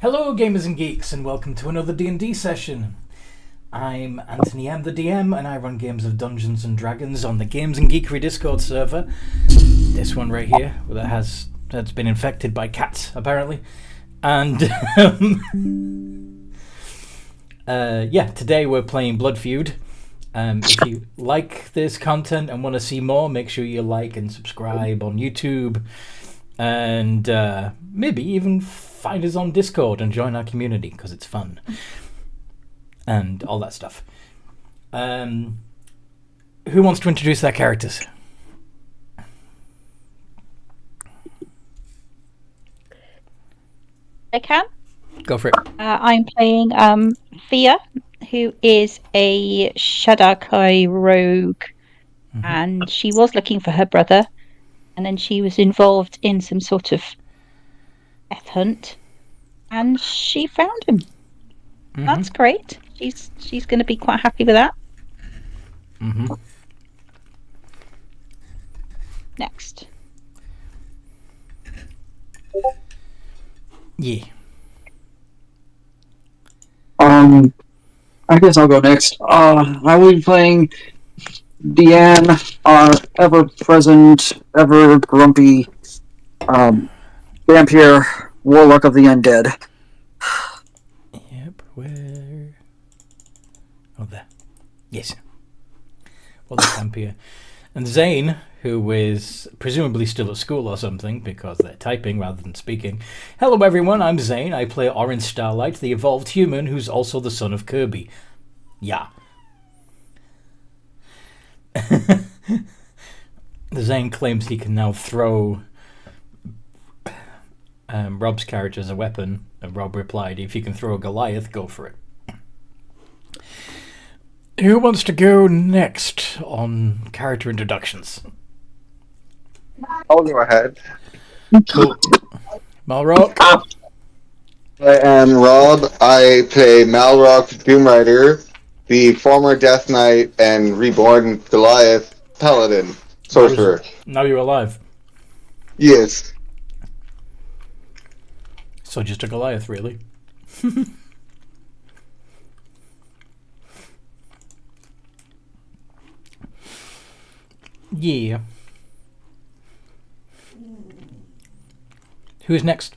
Hello gamers and geeks, and welcome to another D&D session. I'm Anthony M, the DM, and I run games of Dungeons and Dragons on the Games and Geekery Discord server. This one right here, that's been infected by cats, apparently. And today we're playing Blood Feud. If you like this content and want to see more, make sure you like and subscribe on YouTube, and maybe even find us on Discord and join our community because it's fun and all that stuff. Who wants to introduce their characters? I can. Go for it. I'm playing Fia, who is a Shadakai rogue, and she was looking for her brother, and then she was involved in some sort of death hunt, and she found him. That's great. She's going to be quite happy with that. Next. Yeah. I guess I'll go next. I will be playing Deanne, our ever-present, ever-grumpy, vampire warlock of the undead. Yep, where? Oh, there. Yes. Well, the vampire. And Zane, who is presumably still at school or something, because they're typing rather than speaking. Hello everyone, I'm Zane. I play Orange Starlight, the evolved human who's also the son of Kirby. Yeah. Zane claims he can now throw Rob's character as a weapon, and Rob replied, if you can throw a Goliath, go for it. Who wants to go next on character introductions? I'll go ahead. Cool. Malrock? I am Rob. I play Malrock Doomrider, the former Death Knight and reborn Goliath Paladin Sorcerer. Now you're alive. Yes. So just a Goliath, really. Yeah. Who's next?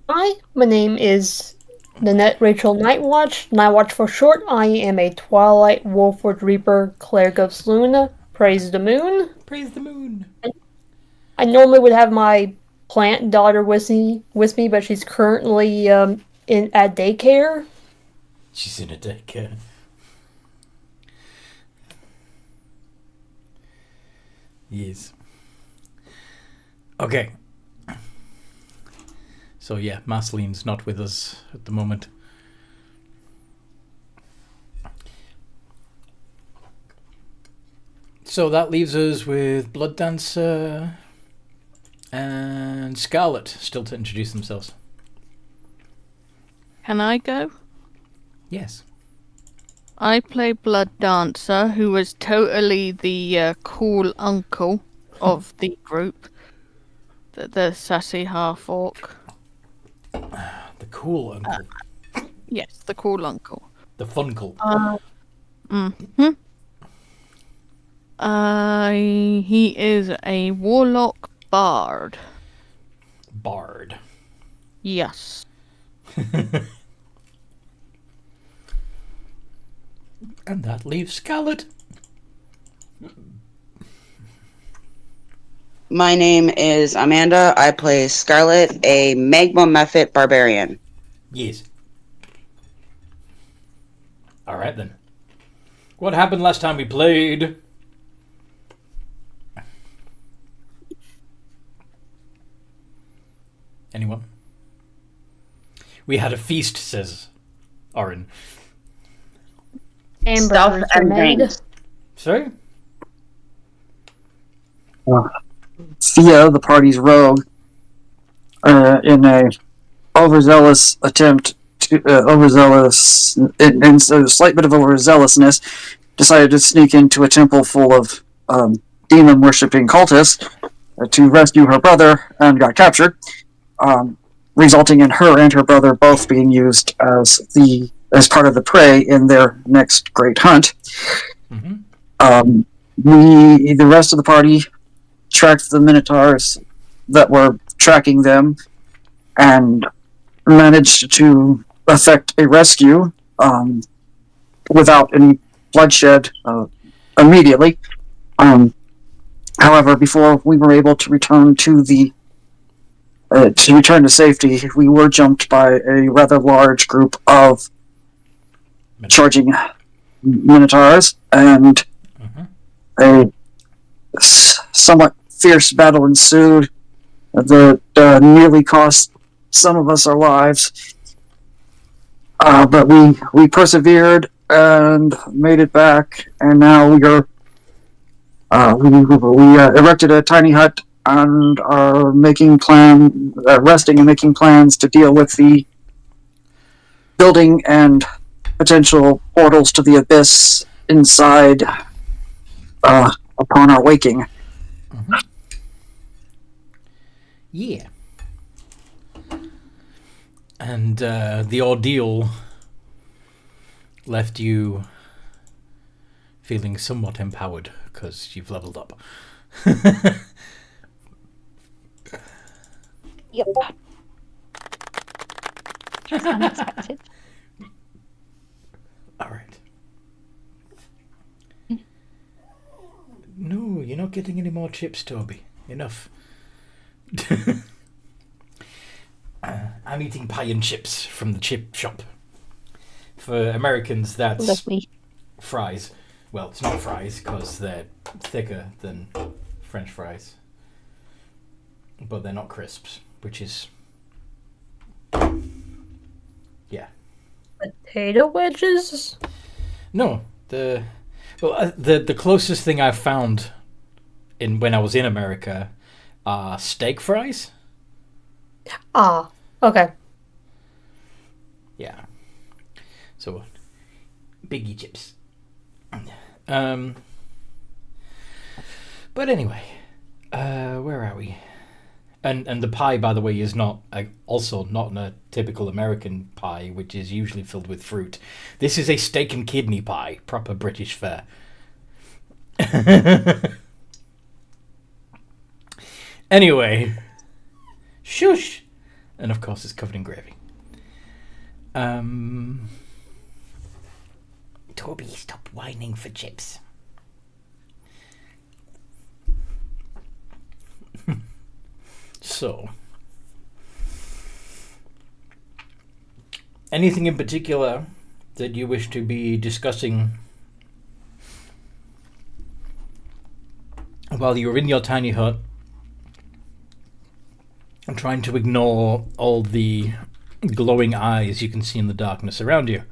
Hi, my name is Nanette Rachel Nightwatch. Nightwatch for short. I am a Twilight Wolfwood Reaper Cleric of Selûne. Praise the moon. Praise the moon. I normally would have my plant daughter with me, but she's currently at daycare. She's in a daycare. Yes. Okay. So yeah, Masline's not with us at the moment. So that leaves us with Blood Dancer and Scarlet still to introduce themselves. Can I go? Yes. I play Blood Dancer, who was totally the cool uncle of the group. The sassy half-orc. The cool uncle. Yes, the cool uncle. The funkle. He is a warlock bard. Bard. Yes. And that leaves Scarlet. My name is Amanda. I play Scarlet, a Magma Mephit barbarian. Yes. Alright then. What happened last time we played? Anyone? We had a feast, says Orin. Hamburgers are made. Sorry? Fia, the party's rogue, in a overzealous attempt to in a slight bit of overzealousness, decided to sneak into a temple full of demon-worshipping cultists to rescue her brother and got captured, resulting in her and her brother both being used as part of the prey in their next great hunt. Mm-hmm. The rest of the party tracked the Minotaurs that were tracking them and managed to effect a rescue without any bloodshed immediately. However, before we were able to return to safety, we were jumped by a rather large group of charging Minotaurs, and a somewhat fierce battle ensued that nearly cost some of us our lives. But we persevered and made it back, and now we erected a tiny hut and are resting and making plans to deal with the building and potential portals to the abyss inside upon our waking. Yeah. And the ordeal left you feeling somewhat empowered because you've leveled up. Yep. Unexpected. All right. No, you're not getting any more chips, Toby. Enough. I'm eating pie and chips from the chip shop. For Americans, that's Lovely. fries. Well, it's not fries because they're thicker than French fries. But they're not crisps, which is... yeah. Potato wedges? No, the closest thing I've found when I was in America are steak fries. Ah, okay. Yeah. So, biggie chips. But anyway, where are we? And the pie, by the way, is also not a typical American pie, which is usually filled with fruit. This is a steak and kidney pie, proper British fare. Anyway, shush. And of course, it's covered in gravy. Toby, stop whining for chips. So, anything in particular that you wish to be discussing while you're in your tiny hut and trying to ignore all the glowing eyes you can see in the darkness around you?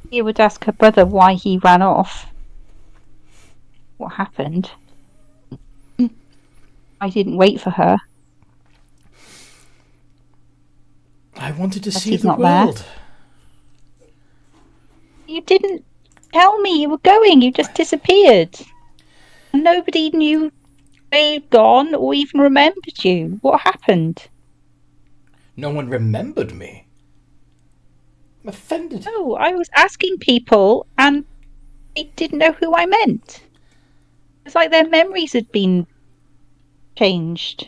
He would ask her brother why he ran off. What happened? I didn't wait for her. I wanted to see he's the not there. world. You didn't tell me you were going. You just disappeared. Nobody knew they'd gone or even remembered you. What happened? No one remembered me. I'm offended. No, I was asking people and they didn't know who I meant. It's like their memories had been changed.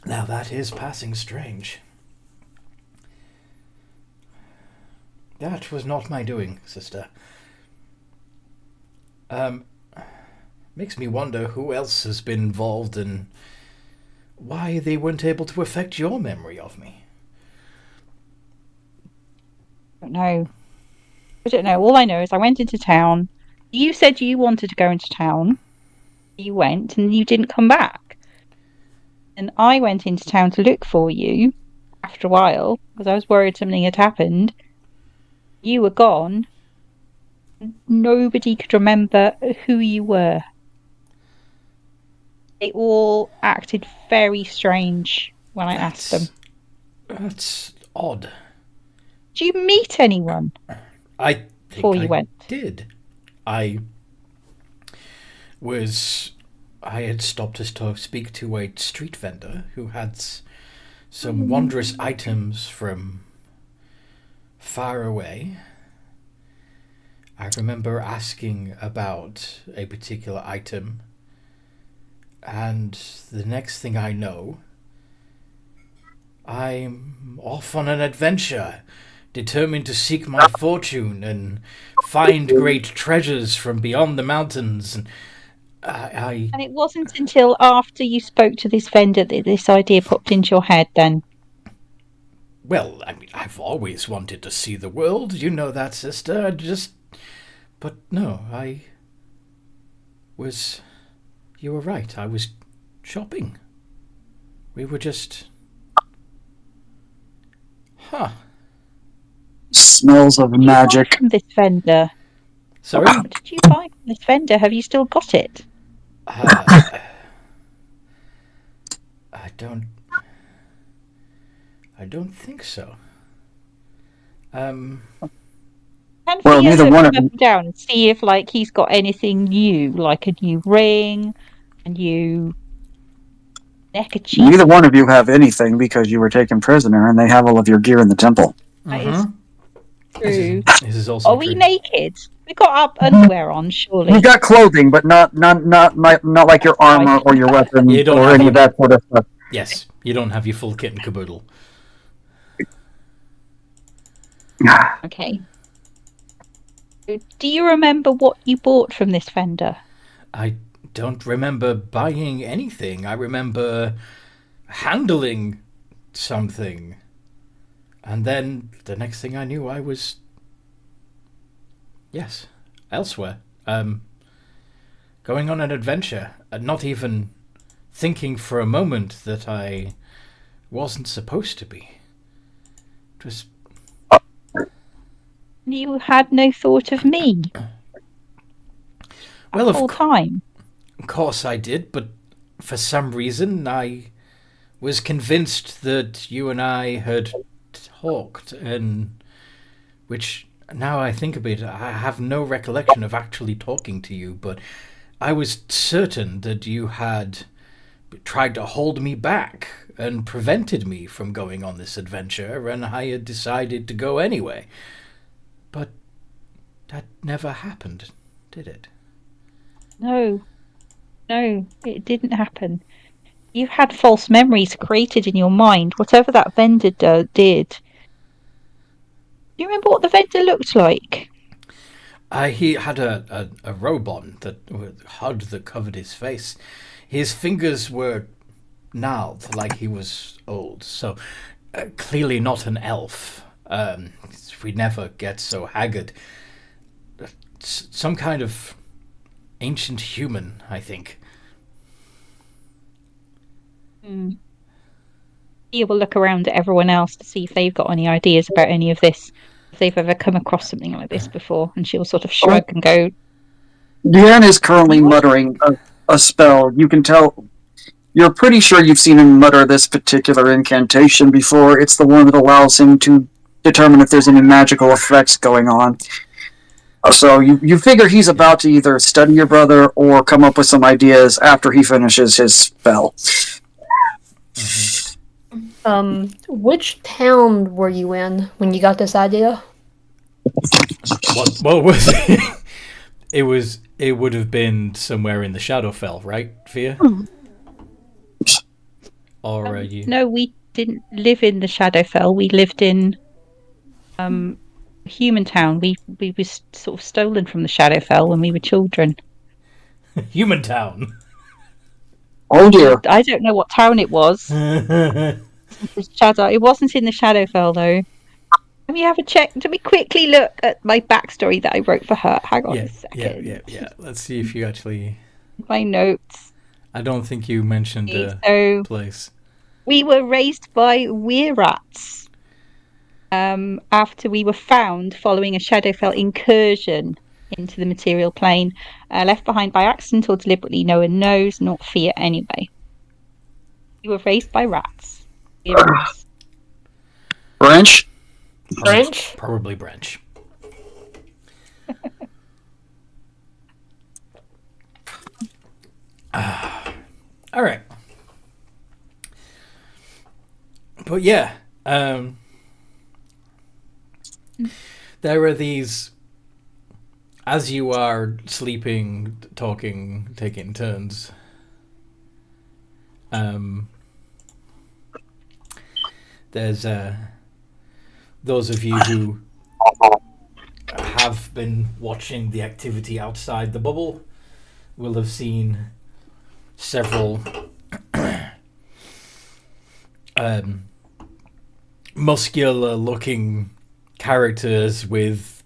Now that is passing strange. That was not my doing, sister. Makes me wonder who else has been involved and why they weren't able to affect your memory of me. I don't know. All I know is I went into town. You said you wanted to go into town. You went and you didn't come back. And I went into town to look for you after a while because I was worried something had happened. You were gone. Nobody could remember who you were. They all acted very strange when I asked them. That's odd. Did you meet anyone? I before you went? Did. I had stopped to speak to a street vendor who had some wondrous items from far away. I remember asking about a particular item, and the next thing I know, I'm off on an adventure, determined to seek my fortune and find great treasures from beyond the mountains. And And it wasn't until after you spoke to this vendor that this idea popped into your head then? Well, I mean, I've always wanted to see the world. You know that, sister. But no, you were right. I was shopping. We were just... Huh. Smells of magic. From this vendor. Sorry? What did you buy from this vendor? Have you still got it? I don't think so. Can Well, Fia neither look one him of up them. and down and see if he's got anything new, like a new ring, a new neckerchief? Neither one of you have anything because you were taken prisoner, and they have all of your gear in the temple. That is true. This is also Are true. we naked? We got our underwear on, surely. You got clothing, but not like your armor or your weapon You don't or have any your- of that sort of stuff. Yes, you don't have your full kit and caboodle. Okay. Do you remember what you bought from this vendor? I don't remember buying anything. I remember handling something. And then the next thing I knew, I was... Yes, elsewhere. Going on an adventure. Not even thinking for a moment that I wasn't supposed to be. It was... You had no thought of me Well, the whole time. Of course I did, but for some reason I was convinced that you and I had talked, and which, now I think of it, I have no recollection of actually talking to you, but I was certain that you had tried to hold me back and prevented me from going on this adventure, and I had decided to go anyway. But that never happened, did it? No, it didn't happen. You had false memories created in your mind, whatever that vendor did. Do you remember what the vendor looked like? He had a robe on, with a hood that covered his face. His fingers were gnarled like he was old, so clearly not an elf. We never get so haggard. Some kind of ancient human, I think. You will look around at everyone else to see if they've got any ideas about any of this, if they've ever come across something like this before, and she'll sort of shrug and go, Deanne is currently muttering a spell. You can tell... You're pretty sure you've seen him mutter this particular incantation before. It's the one that allows him to determine if there's any magical effects going on. So you figure he's about to either study your brother or come up with some ideas after he finishes his spell. Which town were you in when you got this idea? What was it? It would have been somewhere in the Shadowfell, right, Fia? Or you? no, we didn't live in the Shadowfell. We lived in Human Town. We were sort of stolen from the Shadowfell when we were children. Human Town. Oh dear. I don't know what town it was. It wasn't in the Shadowfell, though. Let me have a check. Let me quickly look at my backstory that I wrote for her. Hang on a second. Yeah. Let's see if you actually... My notes. I don't think you mentioned a So place. we were raised by weirats after we were found following a Shadowfell incursion into the material plane, left behind by accident or deliberately. No one knows, not Fia anyway. We were raised by rats. Weirats. Branch? French? Probably Branch. All right. But yeah, there are these. As you are sleeping, talking, taking turns. There's those of you who have been watching the activity outside the bubble will have seen several muscular-looking characters with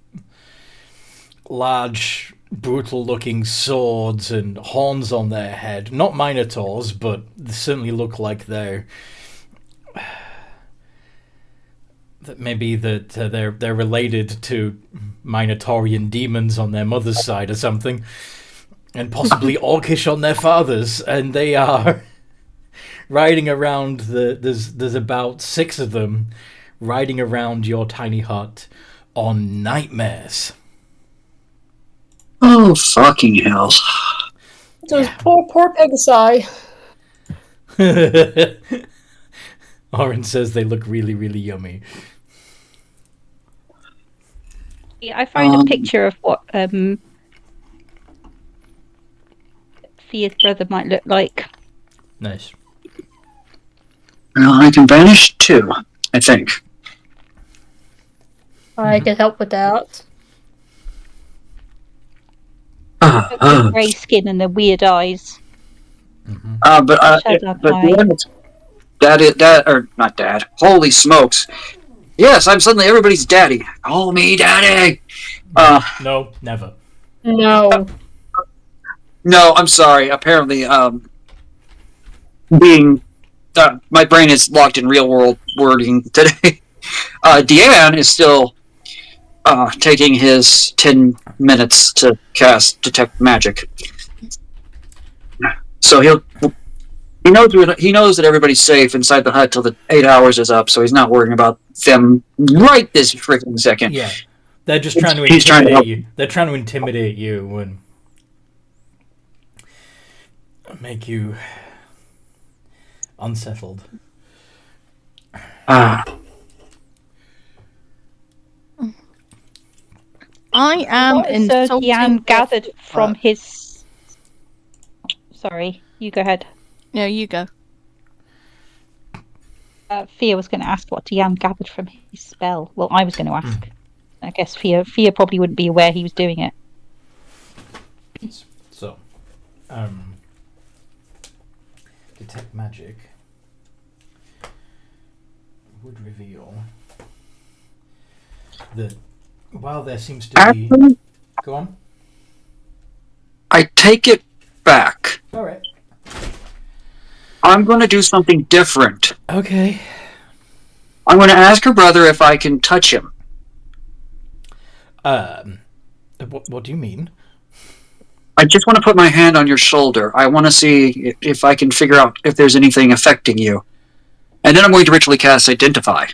large, brutal-looking swords and horns on their head. Not minotaurs, but they certainly look like they're they're related to Minotaurian demons on their mother's side or something, and possibly Orcish on their father's, and they are riding around there's about 6 of them riding around your tiny hut on nightmares. Oh, fucking hell. Those poor Pegasi. Oren says they look really, really yummy. Yeah, I found a picture of what Fia's brother might look like. Nice. Well, I can vanish too, I think. I can help with that. The grey skin and the weird eyes. But Dad, or not Dad. Holy smokes! Yes, I'm suddenly everybody's daddy. Call me daddy. No, never. No. No, I'm sorry. Apparently, being my brain is locked in real world wording today. Deanne is still taking his 10 minutes to cast Detect Magic. So he knows that everybody's safe inside the hut till the 8 hours is up, so he's not worrying about them right this freaking second. Yeah. They're just trying to intimidate you. They're trying to intimidate you and make you unsettled. I am insulted. Jan gathered from his. Sorry, you go ahead. No, you go. Fia was going to ask what Jan gathered from his spell. Well, I was going to ask. I guess Fia probably wouldn't be aware he was doing it. So, Detect Magic would reveal that while there seems to be... Go on. I take it back. All right. I'm going to do something different. Okay. I'm going to ask her brother if I can touch him. What do you mean? I just want to put my hand on your shoulder. I want to see if I can figure out if there's anything affecting you. And then I'm going to ritually cast Identify.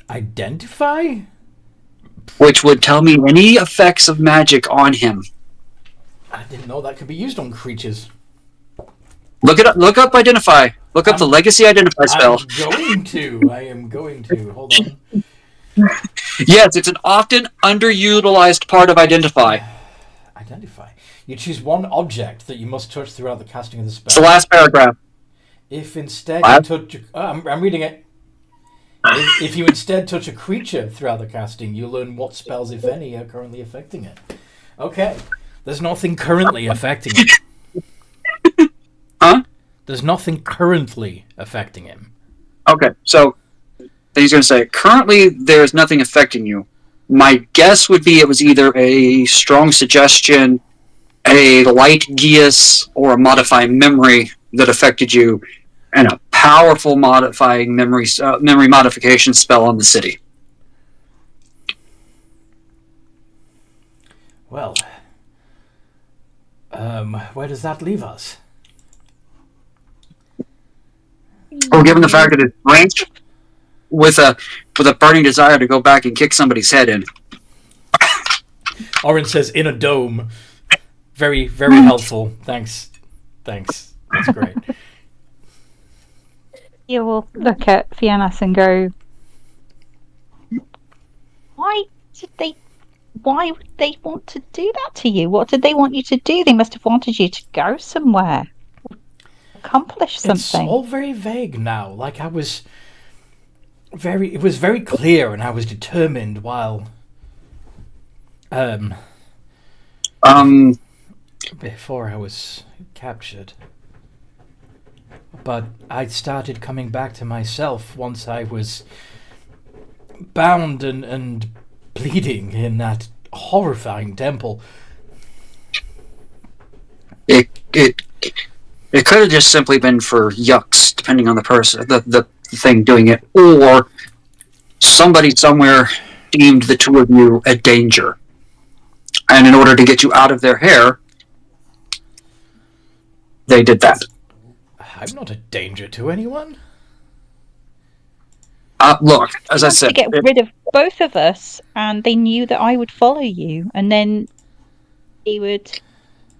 Identify? Which would tell me any effects of magic on him. I didn't know that could be used on creatures. Look it up. Look up Identify. Look up the Legacy Identify spell. I am going to. Hold on. Yes, it's an often underutilized part of Identify. Identify. You choose one object that you must touch throughout the casting of the spell. It's the last paragraph. If instead you touch... I'm reading it. If you instead touch a creature throughout the casting, you learn what spells, if any, are currently affecting it. Okay. There's nothing currently affecting it. Huh? There's nothing currently affecting him. Okay, so he's going to say, currently there's nothing affecting you. My guess would be it was either a strong suggestion, a light geas, or a modifying memory that affected you, and a powerful modifying memory modification spell on the city. Well, where does that leave us? Well, given the fact that it's ranked with a burning desire to go back and kick somebody's head in. Oren says, in a dome. Very, very helpful. Thanks. That's great. You will look at Fainas and go, why would they want to do that to you? What did they want you to do? They must have wanted you to go somewhere. Accomplish something. It's all very vague now. Like it was very clear, and I was determined while before I was captured. But I started coming back to myself once I was bound and bleeding in that horrifying temple. It could have just simply been for yucks, depending on the person, the thing doing it, or somebody somewhere deemed the two of you a danger, and in order to get you out of their hair, they did that. I'm not a danger to anyone. Look, as I said, to get rid of both of us, and they knew that I would follow you, and then they would.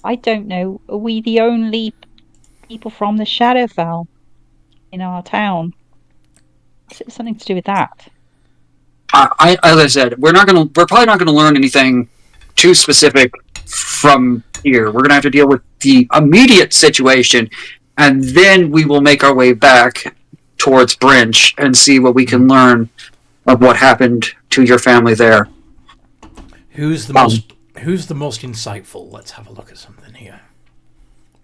I don't know. Are we the only people from the Shadowfell in our town? Is it something to do with that? as I said, we're probably not gonna learn anything too specific from here. We're gonna have to deal with the immediate situation, and then we will make our way back towards Brinch and see what we can learn of what happened to your family there. Who's the most insightful? Let's have a look at something here.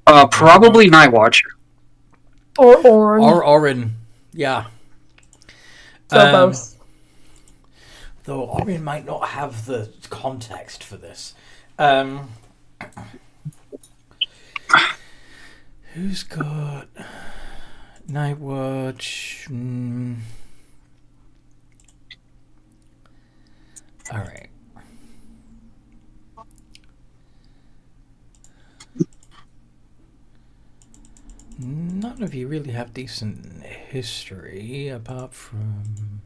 Probably Nightwatch. Or Orin. Or Orin, yeah. So both. Though Orin might not have the context for this. Who's got Nightwatch? All right. None of you really have decent history apart from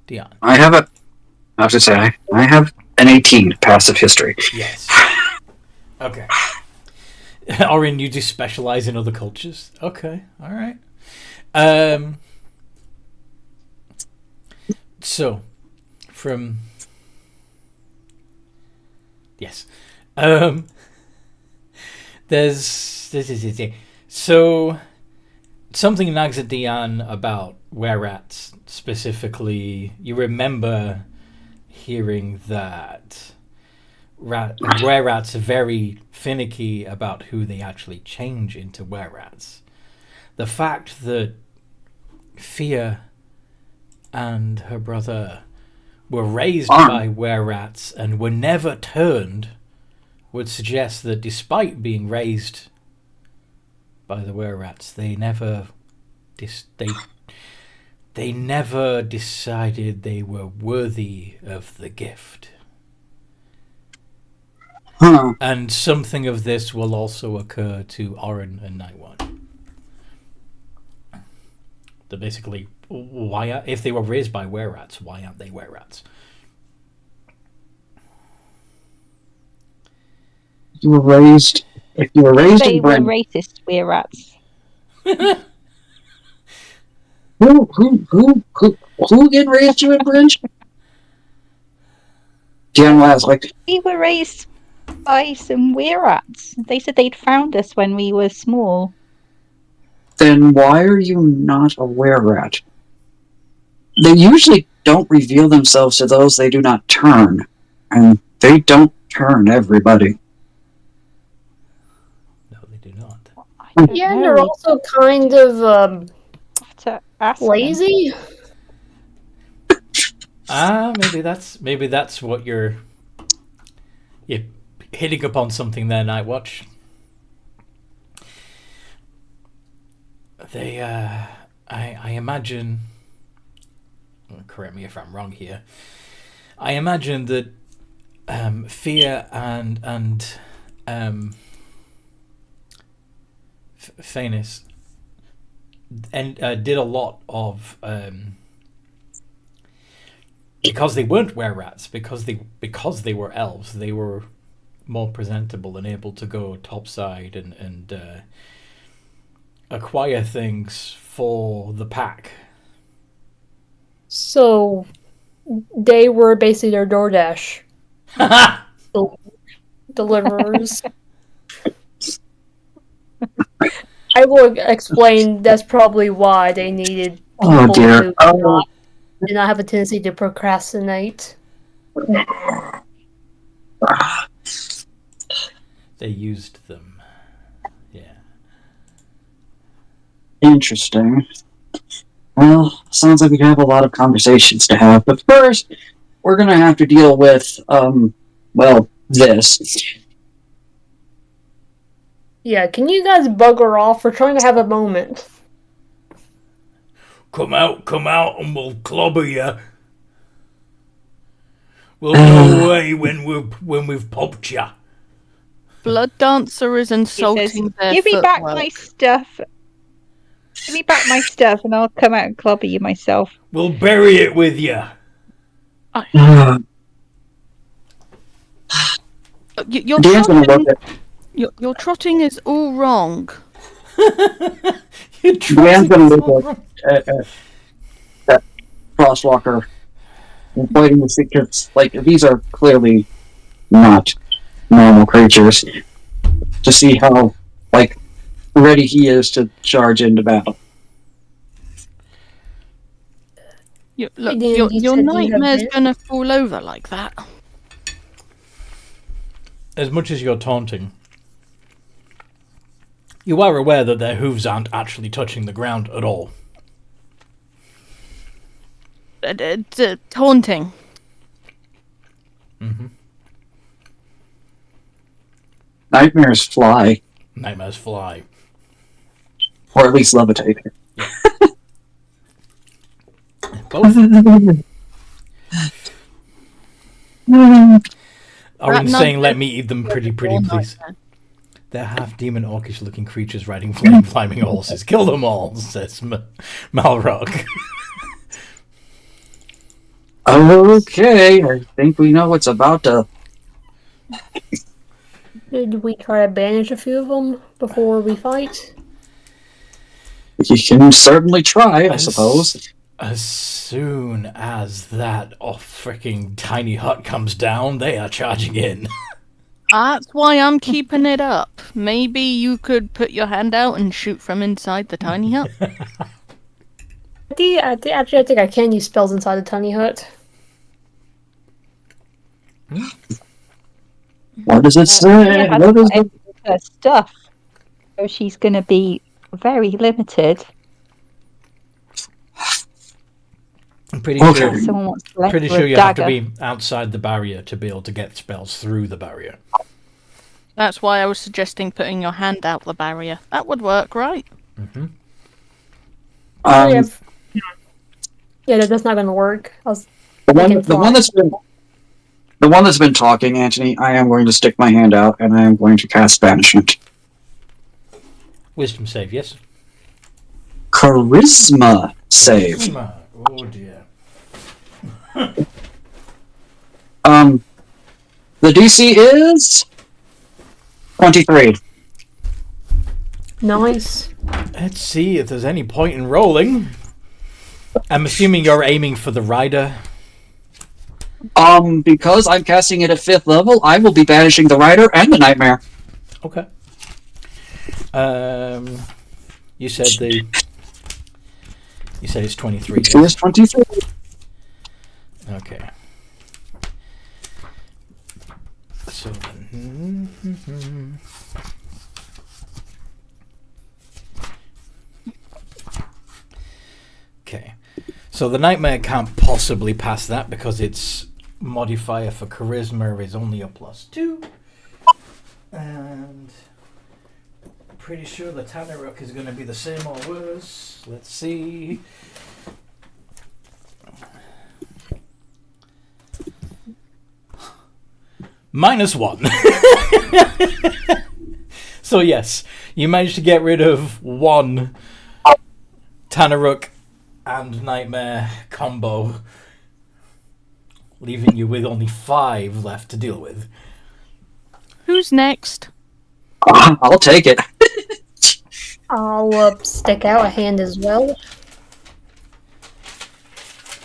Dion. I have an 18 passive history. Yes. Okay. Orin, you do specialize in other cultures. Okay, all right. So, from yes, there's so something nags at Dion about were-rats specifically. You remember hearing that were-rats are very finicky about who they actually change into were-rats. The fact that Fia and her brother were raised by were-rats and were never turned would suggest that despite being raised by the were-rats, they never decided they were worthy of the gift. Huh. And something of this will also occur to Orin and Nightwatch. That basically, if they were raised by were-rats, why aren't they were-rats? If you were raised They in were Bren, racist were-rats. who again raised you in Brinch? Dion was like, We were raised by some were-rats. They said they'd found us when we were small. then why are you not a were-rat? They usually don't reveal themselves to those they do not turn, and they don't turn everybody. No, they do not. I don't Yeah, and know. they're also kind of Have to ask them. lazy. Maybe that's what you're hitting upon something there, Nightwatch. They, I imagine. Correct me if I'm wrong here. I imagine that Fia and Fainas did a lot of because they weren't were-rats, because they were elves, they were more presentable and able to go topside and acquire things for the pack. So they were basically their DoorDash deliverers. I will explain that's probably why they needed people who did not have a tendency to procrastinate. They used them. Yeah. Interesting. Well, sounds like we have a lot of conversations to have. But first, we're going to have to deal with, this. Yeah, can you guys bugger off? We're trying to have a moment. Come out, and we'll clobber you. We'll go away when we've popped you. Blood Dancer is insulting their Give me back footwork. my stuff. Give me back my stuff and I'll come out and clobber you myself. We'll bury it with you. Your Dan's gonna trotting, look at your trotting is all wrong. Dan's gonna look at that crosswalker and pointing the secrets. Like, these are clearly not normal creatures. To see how, ready he is to charge into battle. Your Dan, you said you have nightmare's been- gonna fall over like that. As much as you're taunting, you are aware that their hooves aren't actually touching the ground at all. Taunting. Mm-hmm. Nightmares fly, Nightmares fly. or at least levitate. Both are That saying, not- "Let me eat them, pretty, please." They're half-demon, orcish-looking creatures riding flame-climbing horses. Kill them all, says Malrock. Okay, I think we know what's about to... Did we try to banish a few of them before we fight? You can certainly try, I suppose. As soon as that freaking tiny hut comes down, they are charging in. That's why I'm keeping it up. Maybe you could put your hand out and shoot from inside the tiny hut. I think I can use spells inside the tiny hut. What does it say? Yeah, What is that's it? her stuff. So she's going to be very limited. I'm pretty Okay. sure. Someone wants to let Pretty her sure a you have to dagger. be outside the barrier to be able to get spells through the barrier. That's why I was suggesting putting your hand out the barrier. That would work, right? Mm-hmm. Yeah, that's not going to work. The one that's been talking, Anthony, I am going to stick my hand out and I am going to cast Banishment. Wisdom save, yes? Charisma save. Oh dear. The DC is 23. Nice. Let's see if there's any point in rolling. I'm assuming you're aiming for the rider. Because I'm casting it at 5th level, I will be banishing the Rider and the Nightmare. Okay. You said it's 23. DC is 23. Okay. So then... Okay. So the Nightmare can't possibly pass that because its modifier for Charisma is only a +2. And pretty sure the Tanaruk is going to be the same or worse. Let's see. -1. So yes, you managed to get rid of one Tanaruk and Nightmare combo. leaving you with only 5 left to deal with. Who's next? I'll take it. I'll stick out a hand as well.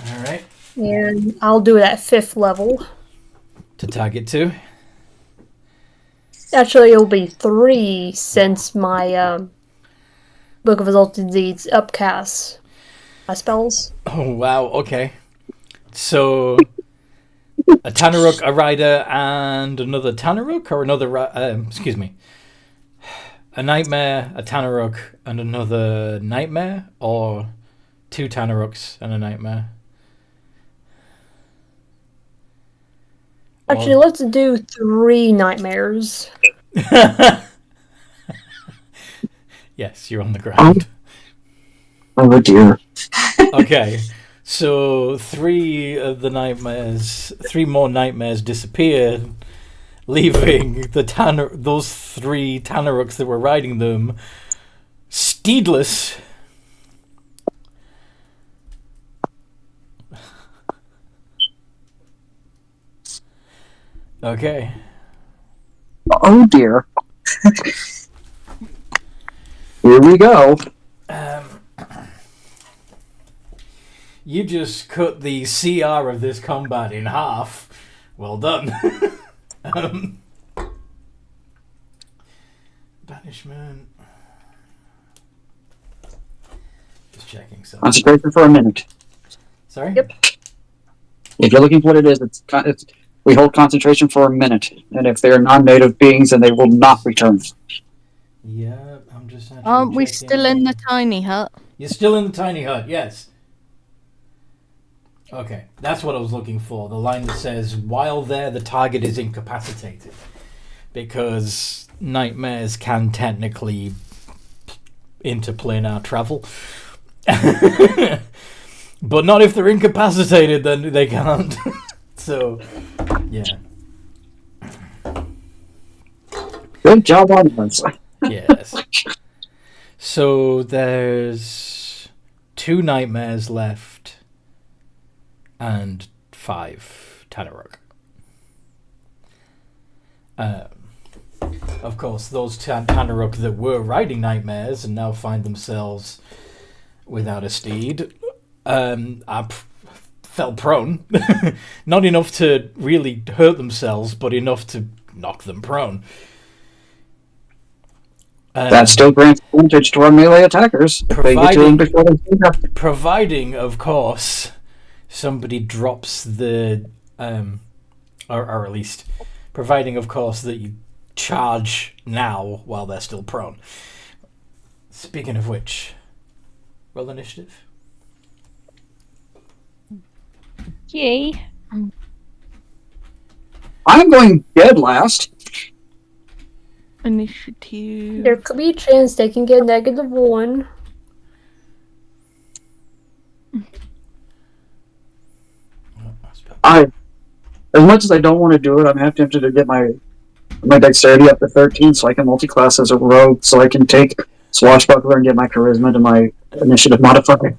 Alright. And I'll do it at 5th level. To target 2. Actually, it'll be 3 since my Book of Exalted Deeds upcasts my spells. Oh, wow, okay. So, a Tanaruk, a Rider, and another Tanaruk? Or another, excuse me. A Nightmare, a Tanaruk, and another Nightmare? Or 2 Tanaruks and a Nightmare? Actually, let's do 3 nightmares. Yes, you're on the ground. Oh dear. Okay, so 3 of the nightmares, 3 more nightmares disappeared, leaving those 3 Tanaruks that were riding them steedless. Okay. Oh dear. Here we go. You just cut the CR of this combat in half. Well done. Banishment. Just checking something. Concentration for a minute. Sorry? Yep. If you're looking for what it is, it's we hold concentration for a minute, and if they are non-native beings, then they will not return. Yeah, I'm just actually Aren't we checking. still in the tiny hut? You're still in the tiny hut, yes. Okay, that's what I was looking for. The line that says, while there, the target is incapacitated. Because nightmares can technically interplanar travel. But not if they're incapacitated, then they can't. So, yeah. Good job on this. Yes. So there's 2 nightmares left and 5 Tanaruk. Of course, those Tanaruk that were riding nightmares and now find themselves without a steed fell prone. Not enough to really hurt themselves, but enough to knock them prone. That still grants advantage to our melee attackers. If they get to them before they see them. Providing, of course, somebody drops the... or at least, providing, of course, that you charge now while they're still prone. Speaking of which, roll initiative. Yay. I'm going dead last. Initiative. There could be a chance they can get -1. As much as I don't want to do it, I'm half tempted to get my dexterity up to 13 so I can multi-class as a rogue, so I can take Swashbuckler and get my charisma to my initiative modifier.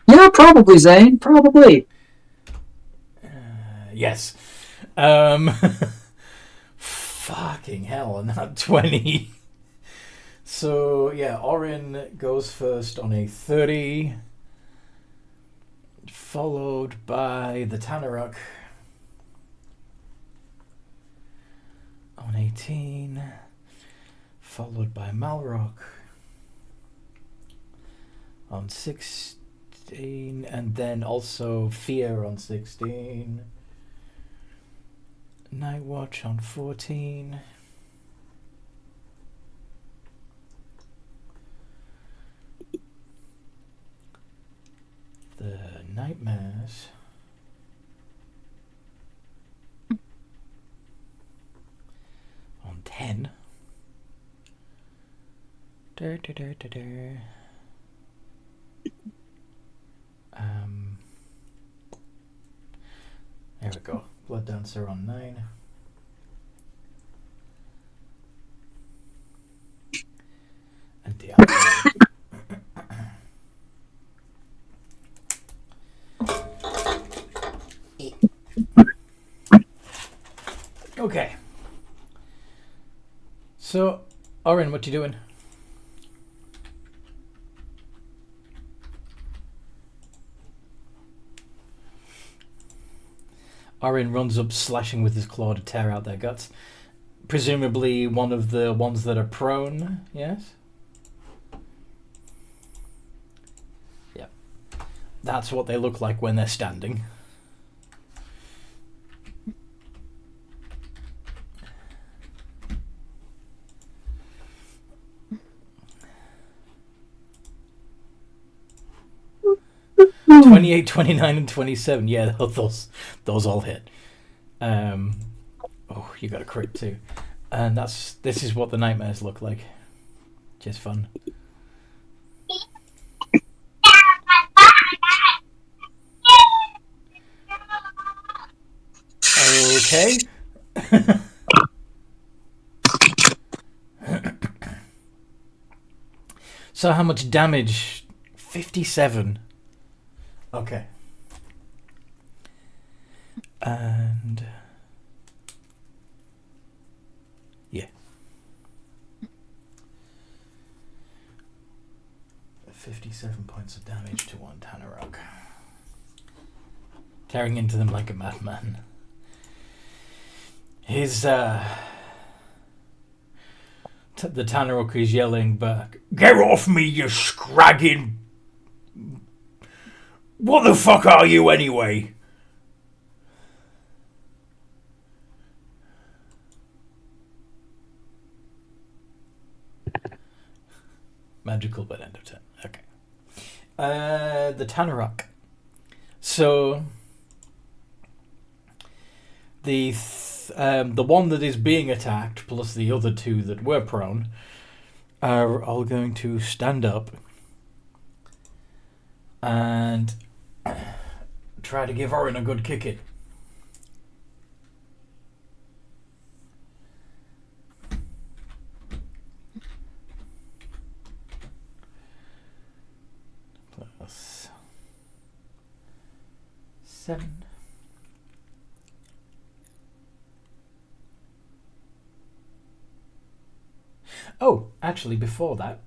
Yeah, probably, Zane. Probably. Yes. Fucking hell, and that 20. So, yeah, Orin goes first on a 30, followed by the Tanaruk on 18, followed by Malrock on 16, and then also Fia on 16. Nightwatch on 14. The Nightmares on 10. There we go. Blood Dancer on 9. And Diablo Orin, what you doing? Orin runs up, slashing with his claw to tear out their guts. Presumably one of the ones that are prone, yes? Yep. That's what they look like when they're standing. Hmm. 28, 29, and 27. Yeah, those all hit. Oh, you got a crit too. And this is what the nightmares look like. Just fun. Okay. So how much damage? 57. Okay. And yeah. 57 points of damage to one Tanarok. Tearing into them like a madman. His the Tanarok is yelling back, "Get off me, you scragging! What the fuck are you anyway?" Magical but end of turn. Okay. The Tanarok. So the one that is being attacked, plus the other two that were prone, are all going to stand up and try to give Orin a good kicking. Plus 7. Oh, actually, before that,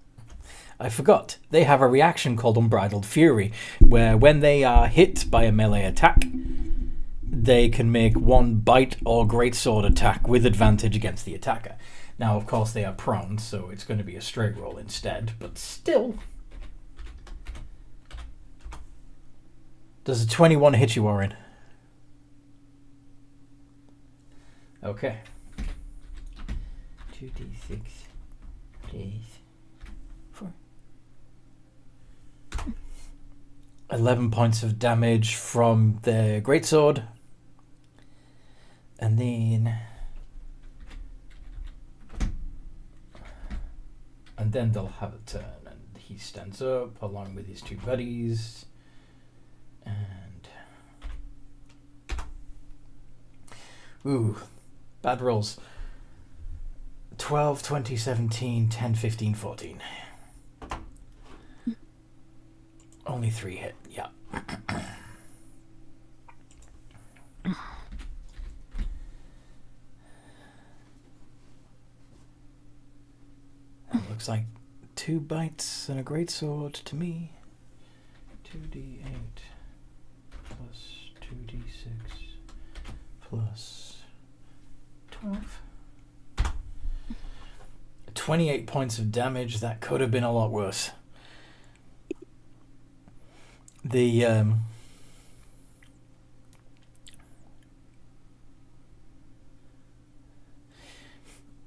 I forgot. They have a reaction called Unbridled Fury, where when they are hit by a melee attack, they can make one bite or greatsword attack with advantage against the attacker. Now, of course, they are prone, so it's going to be a straight roll instead, but still. Does a 21 hit you, Orin? Okay. 2d6, please. 4. 11 points of damage from the greatsword. And then they'll have a turn, and he stands up along with his two buddies. And ooh, bad rolls. 12, 20, 17, 10, 15, 14. Only 3 hit, yeah. That looks like 2 bites and a greatsword to me. 2d8 plus 2d6 plus 12. 28 points of damage. That could have been a lot worse. The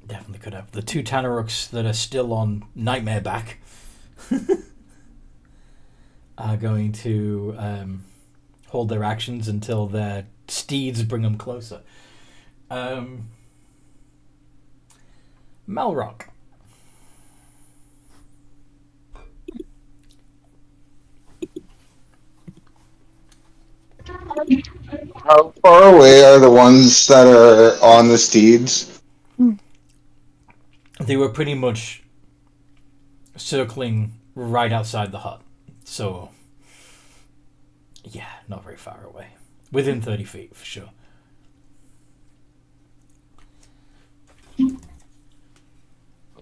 definitely could have. The 2 Tanaroks that are still on Nightmare back are going to hold their actions until their steeds bring them closer. Malrock. How far away are the ones that are on the steeds? They were pretty much circling right outside the hut. So, yeah, not very far away. Within 30 feet, for sure.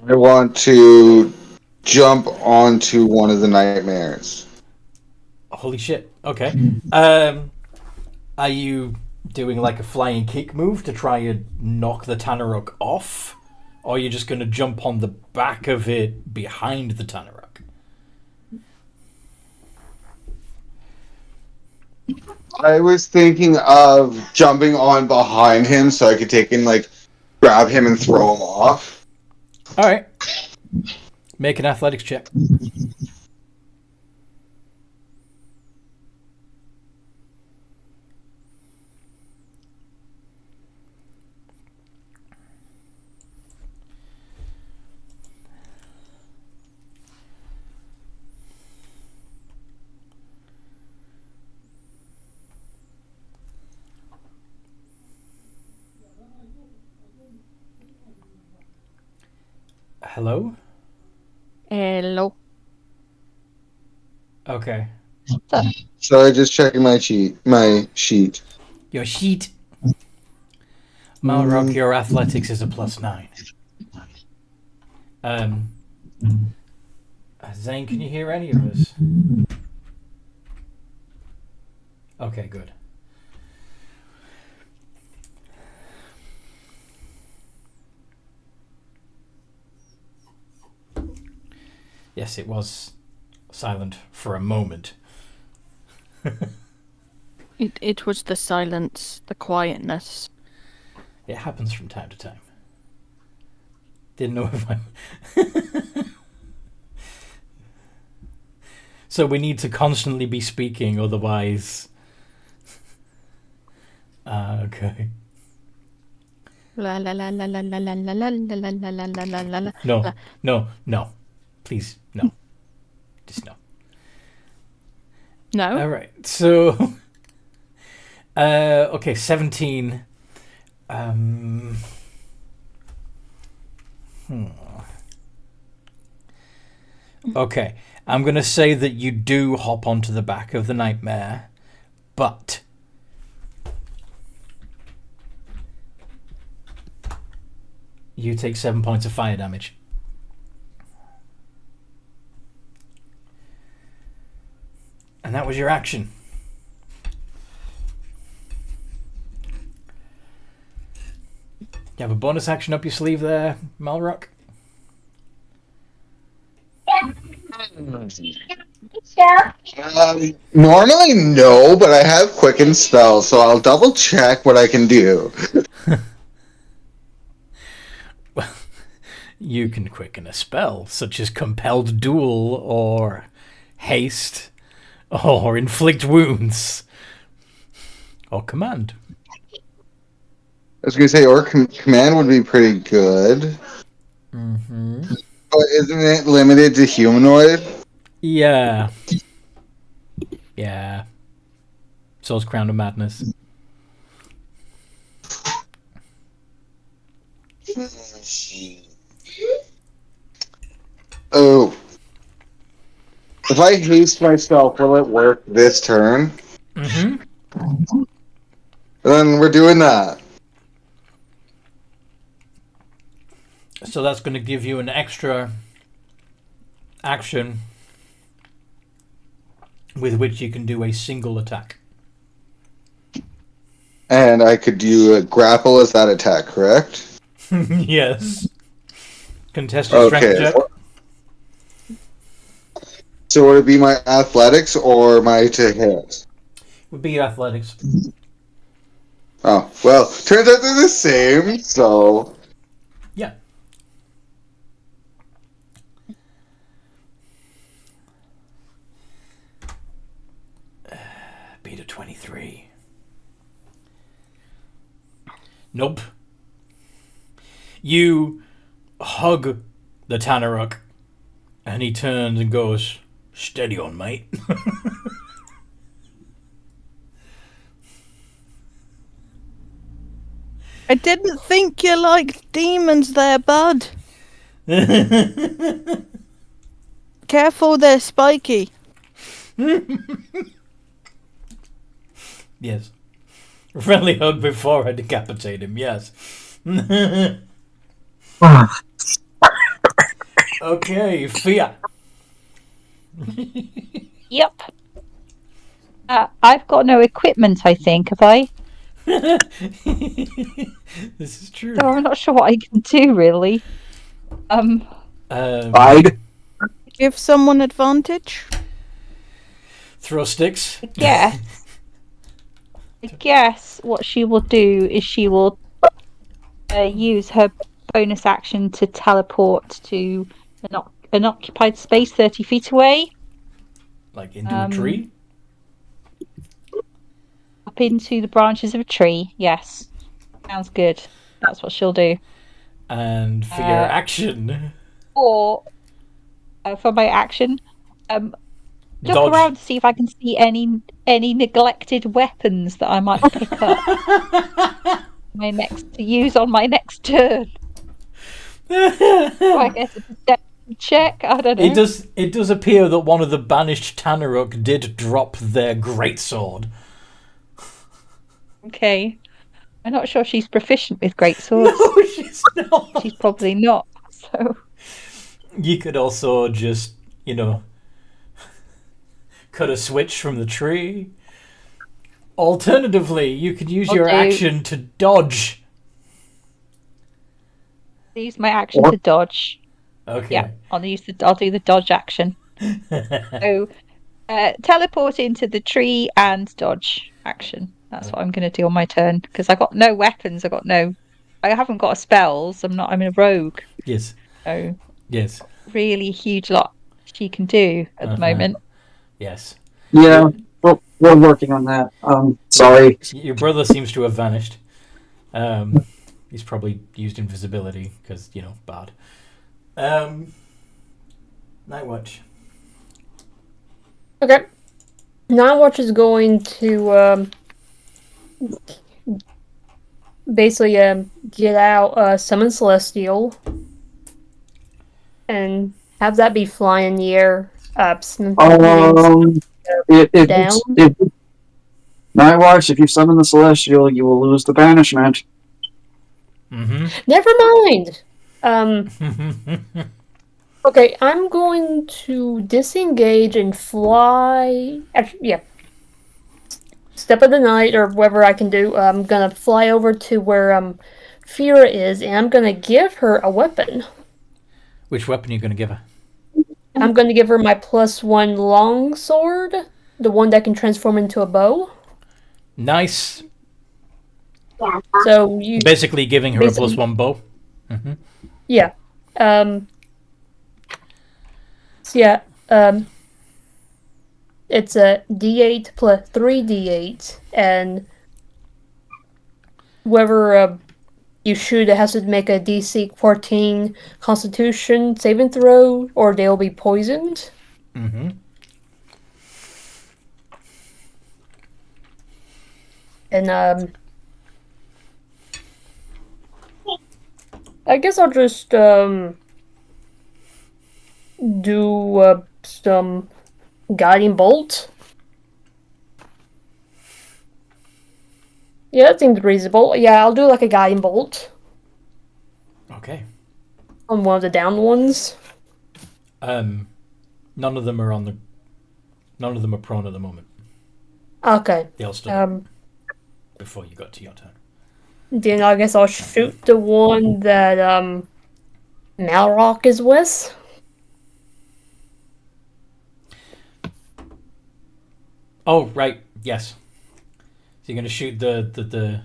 I want to jump onto one of the nightmares. Holy shit. Okay. Are you doing like a flying kick move to try and knock the Tanaruk off? Or are you just going to jump on the back of it behind the Tanaruk? I was thinking of jumping on behind him so I could take and like grab him and throw him off. Alright. Make an athletics check. Hello? Hello. Okay. So I just checking my sheet. Your sheet. Malrock, your athletics is a +9. Zane, can you hear any of us? Okay, good. Yes, it was silent for a moment. It was the silence, the quietness. It happens from time to time. Didn't know if I... So we need to constantly be speaking, otherwise... okay. La la la la la la la la la la la la la la la la. No. Please, no. Just no. No. Alright, so... okay, 17. Okay, I'm going to say that you do hop onto the back of the nightmare, but... you take 7 points of fire damage. And that was your action. You have a bonus action up your sleeve there, Malrock? Normally no, but I have quicken spell, so I'll double check what I can do. Well, you can quicken a spell, such as Compelled Duel, or Haste, or Inflict Wounds, or Command. I was going to say, or command would be pretty good. Mm-hmm. But isn't it limited to humanoid? Yeah. Soul's Crown of Madness. Oh. If I haste myself, will it work this turn? Mm-hmm. Then we're doing that. So that's going to give you an extra action with which you can do a single attack. And I could do a grapple as that attack, correct? Yes. Contest your strength check. So would it be my athletics or my to hit? Would be your athletics. Oh, well, turns out they're the same, so... Yeah. Beat a 23. Nope. You hug the Tanaruk, and he turns and goes, "Steady on, mate." I didn't think you liked demons there, bud. Careful, they're spiky. Yes. Friendly hug before I decapitate him, yes. Okay, Fia. Yep. I've got no equipment, I think, have I? This is true. So I'm not sure what I can do, really. Hide. Give someone advantage. Throw sticks. I guess what she will do is she will use her bonus action to teleport to an occupied space 30 feet away. Like into a tree? Up into the branches of a tree, yes. Sounds good. That's what she'll do. And for your action... Or, for my action, look Dodge. around to see if I can see any neglected weapons that I might pick up to use on my next turn. I guess a perception check. I don't know. It does appear that one of the banished Tanaruk did drop their greatsword. Okay, I'm not sure she's proficient with great swords. No, she's not. She's probably not. So you could also just, cut a switch from the tree. Alternatively, you could use your action to dodge. Use my action to dodge. Okay. Yeah, I'll do the dodge action. So, teleport into the tree and dodge action. That's what I'm going to do on my turn because I got no weapons. I haven't got spells. I'm a rogue. Yes. So yes. Really huge lot she can do at the moment. Yes. Yeah, we're working on that. Sorry. Your brother seems to have vanished. He's probably used invisibility because, bad. Nightwatch. Okay. Nightwatch is going to basically get out Summon Celestial and have that be flying in the air. Nightwatch, if you summon the Celestial, you will lose the banishment. Mm-hmm. Never mind. Okay, I'm going to disengage and fly. Actually, yeah. Step of the night, or whatever I can do. I'm gonna fly over to where Fira is, and I'm gonna give her a weapon. Which weapon are you gonna give her? I'm gonna give her my +1 longsword, the one that can transform into a bow. Nice. So you basically giving her a +1 bow. Mm-hmm. Yeah. So yeah. It's a D8 plus 3d8, and whoever you shoot, it has to make a DC 14 Constitution saving throw, or they'll be poisoned. Mm-hmm. And I guess I'll just do some guiding bolt. Yeah, that seems reasonable. Yeah, I'll do like a guiding bolt. Okay. On one of the downed ones. None of them are prone at the moment. Okay. They all stood up before you got to your turn. Then I guess I'll shoot the one that Malrock is with. Oh, right. Yes. So you're going to shoot the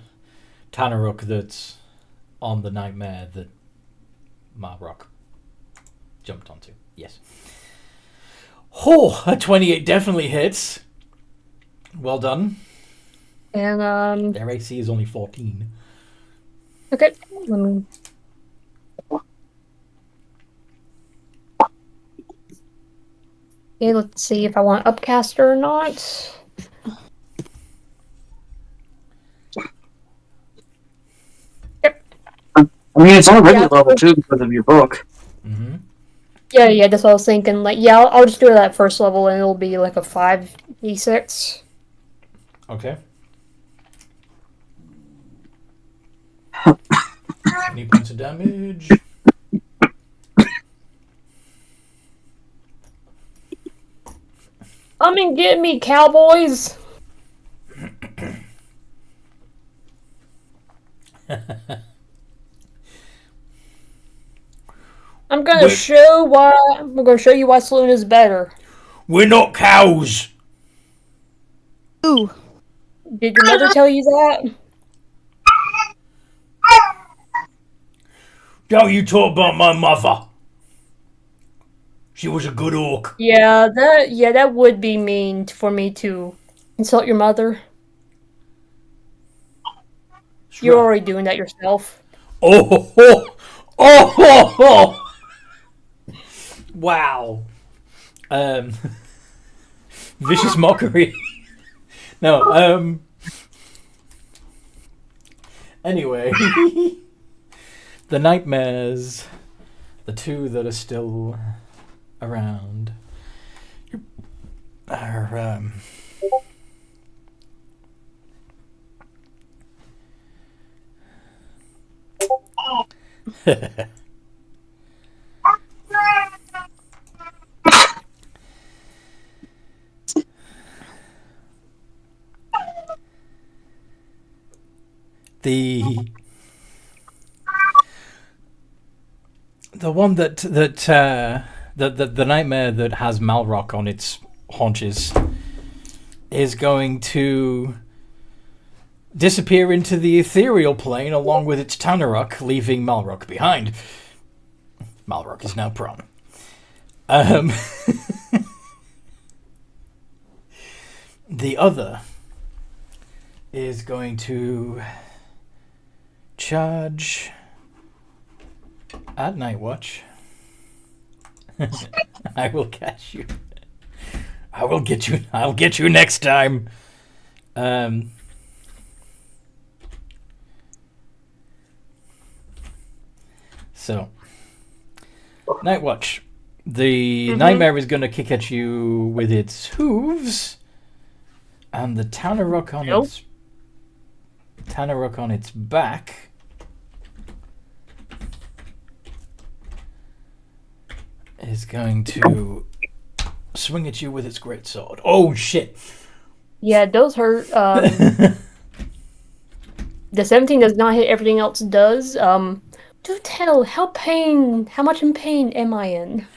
Tanaruk that's on the nightmare that Malrock jumped onto. Yes. Oh, a 28 definitely hits. Well done. And their AC is only 14. Okay. Let me... Okay, let's see if I want Upcaster or not. Yep. I mean, it's already level 2 because of your book. Mm-hmm. Yeah, that's what I was thinking. Like, yeah, I'll just do it at first level, and it'll be like a 5d6. Okay. Any points of damage? Come and get me, cowboys! I'm gonna show you why saloon is better. We're not cows. Ooh. Did your mother tell you that? Don't you talk about my mother. She was a good orc. Yeah, that would be mean for me to insult your mother. You're already doing that yourself. Oh. Wow. Vicious mockery. No, anyway. The nightmares, the two that are still around, are, the one that the nightmare that has Malrock on its haunches is going to disappear into the ethereal plane along with its Tanaruk, leaving Malrock behind. Malrock is now prone. The other is going to charge at Nightwatch. I will catch you. I will get you. I'll get you next time. So, Nightwatch. The nightmare is going to kick at you with its hooves, and the Tanaruk on its back is going to swing at you with its greatsword. Oh shit! Yeah, those hurt. The 17 does not hit. Everything else does. Do tell, how much in pain am I in?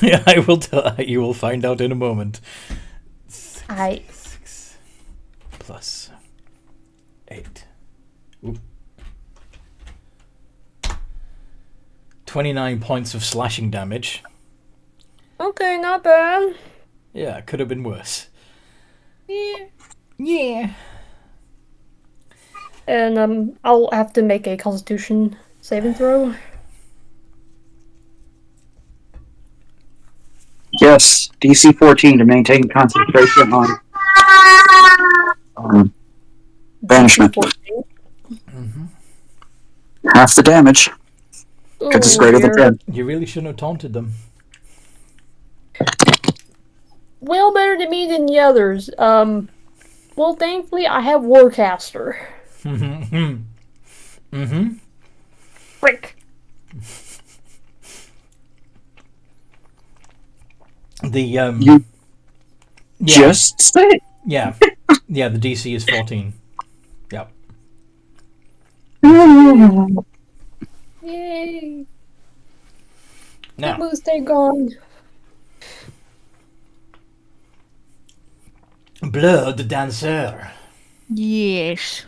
Yeah, I will tell. You will find out in a moment. 6 plus 8. Oop. 29 points of slashing damage. Okay, not bad. Yeah, could have been worse. Yeah. And I'll have to make a Constitution saving throw. Yes, DC 14 to maintain concentration on banishment. Half the damage. Because it's greater than 10. You really shouldn't have taunted them. Well, better to me than the others. Well, thankfully, I have Warcaster. Frick. You just say it. Yeah. Yeah, the DC is 14. Yep. Yay. Now. Boost, stay gone. Blood Dancer. Yes.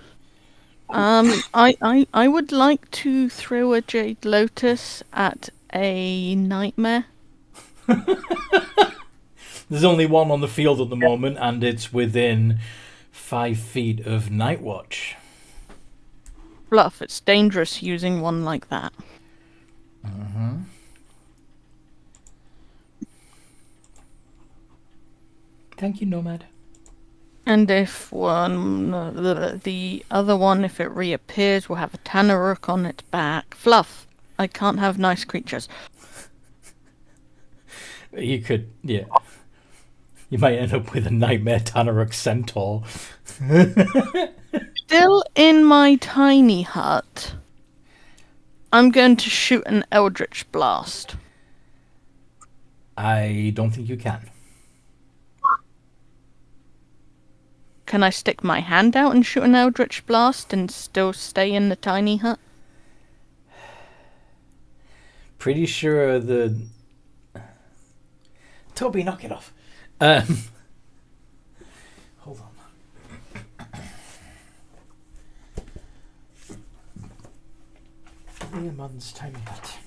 I would like to throw a Jade Lotus at a nightmare. There's only one on the field at the moment, and it's within 5 feet of Nightwatch. Bluff, it's dangerous using one like that. Thank you, Nomad. And if the other one, if it reappears, will have a Tanaruk on its back. Fluff, I can't have nice creatures. You could, yeah. You might end up with a Nightmare Tanaruk Centaur. Still in my tiny hut, I'm going to shoot an Eldritch Blast. I don't think you can. can I stick my hand out and shoot an Eldritch Blast and still stay in the tiny hut? Pretty sure the... Toby, knock it off. Hold on. Leomund's tiny hut.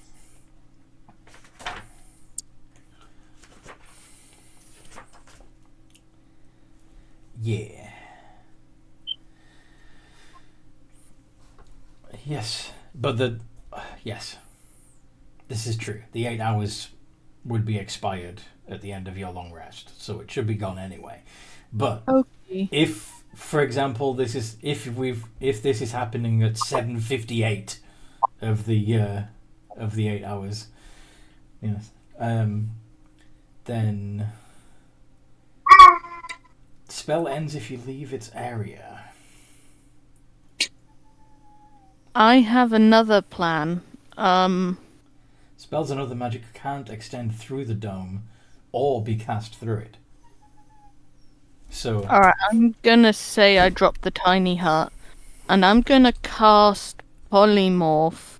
Yeah. Yes, but yes, this is true. The 8 hours would be expired at the end of your long rest, so it should be gone anyway. But Okay. if, for example, if this is happening at 7:58 of the 8 hours, yes, then spell ends if you leave its area. I have another plan. Spells and other magic can't extend through the dome or be cast through it. So Alright, I'm gonna say I drop the tiny hut, and I'm gonna cast Polymorph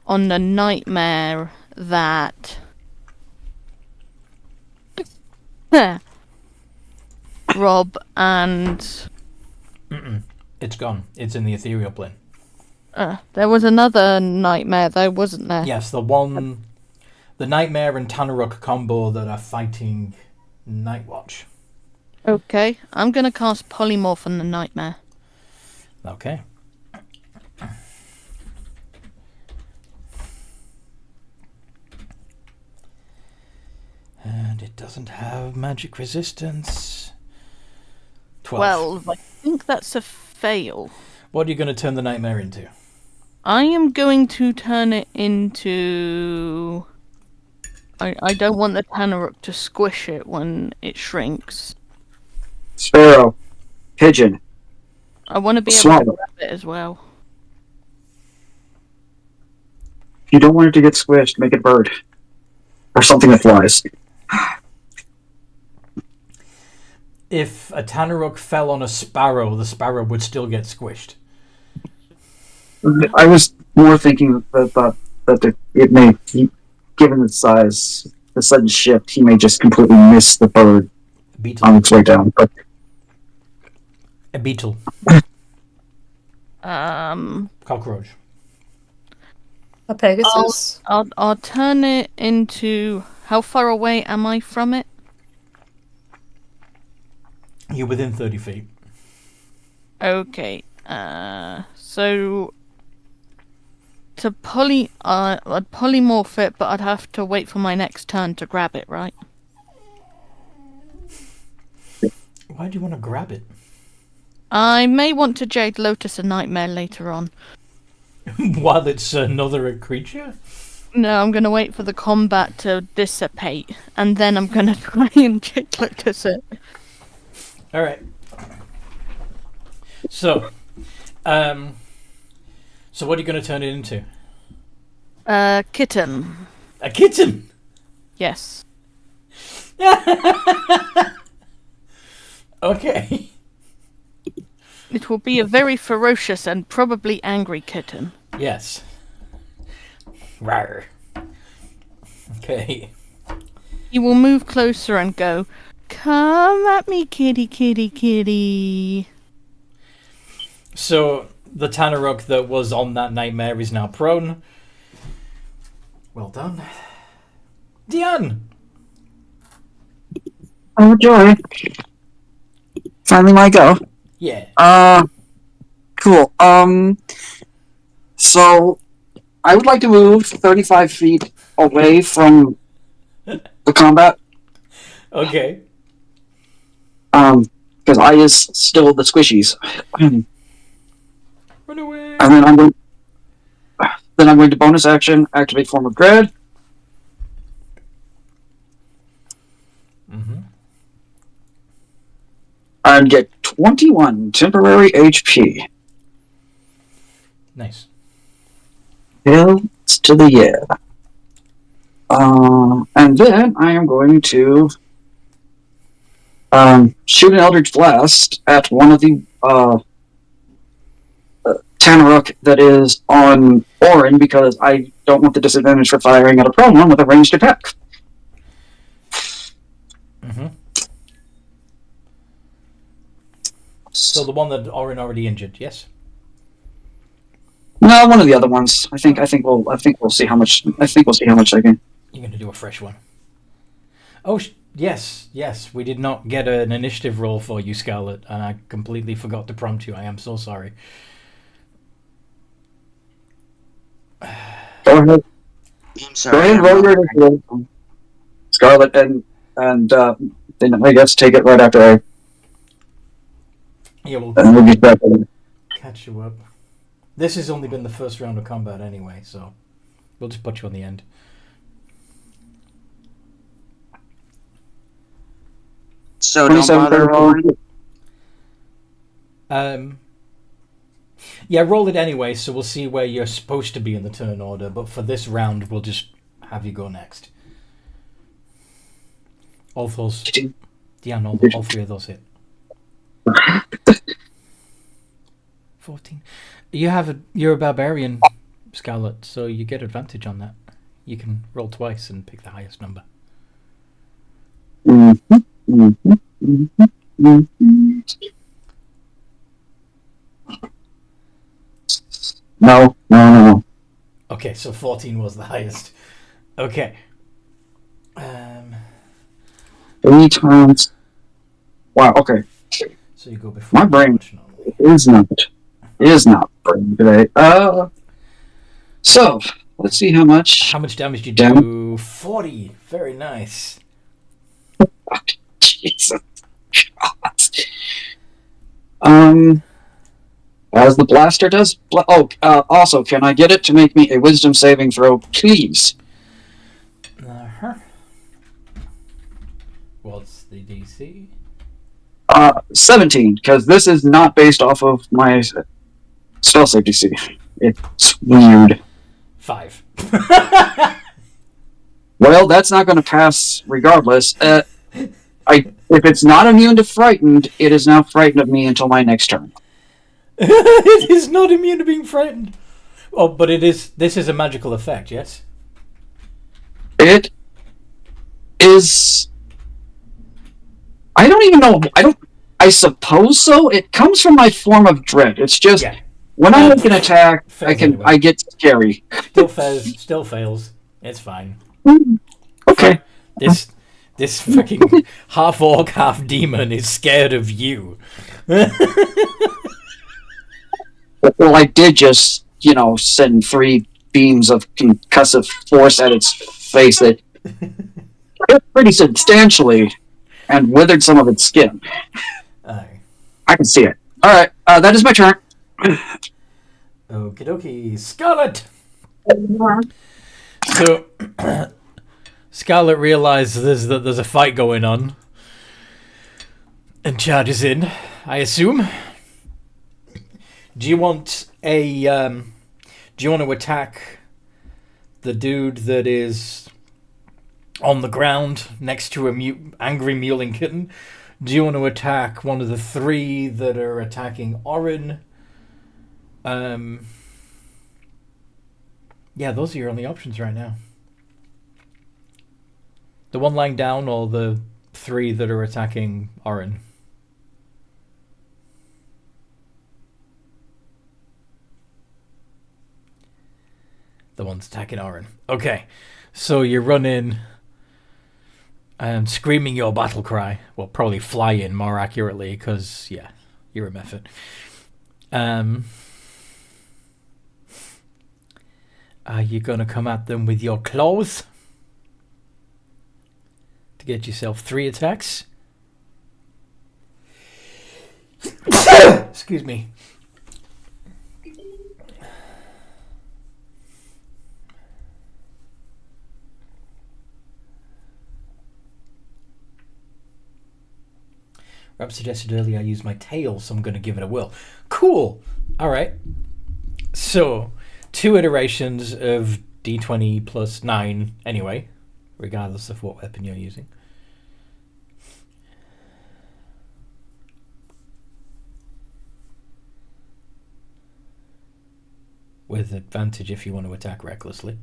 on the nightmare that... Rob and... it's gone. It's in the ethereal plane. there was another nightmare though, wasn't there? Yes, the Nightmare and Tanaruk combo that are fighting Nightwatch. Okay, I'm gonna cast Polymorph on the nightmare. Okay. And it doesn't have magic resistance. 12. I think that's a fail. What are you going to turn the Nightmare into? I am going to turn it into... I don't want the Tanaruk to squish it when it shrinks. Sparrow. Pigeon. I want to be able to Swallow. grab it as well. If you don't want it to get squished, make it a bird. Or something that flies. If a Tanaruk fell on a sparrow, the sparrow would still get squished. I was more thinking that it may, given its size, the sudden shift, he may just completely miss the bird Beetle. on its way down. But A beetle. Cockroach. A Pegasus? I'll turn it into... How far away am I from it? You're within 30 feet. Okay. So... I'd polymorph it, but I'd have to wait for my next turn to grab it, right? Why do you want to grab it? I may want to Jade Lotus a Nightmare later on. While it's another creature? No, I'm going to wait for the combat to dissipate, and then I'm going to try and Jade Lotus it. Alright. So what are you going to turn it into? Kitten. A kitten? Yes. Okay. It will be a very ferocious and probably angry kitten. Yes. Rawr. Okay. He will move closer and go, "Come at me, kitty, kitty, kitty." So the Tanaruk that was on that nightmare is now prone. Well done. Diane! oh joy! Finally, my go. Yeah. Cool. So I would like to move 35 feet away from the combat. Okay. Because I is still the squishies. Run away! And then I'm going to bonus action, activate Form of Dread. Mm-hmm. And get 21 temporary HP. Nice. Hills to the yeah. And then I am going to shoot an Eldritch Blast at one of the Tanaruk that is on Orin, because I don't want the disadvantage for firing at a prone one with a ranged attack. Mm-hmm. So the one that Orin already injured, yes? No, one of the other ones. I think we'll see how much. I think we'll see how much I can. You're going to do a fresh one. Oh, yes. We did not get an initiative roll for you, Scarlet, and I completely forgot to prompt you. I am so sorry. Go ahead. I'm sorry. Go ahead and roll your initiative, Scarlet, and then I guess take it right after I. Yeah, we'll get back. catch you up. This has only been the first round of combat anyway, so we'll just put you on the end. So don't bother rolling. Yeah, roll it anyway, so we'll see where you're supposed to be in the turn order, but for this round, we'll just have you go next. All those... Yeah, no, all three of those hit. 14. You're a barbarian, Scarlet, so you get advantage on that. You can roll twice and pick the highest number. No. Okay, so 14 was the highest. Okay. 3 times. Wow. Okay. So you go before. My brain is not brain today. So let's see how much. How much damage did you do? 40. Very nice. Jesus. As the blaster does. Also, can I get it to make me a wisdom saving throw, please? What's the DC? 17, because this is not based off of my spell save DC. It's weird. 5. Well, that's not going to pass regardless. If it's not immune to frightened, it is now frightened of me until my next turn. It is not immune to being frightened. Oh, but it is. This is a magical effect, yes? It is. I don't even know. I suppose so. It comes from my form of dread. It's just when I make an attack, I get scary. Still fails. It's fine. Okay. This fucking half orc, half demon is scared of you. Well, I did just, send 3 beams of concussive force at its face that hit pretty substantially and withered some of its skin. I can see it. All right, that is my turn. Okie dokie. Scarlet! So, Scarlet realizes that there's a fight going on and charges in, I assume. Do you want to attack the dude that is on the ground next to a angry mewling kitten? Do you want to attack one of the 3 that are attacking Orin? Yeah, those are your only options right now. The one lying down or the 3 that are attacking Orin? The one's attacking Orin. Okay, so you run in and screaming your battle cry. Well, probably fly in more accurately, because, you're a method. Are you going to come at them with your claws? To get yourself 3 attacks? Excuse me. Rob suggested earlier I use my tail, so I'm going to give it a whirl. Cool! Alright. So, 2 iterations of d20 plus 9 anyway, regardless of what weapon you're using. with advantage if you want to attack recklessly.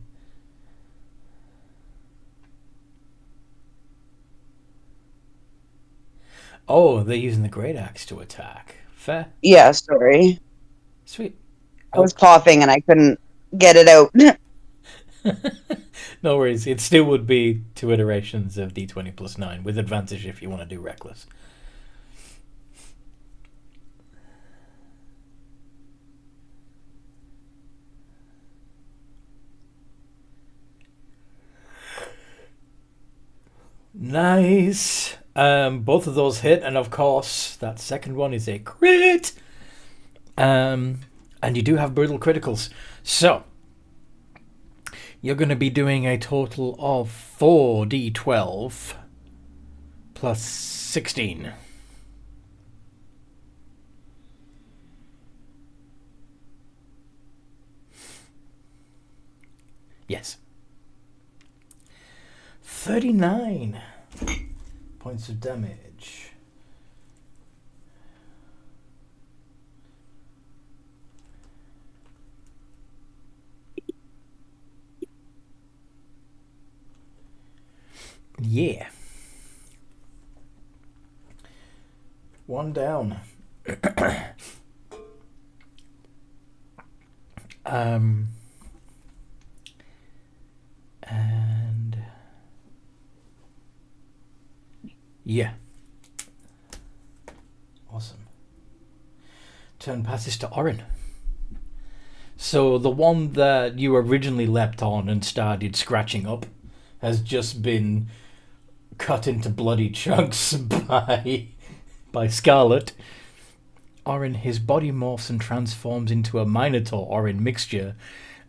Oh, they're using the great axe to attack. Fair. Yeah, sorry. Sweet. I was coughing and I couldn't get it out. No worries. It still would be 2 iterations of d20 plus 9 with advantage if you want to do reckless. Nice. Both of those hit, and of course that second one is a crit. And you do have brutal criticals. So you're going to be doing a total of 4d12 plus 16. Yes. 39 points of damage. Yeah. One down. And yeah. Awesome. Turn passes to Orin. So the one that you originally leapt on and started scratching up has just been cut into bloody chunks by Scarlet. Orin, his body morphs and transforms into a Minotaur Orin mixture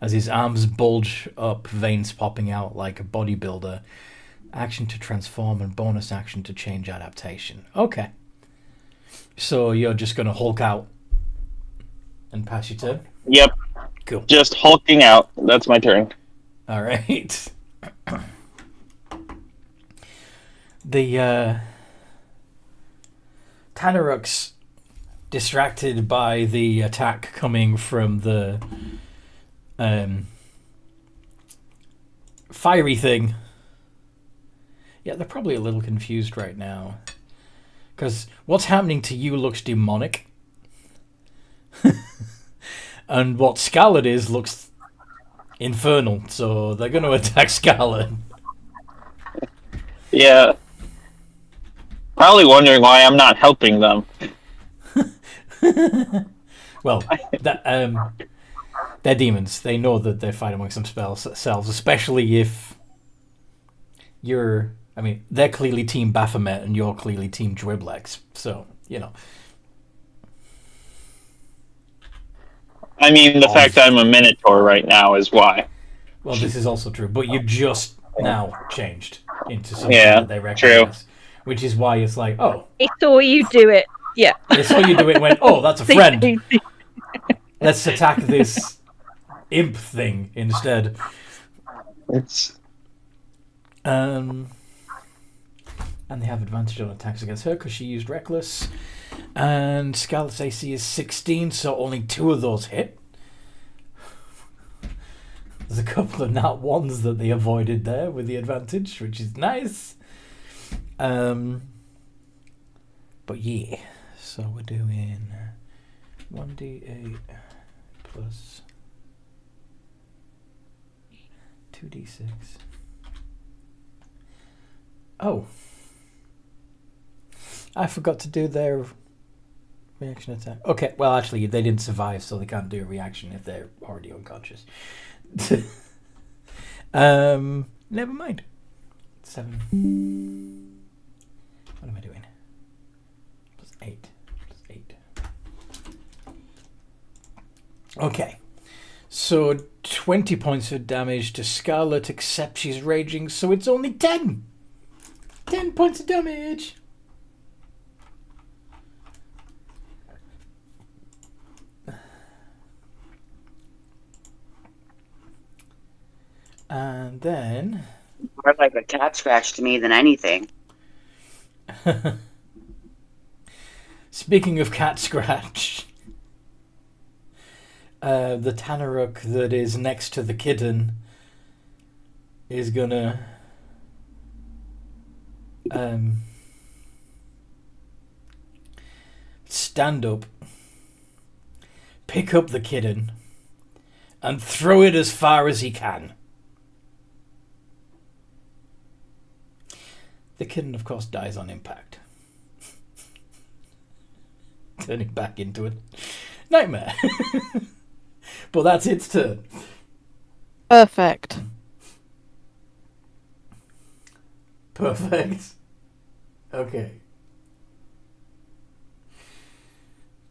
as his arms bulge up, veins popping out like a bodybuilder. Action to transform and bonus action to change adaptation. Okay. So you're just going to Hulk out and pass your turn? Yep. Cool. Just hulking out. That's my turn. All right. The Tanaruk's distracted by the attack coming from the fiery thing. Yeah, they're probably a little confused right now. Because what's happening to you looks demonic. And what Scarlet is looks infernal. So they're going to attack Scarlet. Yeah. Probably wondering why I'm not helping them. Well, that, they're demons. They know that they're fighting amongst themselves, especially if you're... I mean, they're clearly Team Baphomet and you're clearly Team Driblex. So, you know. I mean, the fact that I'm a Minotaur right now is why. Well, this is also true, but you just now changed into something Yeah, that they recognize. true. Which is why it's like, oh. They saw you do it. Yeah. They saw you do it and went, oh, that's a friend. Let's attack this imp thing instead. And they have advantage on attacks against her because she used Reckless. And Scarlet's AC is 16, so only 2 of those hit. There's a couple of nat ones that they avoided there with the advantage, which is nice. But yeah, so we're doing 1d8 plus 2d6. Oh. I forgot to do their reaction attack. Okay, well, actually, they didn't survive, so they can't do a reaction if they're already unconscious. Never mind. 7. What am I doing? Plus 8. Plus 8. Okay. So 20 points of damage to Scarlet, except she's raging, so it's only 10. 10 points of damage. And then... More like a cat scratch to me than anything. Speaking of cat scratch, the Tanaruk that is next to the kitten is gonna stand up, pick up the kitten, and throw it as far as he can. The kitten, of course, dies on impact, turning back into a nightmare. But that's its turn. Perfect. Perfect. Okay.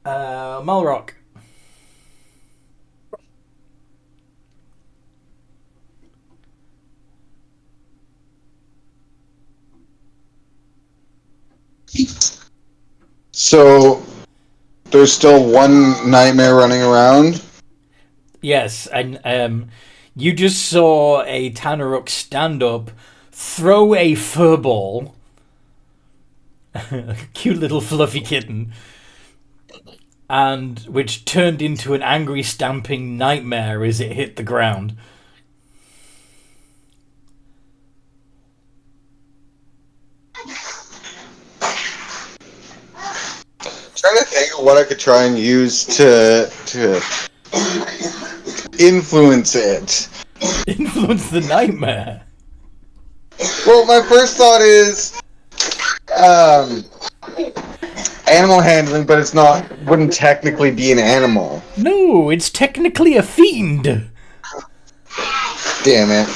Malrock. So there's still one nightmare running around. Yes, and you just saw a Tanaruk stand up, throw a furball, a cute little fluffy kitten, and which turned into an angry stamping nightmare as it hit the ground. Trying to think of what I could try and use to influence it. Influence the nightmare. Well, my first thought is animal handling, but it's not. Wouldn't technically be an animal. No, it's technically a fiend. Damn it.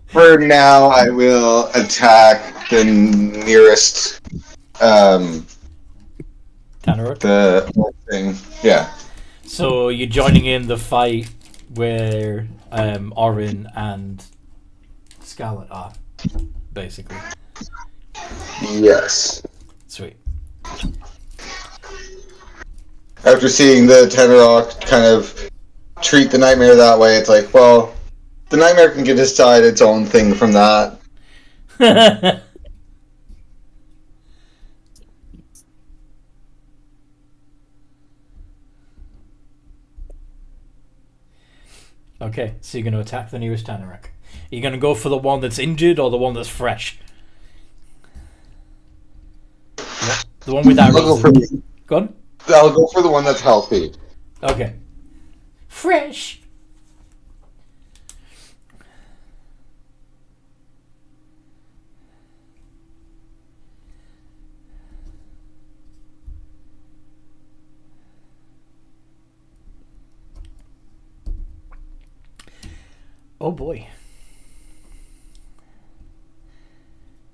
For now, I will attack the nearest Tanaruk. the thing. Yeah. So you're joining in the fight where Orin and Scarlet are, basically. Yes. Sweet. After seeing the Tenorock kind of treat the nightmare that way, it's like, well, the nightmare can decide its own thing from that. Okay, so you're going to attack the nearest Tanaruk. Are you going to go for the one that's injured or the one that's fresh? The one with that reason. Go on. I'll go for the one that's healthy. Okay. Fresh. Oh boy.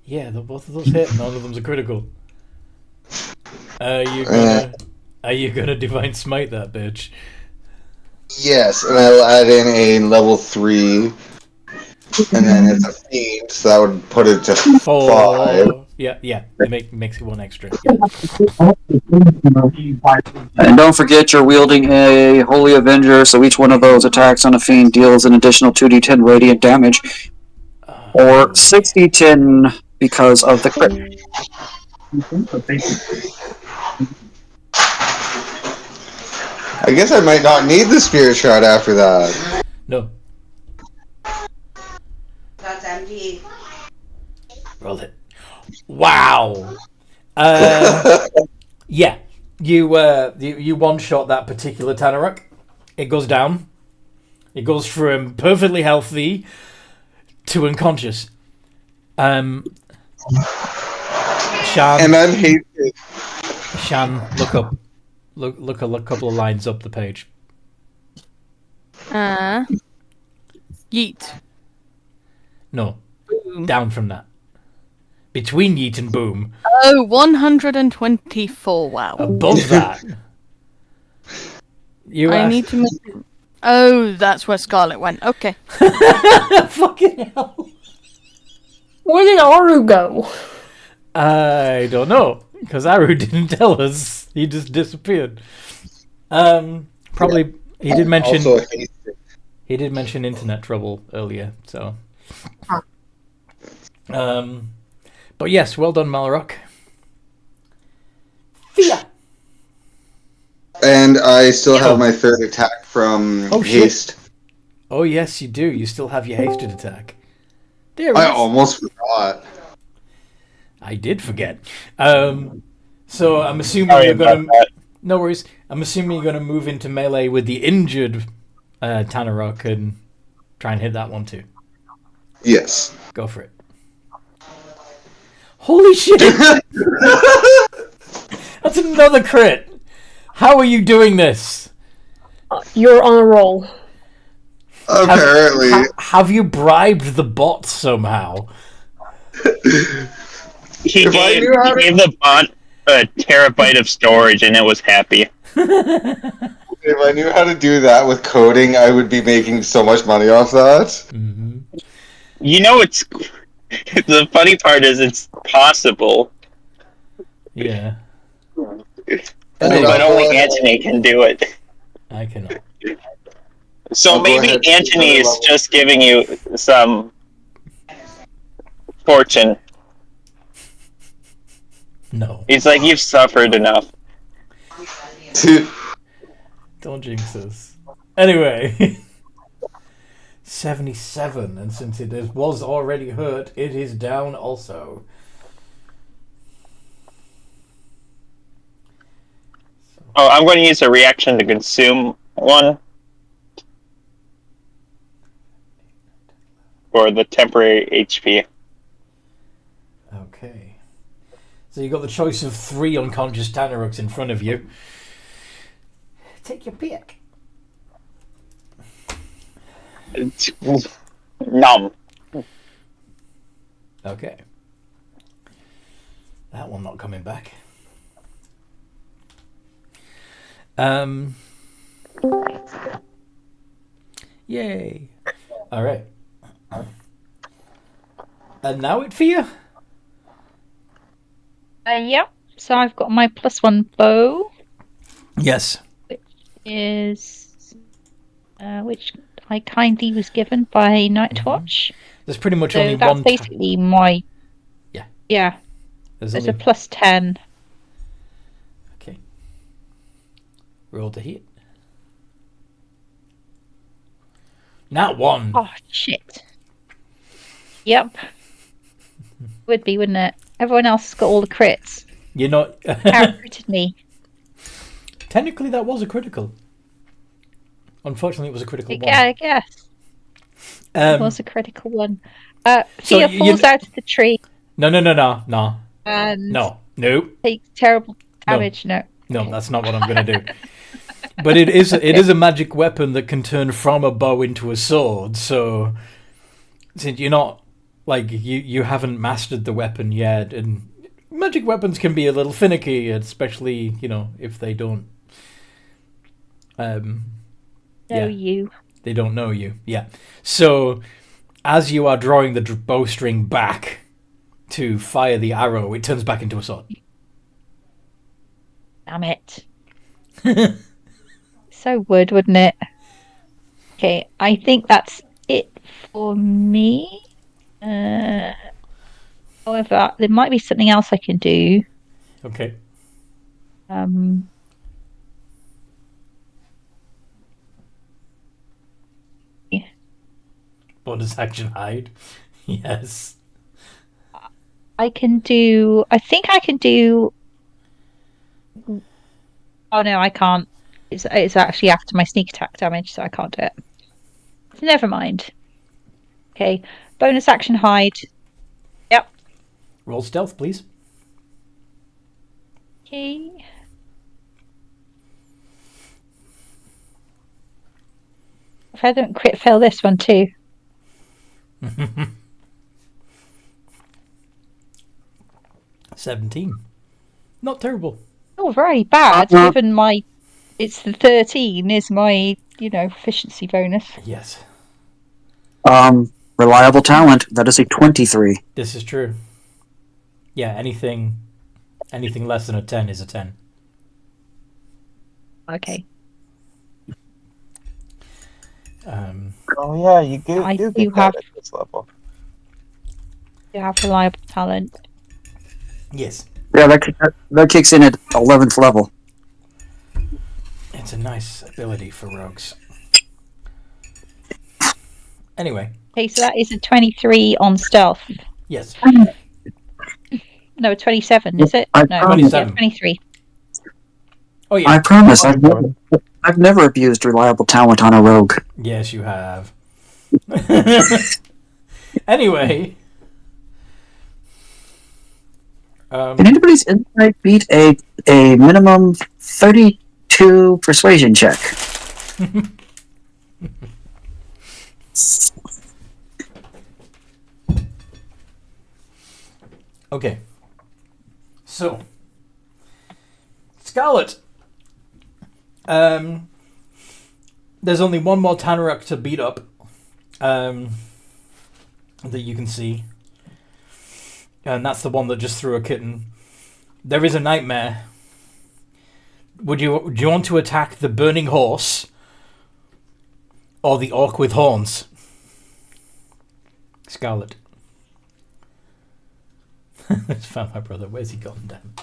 Yeah, both of those hit. None of them's a critical. Are you gonna divine smite that bitch? Yes, and I'll add in a level 3, and then it's a fiend, so that would put it to 5. Yeah, it makes it one extra. And don't forget you're wielding a Holy Avenger, so each one of those attacks on a fiend deals an additional 2d10 radiant damage, or 6d10 because of the crit. I guess I might not need the Spirit Shroud after that. No. That's empty. Roll it. Wow. Yeah. You one shot that particular Tanaruk. It goes down. It goes from perfectly healthy to unconscious. Shan. And I'm hasted. Shan, look up. Look a couple of lines up the page. Yeet. No. Boom. Down from that. Between yeet and boom. Oh, 124. Wow. Above that. I need to make... Oh, that's where Scarlet went. Okay. Fucking hell. Where did Aru go? I don't know. Because Aru didn't tell us. He just disappeared. Probably he did mention Also hasted. he did mention internet trouble earlier, so But yes, well done, Malrock. Fia. And I still have my third attack from haste. Shit. Oh yes, you do. You still have your hasted attack. There it I is. almost forgot. I did forget. So I'm assuming you're going to... No worries. I'm assuming you're going to move into melee with the injured Tanarok and try and hit that one too. Yes. Go for it. Holy shit! That's another crit! How are you doing this? You're on a roll. Apparently. Have you bribed the bot somehow? He gave the bot a terabyte of storage and it was happy. If I knew how to do that with coding, I would be making so much money off that. Mm-hmm. You know, it's the funny part is it's possible. Yeah. But only Antony can do it. I cannot. So maybe Antony is just giving you some fortune. No. He's like, you've suffered enough. Don't jinx us. Anyway. 77, and since it was already hurt, it is down also. Oh, I'm going to use a reaction to consume one. For the temporary HP. Okay. So you got the choice of 3 unconscious Tanaroks in front of you. Take your pick. Numb. Okay. That one not coming back. Yay. Alright. And now it Fia? Yep. So I've got my +1 bow. Yes. Which I kindly was given by Nightwatch. There's pretty much So only that's one. basically my. Yeah. Yeah. There's a only... +10. Okay. Roll to hit. Not 1. Oh shit. Yep. Would be, wouldn't it? Everyone else has got all the crits. You're not. Critted me. Technically, that was a critical. Unfortunately, it was a critical one. Yeah, I guess. It was a critical one. Fia falls out of the tree. No. And no. Takes terrible damage. No. No, that's not what I'm going to do. But it is a magic weapon that can turn from a bow into a sword. So, since you're not like you haven't mastered the weapon yet, and magic weapons can be a little finicky, especially if they don't. You. They don't know you. Yeah. So, as you are drawing the bowstring back to fire the arrow, it turns back into a sword. Damn it. So wouldn't it? Okay, I think that's it for me. However, there might be something else I can do. Okay. Bonus action hide. Yes. I think I can do. Oh no, I can't. It's actually after my sneak attack damage, so I can't do it. So never mind. Okay, bonus action hide. Yep. Roll stealth, please. Okay. If I don't crit fail this one too. 17. Not terrible. Oh, very bad. Given it's the 13 is my efficiency bonus. Yes. Reliable talent. That is a 23. This is true. Yeah, anything less than a 10 is a 10. Okay. Oh yeah, you do get that at this level. You have reliable talent. Yes. Yeah, that kicks in at 11th level. It's a nice ability for rogues. Anyway. Okay, so that is a 23 on stealth. Yes. No, 27, is it? No, 27. 23. Oh yeah. I promise, I've never abused reliable talent on a rogue. Yes, you have. Anyway. Can anybody's insight beat a minimum 32 persuasion check? Okay. So, Scarlet. There's only one more Tanaruk to beat up. That you can see. And that's the one that just threw a kitten. There is a nightmare. Do you want to attack the burning horse? Or the orc with horns? Scarlet. Let's find my brother. Where's he gone down?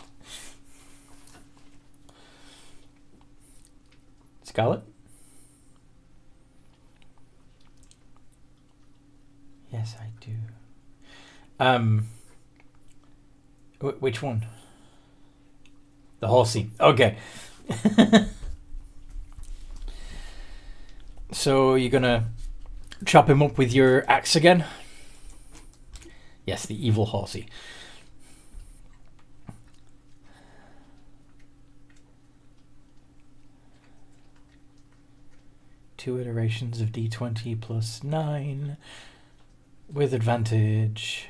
Scarlet? Yes, I do. Which one? The horsey. Okay. So you're gonna chop him up with your axe again? Yes, the evil horsey. Two iterations of D20 plus 9 with advantage.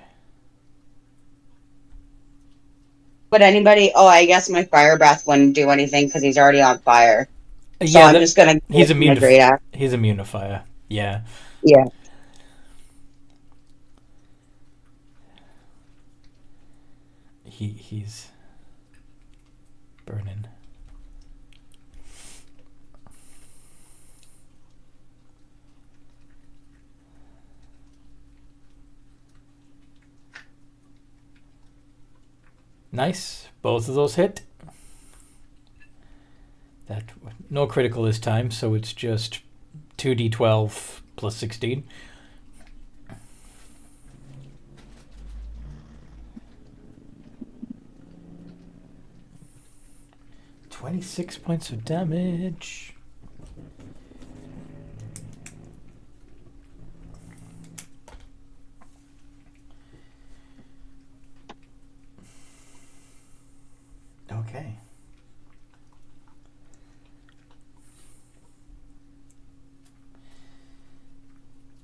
Would anybody? Oh, I guess my fire breath wouldn't do anything because he's already on fire. So Yeah, I'm just gonna. He's immune. To he's immune to fire. Yeah. Yeah. He's burning. Nice. Both of those hit. That no critical this time, so it's just 2d12 plus 16. $26 points of damage. Okay.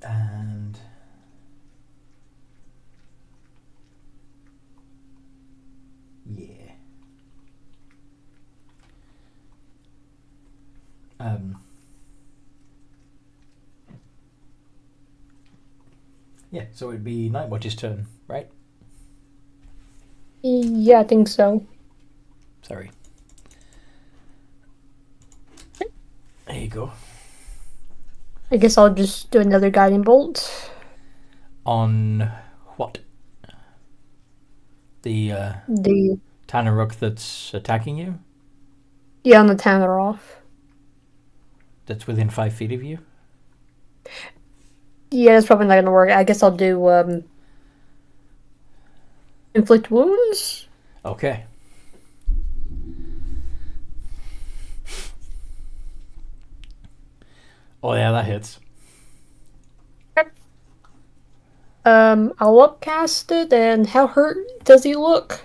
And yeah. Yeah, so it'd be Nightwatch's turn, right? Yeah, I think so. Sorry. There you go. I guess I'll just do another guiding bolt. On what? The Tanaruk that's attacking you? Yeah, on the Tanner off. That's within 5 feet of you? Yeah, that's probably not gonna work. I guess I'll do inflict wounds. Okay. Oh yeah, that hits. Okay. I'll upcast it, and how hurt does he look?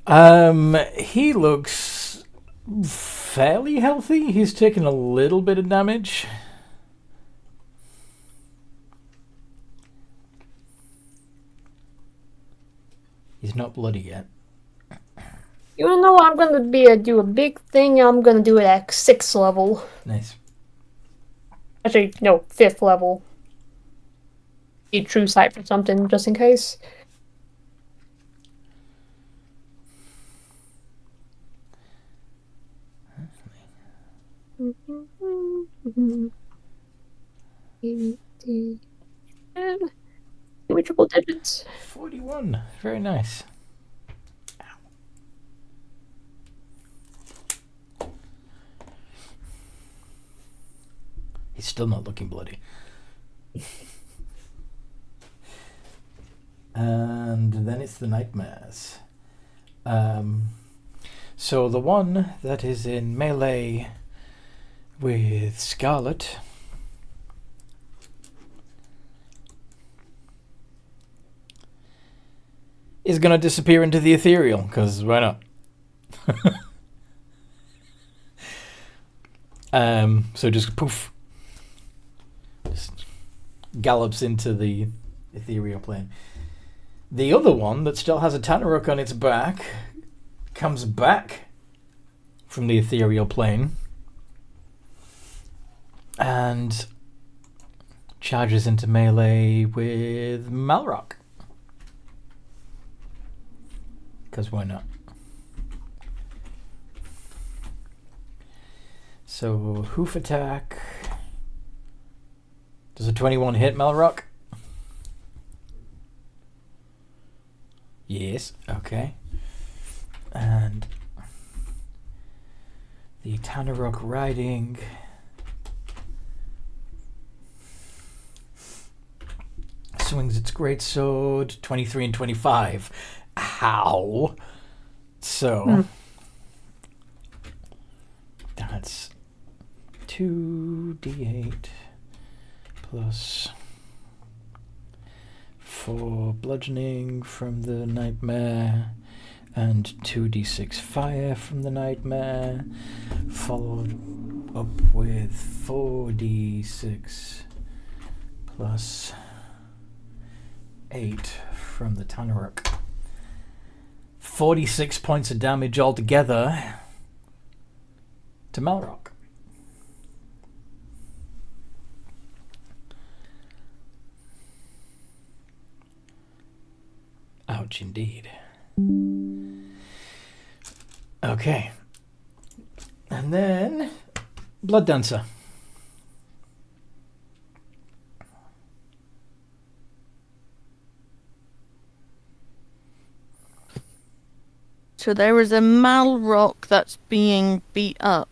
He looks fairly healthy. He's taken a little bit of damage. He's not bloody yet. You know what? I'm gonna do a big thing. I'm gonna do it at 6th level. Nice. Actually, no, 5th level. Need true sight for something, just in case. We triple digits. 41. Very nice. He's still not looking bloody. And then it's the nightmares. So the one that is in melee with Scarlet is going to disappear into the ethereal, because why not? So just poof. Just gallops into the ethereal plane. The other one that still has a Tanaruk on its back comes back from the ethereal plane and charges into melee with Malrock. Because why not? So, hoof attack. Does a 21 hit Malrock? Yes, okay. And the Tanaruk riding swings its greatsword. 23 and 25. How? So that's 2d8 plus 4 bludgeoning from the nightmare and 2d6 fire from the nightmare, followed up with 4d6 plus 8 from the Tanaruk. 46 points of damage altogether to Malrock. Ouch, indeed. Okay. And then Blood Dancer. So there is a Malrock that's being beat up.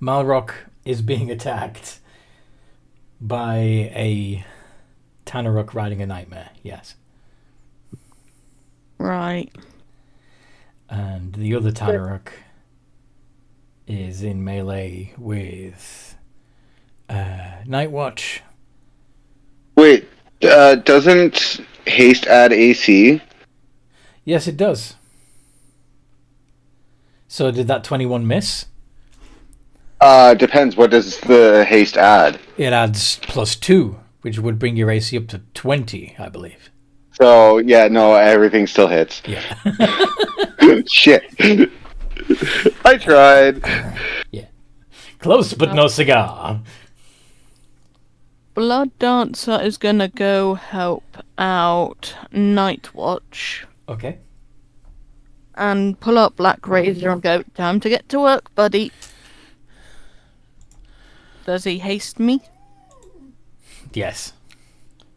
Malrock is being attacked by a Tanaruk riding a nightmare, yes. Right. And the other Tanaruk is in melee with Nightwatch. Wait, doesn't haste add AC? Yes, it does. So did that 21 miss? Depends. What does the haste add? It adds +2, which would bring your AC up to 20, I believe. So, yeah, no, everything still hits. Yeah. Shit. I tried. Yeah. Close, but no cigar. Blood Dancer is gonna go help out Nightwatch. Okay. And pull up Black Razor and go, time to get to work, buddy. Does he haste me? Yes.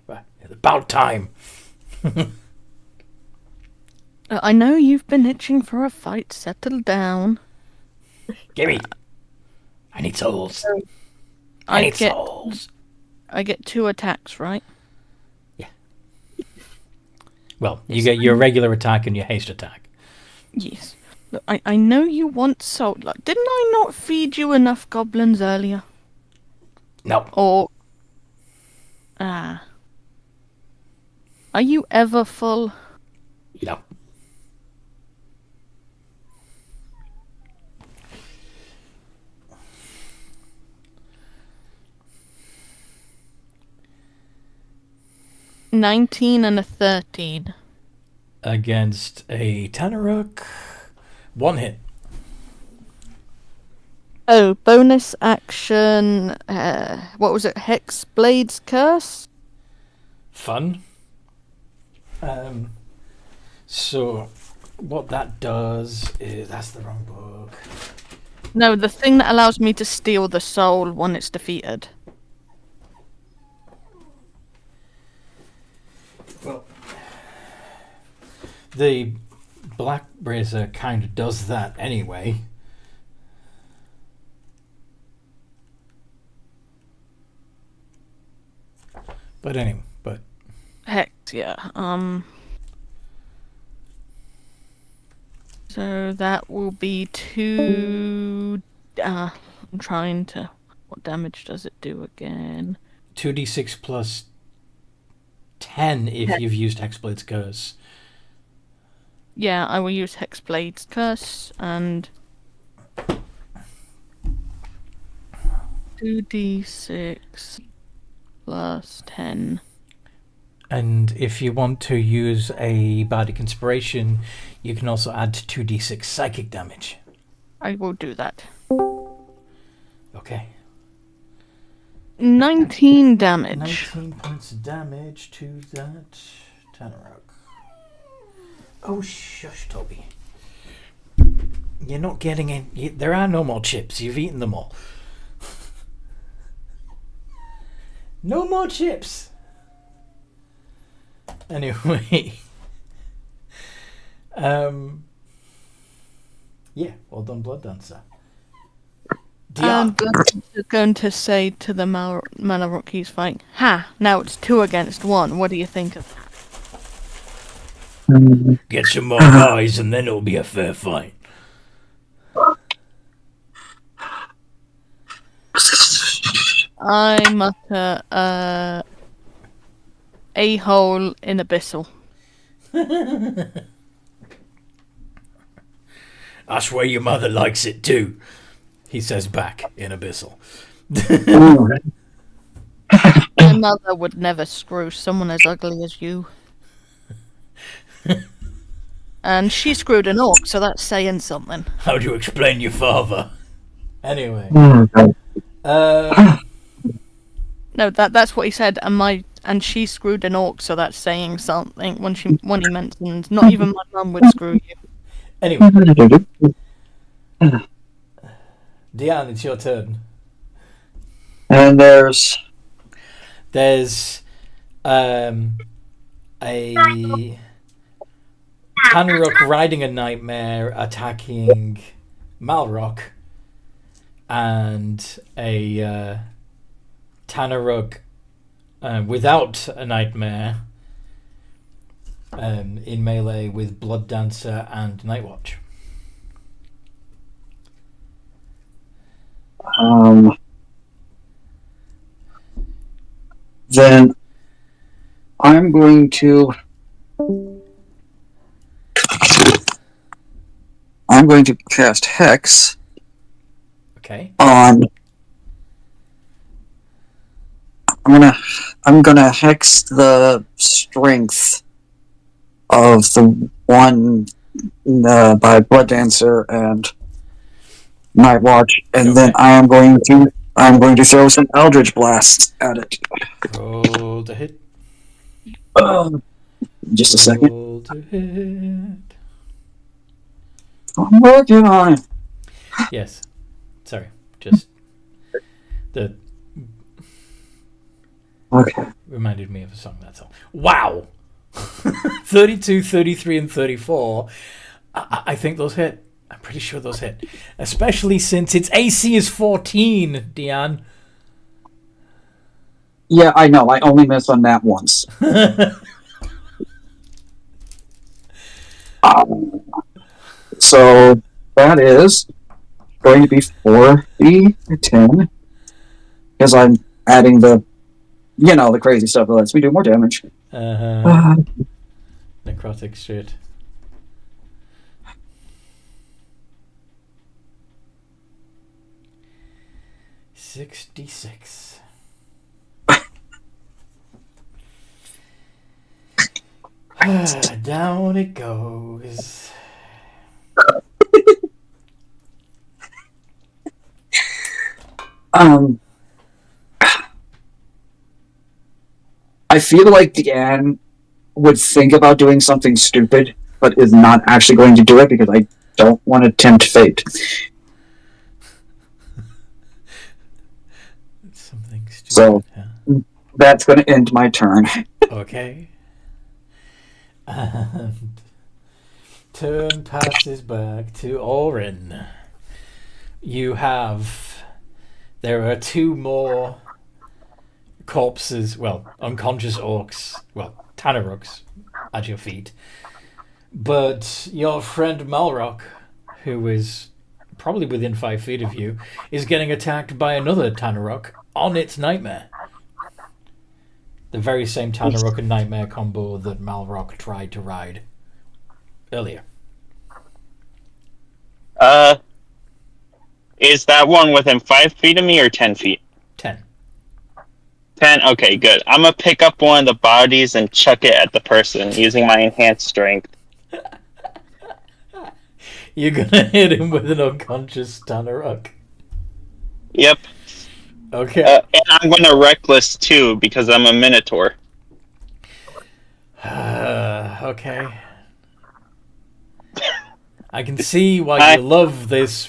It's about time. I know you've been itching for a fight. Settle down. Gimme. I need souls. I need souls. I get 2 attacks, right? Yeah. Well, you get your regular attack and your haste attack. Yes. Look, I know you want soul. Like, didn't I not feed you enough goblins earlier? No. Or... Are you ever full? No. $19 and a 13. Against a Tanaruk. 1 hit. Oh, bonus action. What was it? Hexblade's Curse? Fun. So, what that does is... That's the wrong book. No, the thing that allows me to steal the soul when it's defeated. The Black Razor kind of does that anyway. But anyway, Hex, yeah. So that will be 2. I'm trying to. What damage does it do again? 2d6 plus 10 if you've used Hexblade's Curse. Yeah, I will use Hexblade's Curse and 2d6 plus 10. And if you want to use a Bardic Inspiration, you can also add 2d6 psychic damage. I will do that. Okay. 19 damage. 19 points of damage to that Tanarok. Oh, shush, Toby. You're not getting in. There are no more chips. You've eaten them all. No more chips. Anyway. Yeah, well done, Blood Dancer. I'm going to say to the Malorok he's fighting, ha, now it's 2 against 1. What do you think of that? Get some more eyes and then it'll be a fair fight. I mutter, a-hole in abyssal. That's where your mother likes it too, he says back in abyssal. My mother would never screw someone as ugly as you. And she screwed an orc, so that's saying something. How do you explain your father? Anyway. No, that's what he said, and she screwed an orc, so that's saying something when he mentioned not even my mum would screw you. Anyway. Diane, it's your turn. And there's a Tanarok riding a nightmare attacking Malrock, and a Tanarok without a nightmare in melee with Blood Dancer and Nightwatch. Then I'm going to cast Hex. Okay. I'm gonna hex the strength of the one by Blood Dancer and Nightwatch, and then I'm going to throw some Eldritch Blasts at it. Roll to hit. Just a second. Roll to hit. I'm working on it. Yes. Sorry. Just the Okay. reminded me of a song, that's all. Wow. 32, 33, and 34. I think those hit. I'm pretty sure those hit. Especially since its AC is 14, Diane. Yeah, I know. I only missed on that once. So that is going to be 4d10 because I'm adding the crazy stuff that lets me do more damage. Necrotic shit. $66. Down it goes. I feel like Deanne would think about doing something stupid, but is not actually going to do it because I don't want to tempt fate. Something stupid. So that's going to end my turn. Okay. And Turn passes back to Orin. There are 2 more corpses, unconscious orcs, Tanarooks at your feet. But your friend Malrock, who is probably within 5 feet of you, is getting attacked by another Tanarok on its nightmare. The very same Tanarok and nightmare combo that Malrock tried to ride earlier. Is that one within 5 feet of me or 10 feet? 10. 10? Okay, good. I'm gonna pick up one of the bodies and chuck it at the person using my enhanced strength. You're gonna hit him with an unconscious Tanarok. Yep. Okay. And I'm gonna reckless too because I'm a minotaur. Okay. I can see why you love this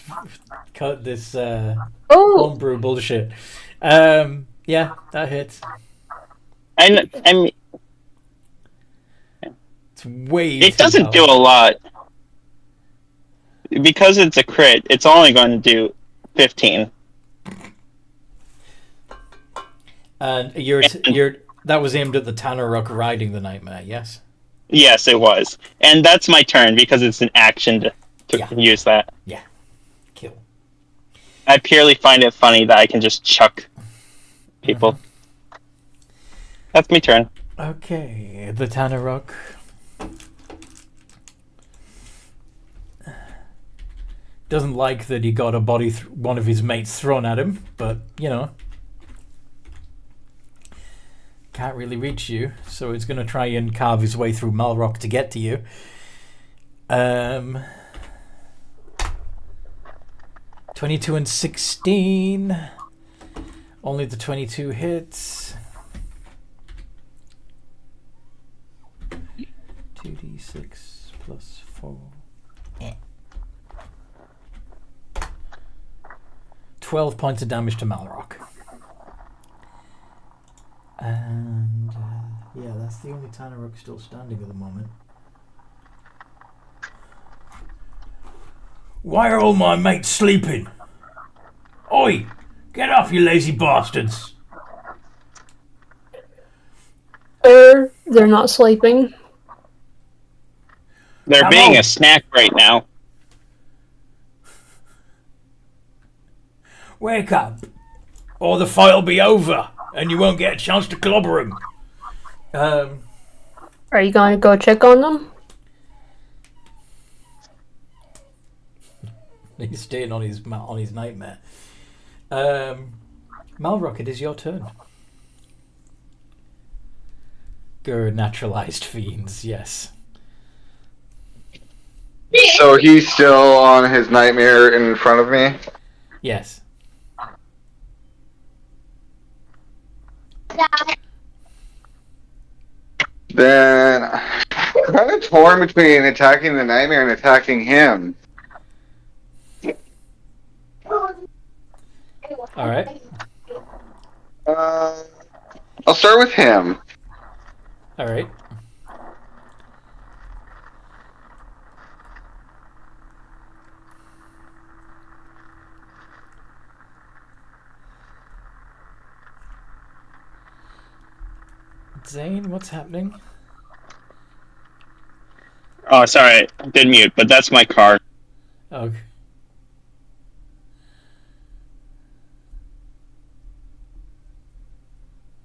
homebrew bullshit. Yeah, that hits. And it's way. It doesn't do a lot because it's a crit. It's only going to do 15. And that was aimed at the Tanarok riding the nightmare. Yes. Yes, it was, and that's my turn because it's an action to use that. Yeah. Kill. I purely find it funny that I can just chuck people. Mm-hmm. That's my turn. Okay, the Tanarok. Doesn't like that he got a body, one of his mates thrown at him, but can't really reach you, so it's going to try and carve his way through Malrock to get to you. 22 and 16. Only the 22 hits. 2d6 plus 4. 12 points of damage to Malrock. And that's the only Tanarok still standing at the moment. Why are all my mates sleeping? Oi! Get up, you lazy bastards! They're not sleeping. They're being a snack right now. Wake up, or the fight'll be over, and you won't get a chance to clobber him. Are you going to go check on them? He's staying on his nightmare. Malrock, it is your turn. Naturalized fiends, yes. So he's still on his nightmare in front of me? Yes. Then I'm kind of torn between attacking the nightmare and attacking him. Alright. I'll start with him. Alright. Zane, what's happening? Oh, sorry, I did mute, but that's my card. Okay.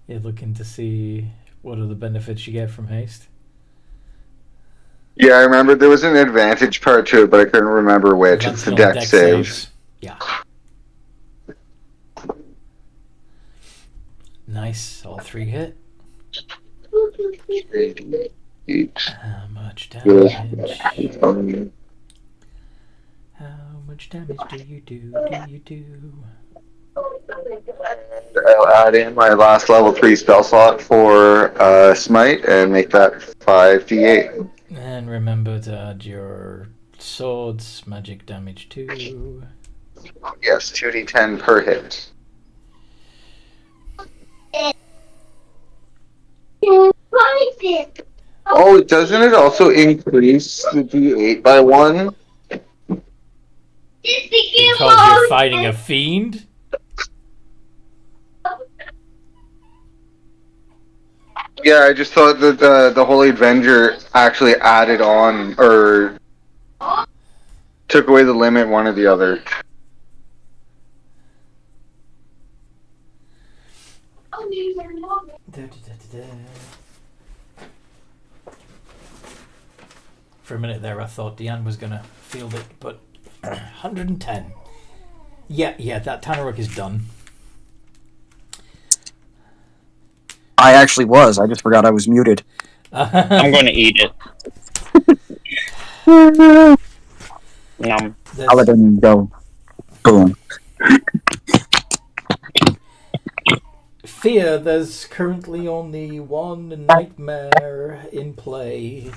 You're looking to see what are the benefits you get from haste? Yeah, I remember there was an advantage part to it, but I couldn't remember which. It's the dex saves. Yeah. Nice, all 3 hit. How much damage? How much damage do you do? I'll add in my last level 3 spell slot for Smite and make that 5d8. And remember to add your swords magic damage too. Yes, 2d10 per hit. Oh, doesn't it also increase the D8 by 1? Because you're fighting a fiend? Yeah, I just thought that the Holy Avenger actually added on, or took away the limit, one or the other. For a minute there, I thought Deanne was going to field it, but 110. Yeah, that Tanaruk is done. I actually was. I just forgot I was muted. I'm going to eat it. Yum. I'll let him go. Boom. Fia, there's currently only one nightmare in play.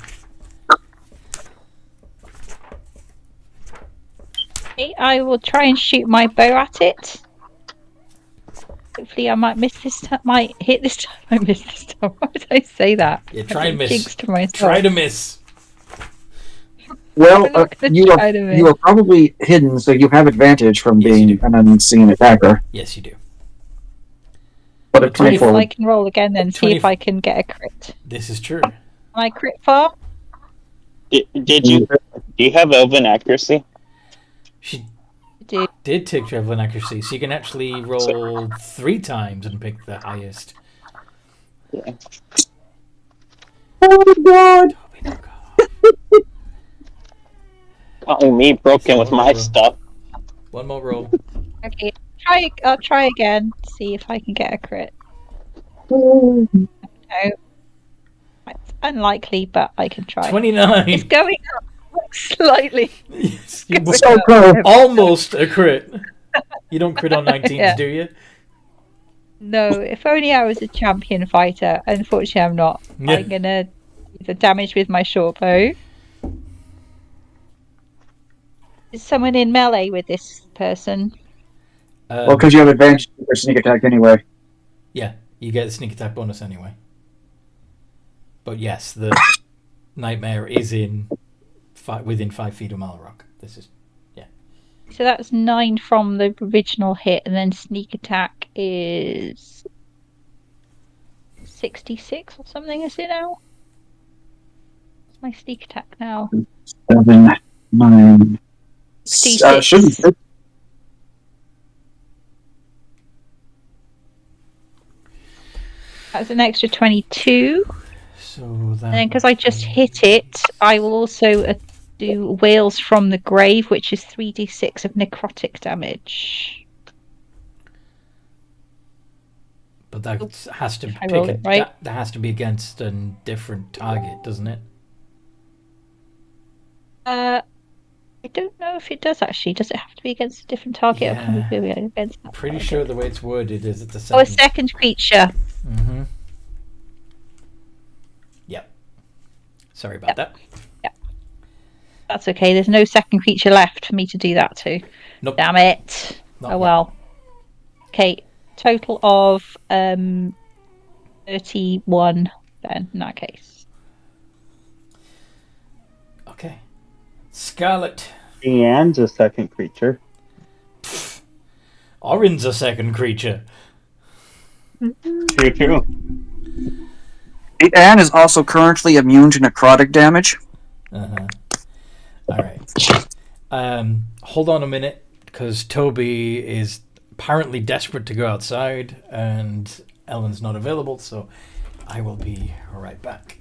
Okay, I will try and shoot my bow at it. Hopefully I might miss this time. Might hit this time. I miss this time. Why did I say that? Yeah, try and miss. Jinx to myself. Try to miss. Well, you are probably hidden, so you have advantage from being an unseen attacker. Yes, you do. But at 24, I can roll again then, see if I can get a crit. This is true. Can I crit far? Did you? Do you have Elven accuracy? She did take Travel accuracy, so you can actually roll 3 times and pick the highest. Yeah. Oh my god! Oh, me broken with my stuff. One more roll. Okay, I'll try again, see if I can get a crit. Oh. No. It's unlikely, but I can try. 29. It's going up slightly. Yes, So close. almost a crit. You don't crit on 19s, Yeah. do you? No, if only I was a champion fighter. Unfortunately, I'm not. Yeah. I'm gonna do the damage with my short bow. Is someone in melee with this person? Well, because you have advantage for sneak attack anyway. Yeah, you get the sneak attack bonus anyway. But yes, the nightmare is within 5 feet of Malrock. This is, yeah. So that's 9 from the original hit, and then sneak attack is 66 or something. Is it now? What's my sneak attack now? 7, 9. D6. Shouldn't be. That's an extra 22. So And then because I just hit it, I will also do Wails from the Grave, which is 3d6 of necrotic damage. But that has to I roll it, right? that has to be against a different target, doesn't it? I don't know if it does actually. Does it have to be against a different target? Or can we be against that Pretty target? sure the way it's worded is it's a second. Oh, a second creature. Mm-hmm. Yep. Sorry about that. That's okay. There's no second creature left for me to do that to. Nope. Damn it. Not Oh yet. well. Okay. Total of 31 then in that case. Okay. Scarlet. Deanne's a second creature. Orin's a second creature. True. Anne is also currently immune to necrotic damage. Uh-huh. All right. Hold on a minute, because Toby is apparently desperate to go outside, and Ellen's not available, so I will be right back.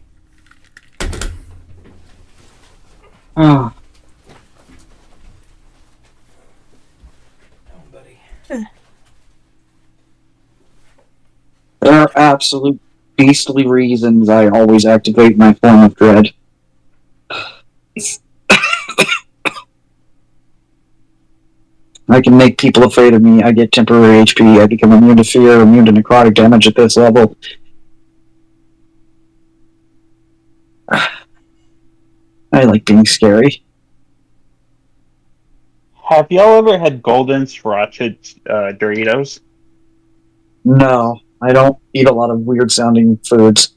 Oh. Oh, buddy. There are absolute beastly reasons I always activate my form of dread. I can make people afraid of me. I get temporary HP. I become immune to fear, immune to necrotic damage at this level. I like being scary. Have y'all ever had golden sriracha Doritos? No, I don't eat a lot of weird sounding foods.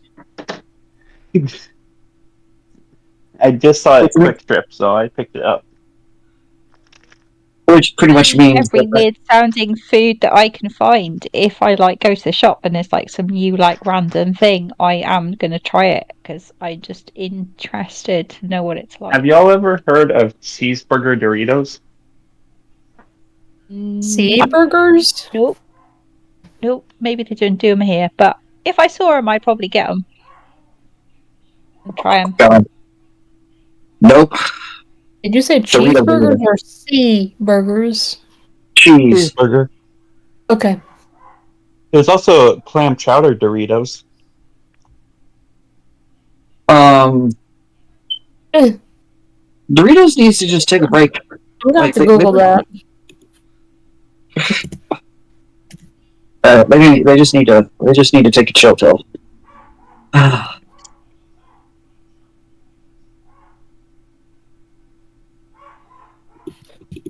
I just saw it Quick Trip, so I picked it up. Which pretty much means Every that weird sounding food that I can find, if I like go to the shop and there's like some new like random thing, I am gonna try it because I'm just interested to know what it's like. Have y'all ever heard of cheeseburger Doritos? Sea burgers? Nope. Maybe they don't do them here, but if I saw them, I'd probably get them and try them. God. Nope. Did you say Dorito cheeseburgers burger. or sea burgers? Cheese. Cheeseburger. Okay. There's also clam chowder Doritos. Eh, Doritos needs to just take a break. I'm gonna have Like, to Google that. They just need to take a chill pill.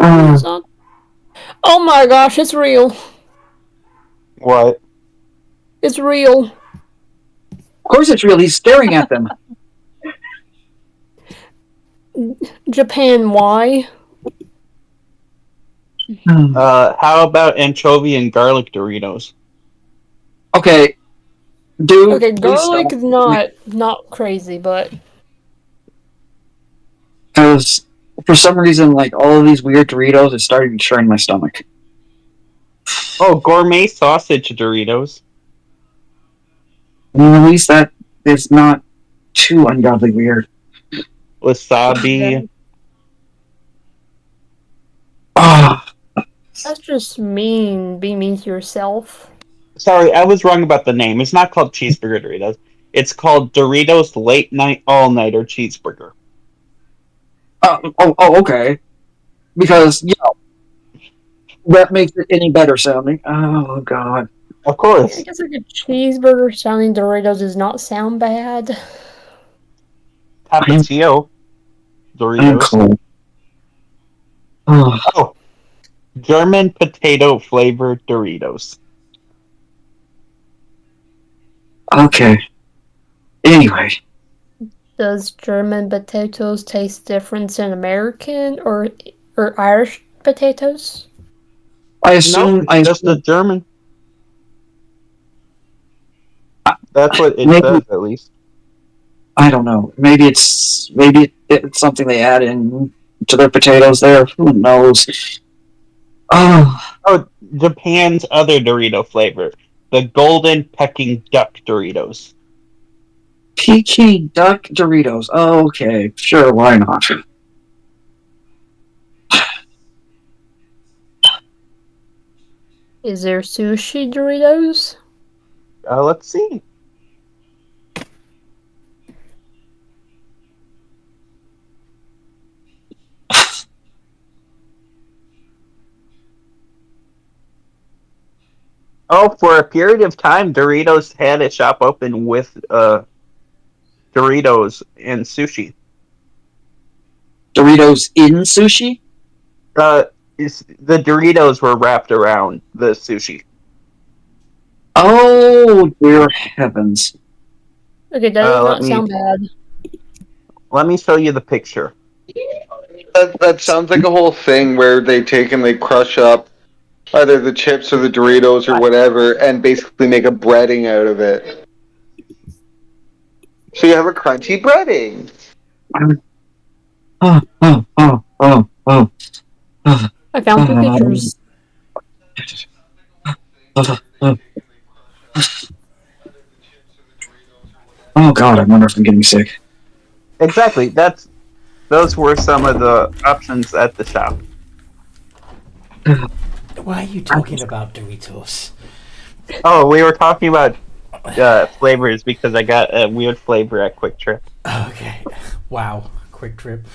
Oh my gosh, it's real. What? It's real. Of course it's real. He's staring at them. Japan, why? How about anchovy and garlic Doritos? Okay, dude. Okay, garlic please is not crazy, but because for some reason, like all of these weird Doritos, it's starting to churn my stomach. Oh, gourmet sausage Doritos. Well, at least that is not too ungodly weird. Wasabi. Ah, that's just mean. Be mean to yourself. Sorry, I was wrong about the name. It's not called cheeseburger Doritos. It's called Doritos Late Night All Nighter Cheeseburger. okay. Because that makes it any better sounding. Oh God. Of course. I guess like a cheeseburger sounding Doritos does not sound bad. Tapatio I'm Doritos. cold. Oh, Oh, German potato flavored Doritos. okay. Anyway, Does German potatoes taste different than American or Irish potatoes? I assume. No, just the German. That's what it Maybe- says, at least. I don't know. Maybe it's something they add in to their potatoes there. Who knows? Oh, Japan's other Dorito flavor, the golden Peking duck Doritos. Peking duck Doritos. Okay, sure, why not? Is there sushi Doritos? Let's see. Oh, for a period of time, Doritos had a shop open with Doritos and sushi. Doritos in sushi? The Doritos were wrapped around the sushi. Oh, dear heavens. Okay, that does not sound bad. Let me show you the picture. That sounds like a whole thing where they take and they crush up either the chips or the Doritos or whatever and basically make a breading out of it. So you have a crunchy breading. Oh. I found two pictures. Oh God, I wonder if I'm getting sick. Exactly. Those were some of the options at the shop. Why are you talking about Doritos? Oh, we were talking about flavors because I got a weird flavor at Quick Trip. Okay. Wow. Quick Trip.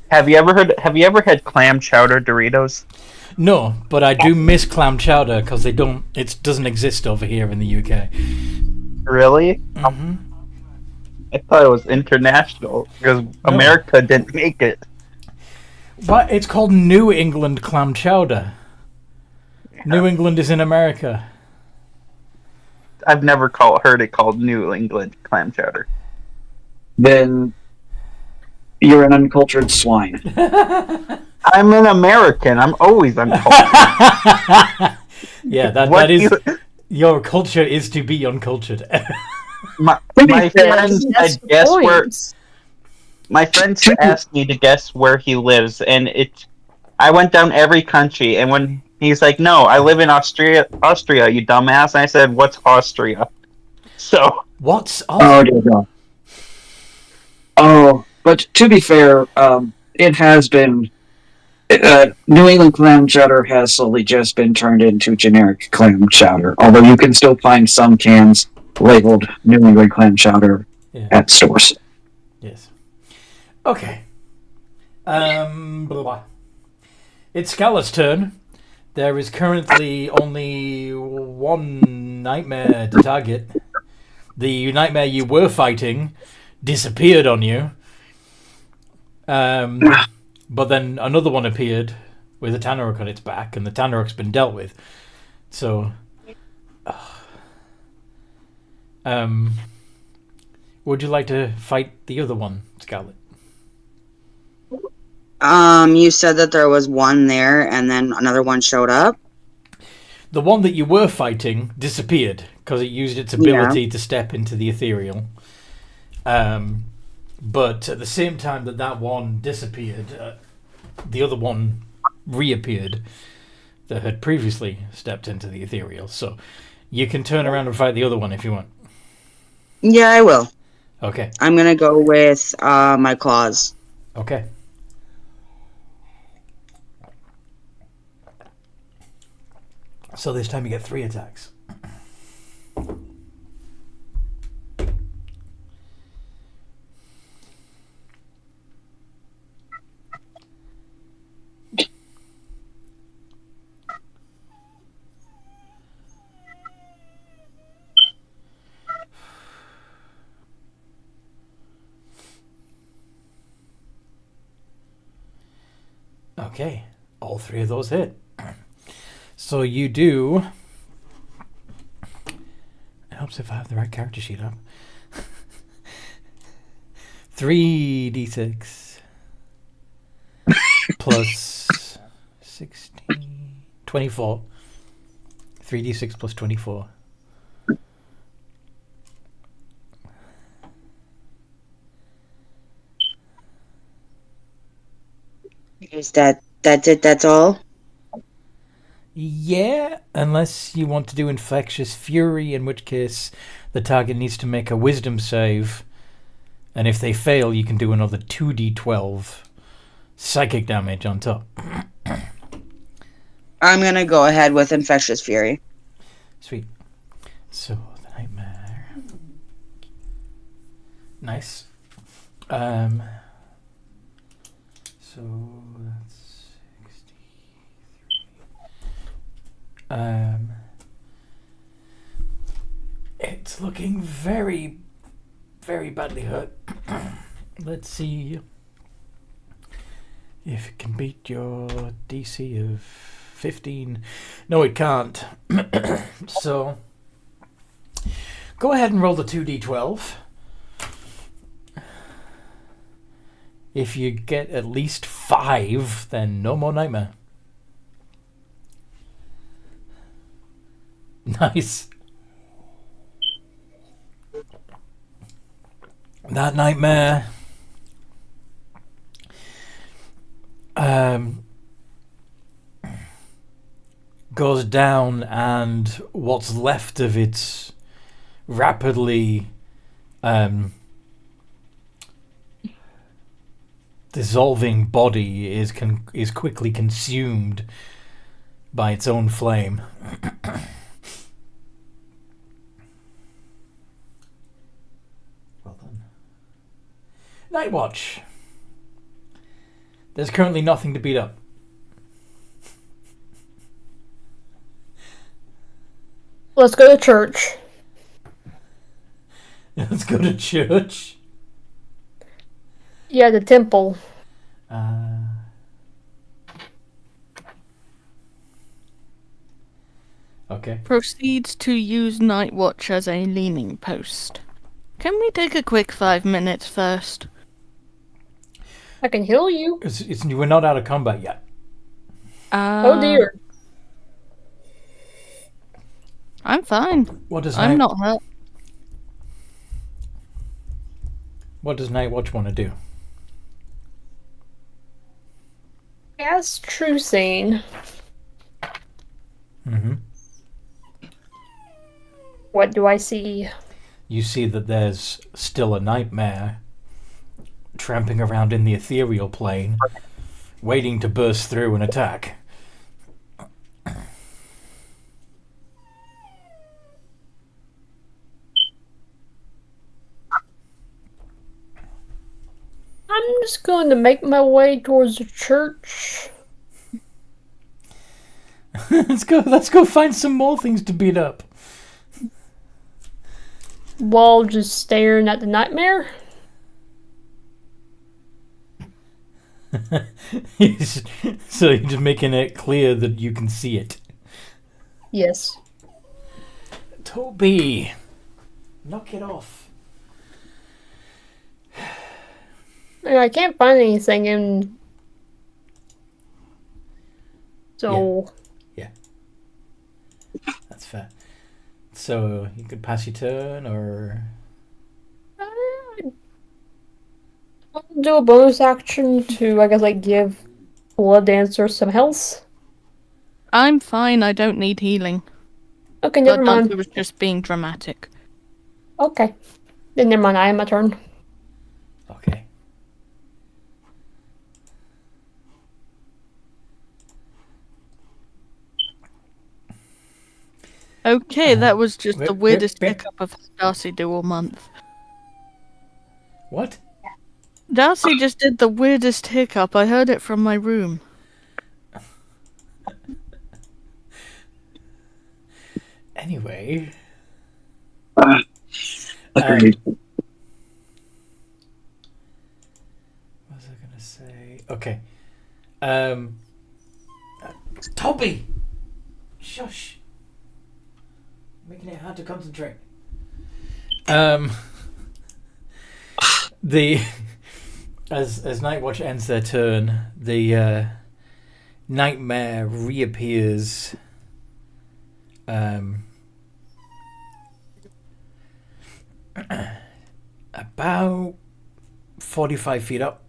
Have you ever had clam chowder Doritos? No, but I do miss clam chowder because it doesn't exist over here in the UK. Really? Mm-hmm. I thought it was international because America didn't make it. What? It's called New England clam chowder. Yeah. New England is in America. I've never heard it called New England clam chowder. then you're an uncultured swine. I'm an American. I'm always uncultured. Yeah, that is your culture is to be uncultured. My friends That's said the guess where. point. My friends asked me to guess where he lives, and I went down every country, and when he's like, "No, I live in Austria, you dumbass," and I said, "What's Austria?" So What's Oh dear God. Oh, but to be fair, it has been. New England clam chowder has slowly just been turned into generic clam chowder, although you can still find some cans labeled New England clam chowder at stores. Yes. Okay. Blah, blah. It's Scala's turn. There is currently only one nightmare to target. The nightmare you were fighting disappeared on you. But then another one appeared with a Tanarok on its back, and the Tanarok's been dealt with. So, would you like to fight the other one, Scarlet? You said that there was one there, and then another one showed up. The one that you were fighting disappeared because it used its ability to step into the ethereal. But at the same time that one disappeared, the other one reappeared that had previously stepped into the ethereal. So you can turn around and fight the other one if you want. Yeah, I will. Okay. I'm gonna go with my claws. Okay. So this time you get 3 attacks. Okay, all 3 of those hit. So you do. It helps if I have the right character sheet up. 3d6 plus 16, 24. 3d6 plus 24. Is that's it? That's all? Yeah, unless you want to do Infectious Fury, in which case the target needs to make a Wisdom save, and if they fail, you can do another 2d12 psychic damage on top. I'm gonna go ahead with Infectious Fury. Sweet. So, the nightmare. Nice. So, that's 63. It's looking very, very badly hurt. Let's see if it can beat your DC of 15. No, it can't. So, go ahead and roll the 2d12. If you get at least 5, then no more nightmare. Nice. That nightmare goes down, and what's left of its rapidly dissolving body is quickly consumed by its own flame. Well done. Night Watch. There's currently nothing to beat up. Let's go to church. Let's go to church. Yeah, the temple. Okay. Proceeds to use Night Watch as a leaning post. Can we take a quick 5 minutes first? I can heal you. We're not out of combat yet. Oh dear. I'm fine. I'm not hurt. What does Night Watch want to do? As true scene. Mm-hmm. What do I see? You see that there's still a nightmare tramping around in the ethereal plane, waiting to burst through and attack. I'm just going to make my way towards the church. Let's go find some more things to beat up. While just staring at the nightmare. So you're just making it clear that you can see it. Yes. Toby, knock it off. I can't find anything in. So. Yeah. That's fair. So you could pass your turn, or I'll do a bonus action to, I guess, like give Blood Dancer some health. I'm fine. I don't need healing. Okay, never Blood mind. Dancer was just being dramatic. Okay. Then never mind. I have my turn. okay. Okay, that was just rip, the weirdest rip, rip. hiccup I've had Darcy do all month. What? Darcy just did the weirdest hiccup. I heard it from my room. Anyway. Agreed. What was I gonna say? Okay. Toby! Shush. Making it hard to concentrate. As Nightwatch ends their turn, the nightmare reappears about 45 feet up.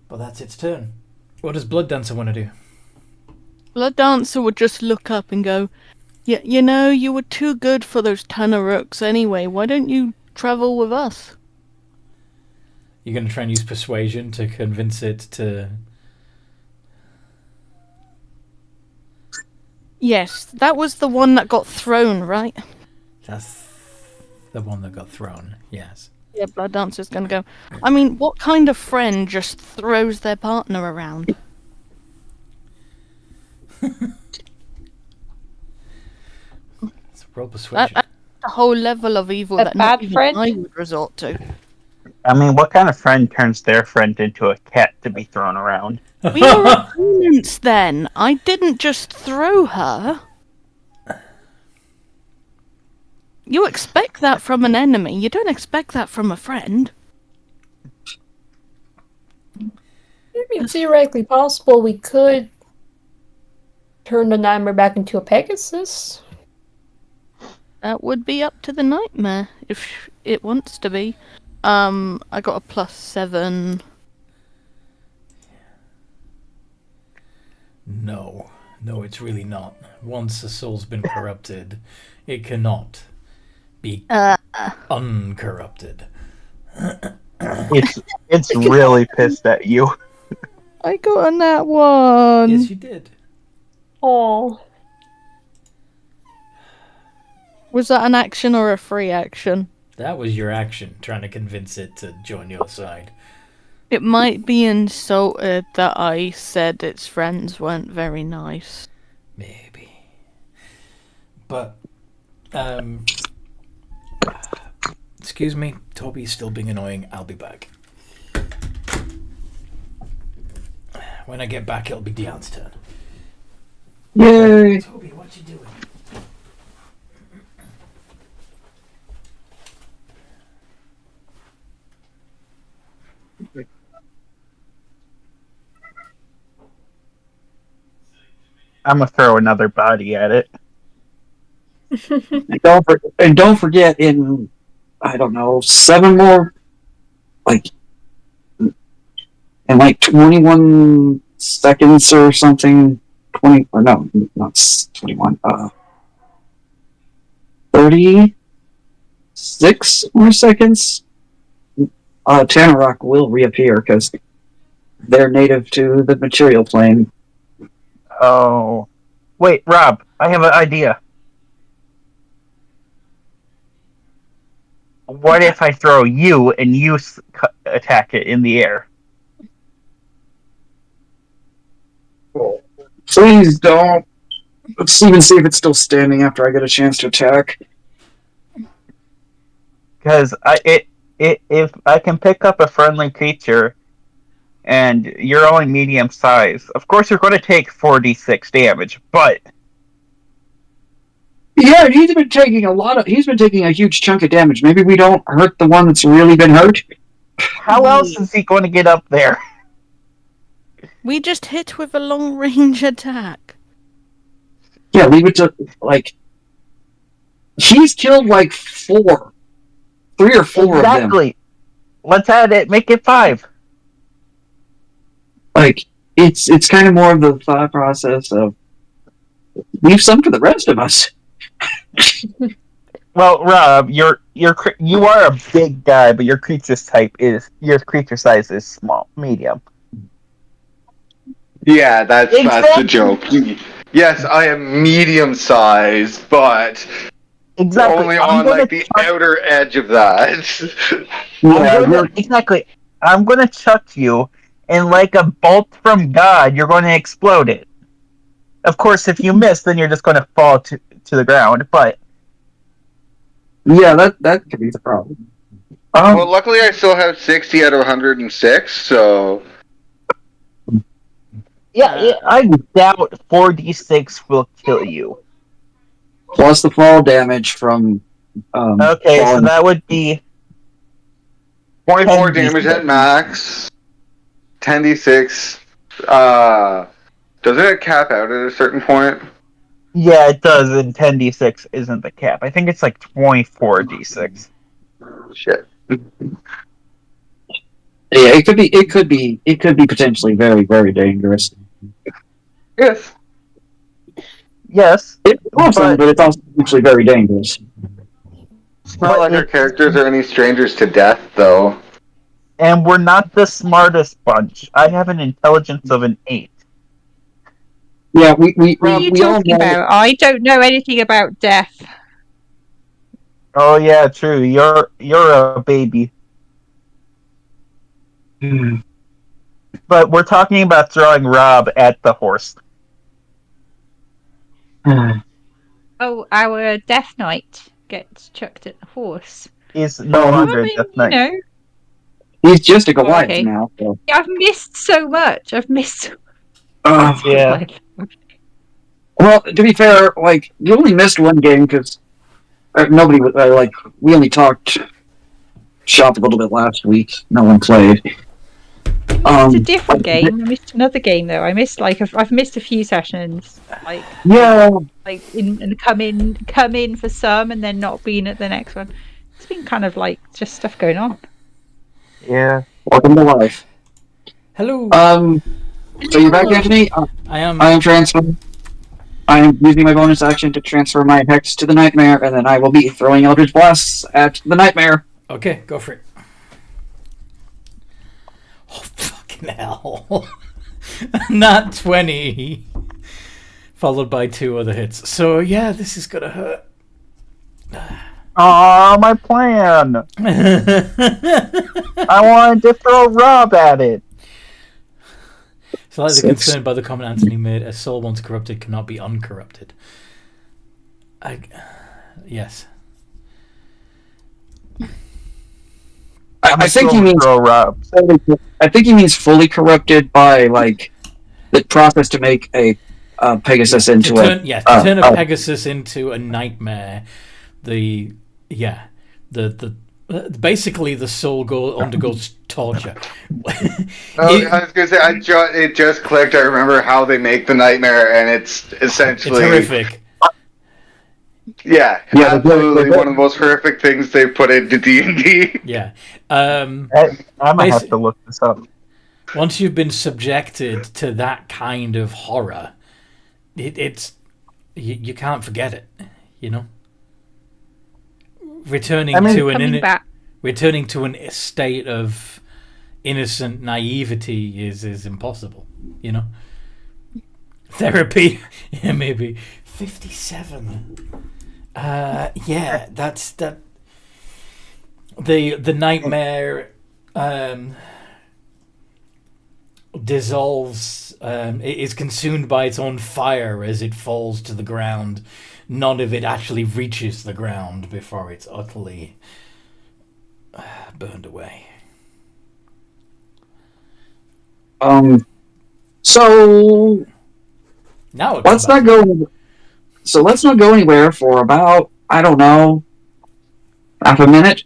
But that's its turn. What does Blood Dancer want to do? Blood Dancer would just look up and go, "Yeah, you know, you were too good for those ton of rooks anyway. Why don't you travel with us?" You're going to try and use persuasion to convince it to... Yes, that was the one that got thrown, right? That's the one that got thrown, yes. Yeah, Blood Dancer's gonna go, I mean, what kind of friend just throws their partner around? It's a roll persuasion. That's the whole level of evil A that bad not even friend? I would resort to. I mean, what kind of friend turns their friend into a cat to be thrown around? We were opponents then. I didn't just throw her. You expect that from an enemy. You don't expect that from a friend. I mean, theoretically possible we could turn the nightmare back into a Pegasus. That would be up to the nightmare if it wants to be. I got a +7. No, it's really not. Once a soul's been corrupted, it cannot be uncorrupted. It's really pissed at you. I got a nat 1. Yes, you did. Oh. Was that an action or a free action? That was your action, trying to convince it to join your side. It might be insulted that I said its friends weren't very nice. Maybe. But, excuse me, Toby's still being annoying. I'll be back. When I get back, it'll be Dion's turn. Yay! Toby, what you doing? I'm gonna throw another body at it. And don't forget, in I don't know, 7 more, like in like 21 seconds or something. 20 or no, not 21. 36 more seconds. Tanarok will reappear because they're native to the material plane. Oh, wait, Rob, I have an idea. What if I throw you and you attack it in the air? Please don't. Let's even see if it's still standing after I get a chance to attack. Because if I can pick up a friendly creature, and you're only medium size, of course you're going to take 4d6 damage. But yeah, he's been taking a huge chunk of damage. Maybe we don't hurt the one that's really been hurt. How else is he going to get up there? We just hit with a long range attack. Yeah, leave it to he's killed like 3 or 4 of them. Exactly. Let's add it. Make it 5. It's kind of more of the thought process of leave some for the rest of us. Well, Rob, you are a big guy, but your creature size is small, medium. Yeah, that's the joke. Yes, I am medium sized, but only on the outer edge of that. Exactly. I'm gonna chuck you, and like a bolt from God, you're going to explode it. Of course, if you miss, then you're just going to fall to the ground. But yeah, that could be the problem. Well, luckily I still have 60 out of 106, so yeah, I doubt 4d6 will kill you. Plus the fall damage from. Okay, so that would be 24 damage at max. 10d6. Doesn't it cap out at a certain point? Yeah, it does, and 10d6 isn't the cap. I think it's like 24d6. Shit. Yeah, it could be potentially very, very dangerous. Yes. Yes. It's awesome, but it's also potentially very dangerous. It's not like our characters are any strangers to death, though. And we're not the smartest bunch. I have an intelligence of an 8. Yeah, what are you talking about? I don't know anything about death. Oh yeah, true. You're a baby. But we're talking about throwing Rob at the horse. Oh, our Death Knight gets chucked at the horse. He's no longer Death Knight. You know. He's just a Goliath now. So. Yeah, I've missed so much. Yeah. Well, to be fair, you only missed one game because nobody we only talked shop a little bit last week. No one played. It's a different game. I missed another game though. I've missed a few sessions. And come in for some and then not being at the next one. It's been kind of just stuff going on. Yeah. Welcome to life. Hello. So you're back, Anthony? I am. I am transferring. I am using my bonus action to transfer my hex to the nightmare, and then I will be throwing Eldritch Blasts at the nightmare. Okay, go for it. Oh, fucking hell. Not 20. Followed by 2 other hits. So, yeah, this is gonna hurt. Aw, my plan! I wanted to throw Rob at it. Slightly concerned by the comment Anthony made. A soul once corrupted cannot be uncorrupted. Yes. I think he means Rob. I think he means fully corrupted by the process to make a Pegasus to into turn, a to turn a Pegasus into a nightmare. The basically the soul undergoes torture. I was gonna say it just clicked. I remember how they make the nightmare, and it's essentially it's horrific. Yeah, absolutely one of the most horrific things they've put into D&D. Yeah. I might have to look this up. Once you've been subjected to that kind of horror, it's you can't forget it. You know, returning to a state of innocent naivety is impossible. You know, therapy. Yeah, maybe 57. Yeah, that's that. The nightmare dissolves. It is consumed by its own fire as it falls to the ground. None of it actually reaches the ground before it's utterly burned away. So now let's not go. So let's not go anywhere for about, I don't know, half a minute.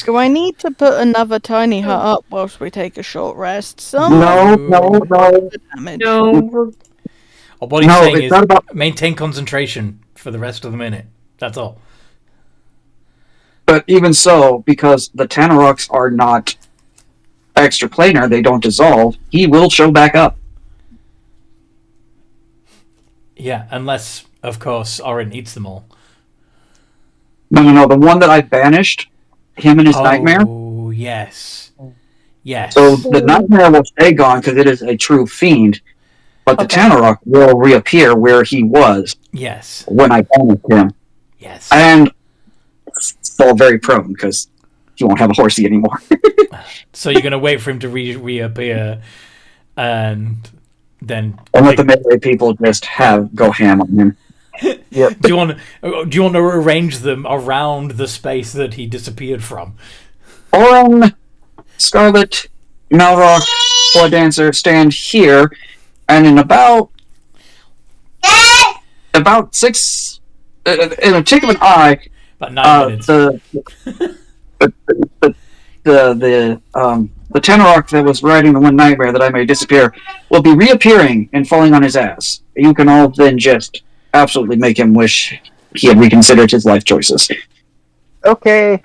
Do I need to put another tiny hut up whilst we take a short rest? No. What he's saying is maintain concentration for the rest of the minute. That's all. But even so, because the Tanaroks are not extraplanar, they don't dissolve, he will show back up. Yeah, unless, of course, Orin eats them all. No. The one that I banished, him and his nightmare. Oh, yes. Yes. So the nightmare will stay gone because it is a true fiend. But the Tanarok will reappear where he was. Yes. When I banished him. Yes. And fall very prone because he won't have a horsey anymore. So you're going to wait for him to reappear and then... And let the melee people just go ham on him. Yep. Do you want to arrange them around the space that he disappeared from? Orin, Scarlet, Malrock, Blood Dancer stand here, and in about 6, in a tick of an eye, about 9 minutes. The Tenarok that was riding the one nightmare that I made disappear will be reappearing and falling on his ass. You can all then just absolutely make him wish he had reconsidered his life choices. Okay.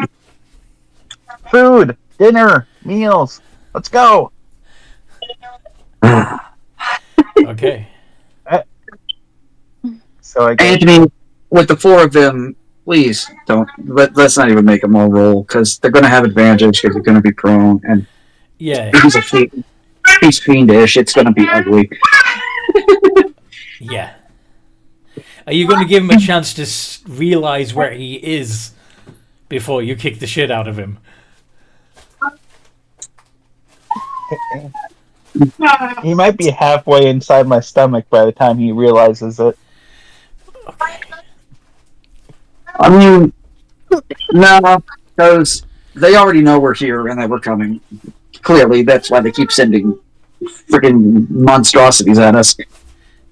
Food, dinner, meals. Let's go. Okay. So I guess... Anthony, with the 4 of them, please don't. Let's not even make them all roll because they're going to have advantage because they're going to be prone and. Yeah. He's fiendish. It's going to be ugly. Yeah. Are you going to give him a chance to realize where he is before you kick the shit out of him? He might be halfway inside my stomach by the time he realizes it. Okay. I mean, no, because they already know we're here and that we're coming. Clearly, that's why they keep sending freaking monstrosities at us.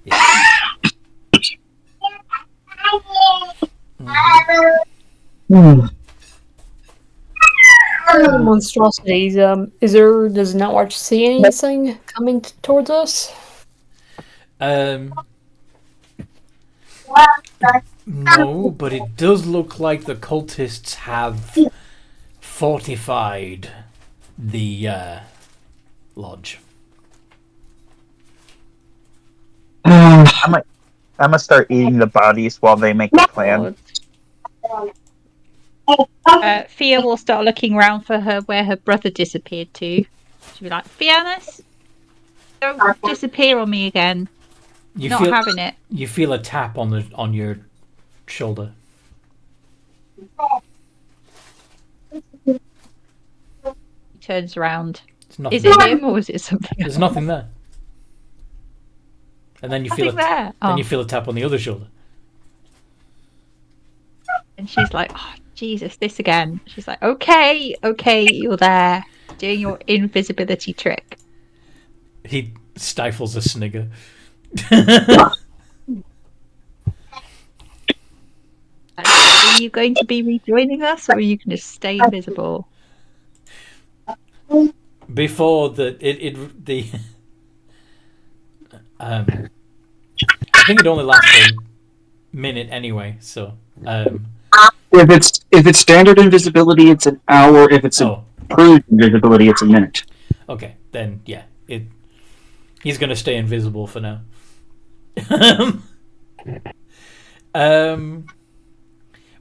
Yeah. Monstrosities. Does Nightwatch see anything coming towards us? No, but it does look like the cultists have fortified the lodge. I'm gonna start eating the bodies while they make the plan. Fia will start looking around for where her brother disappeared to. She'll be like, Fianus, don't disappear on me again. Not having it. You feel a tap on your shoulder. He turns around. Is it him or is it something else? There's nothing there. And then you feel you feel a tap on the other shoulder. And she's like, oh, Jesus, this again. She's like, okay, you're there. Doing your invisibility trick. He Stifles a snigger. Are you going to be rejoining us, or are you going to stay invisible? Before the I think it only lasts a minute anyway. So if it's standard invisibility, it's an hour. If it's improved invisibility, it's a minute. Okay, then yeah, he's gonna stay invisible for now.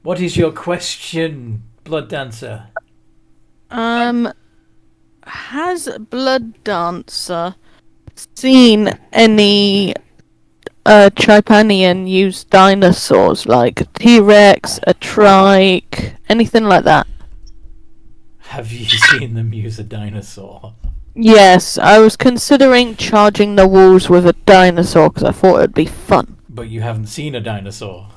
What is your question, Blood Dancer? Has Blood Dancer seen any Tripanian use dinosaurs like T-Rex, a trike, anything like that? Have you seen them use a dinosaur? Yes, I was considering charging the walls with a dinosaur because I thought it'd be fun. But you haven't seen a dinosaur.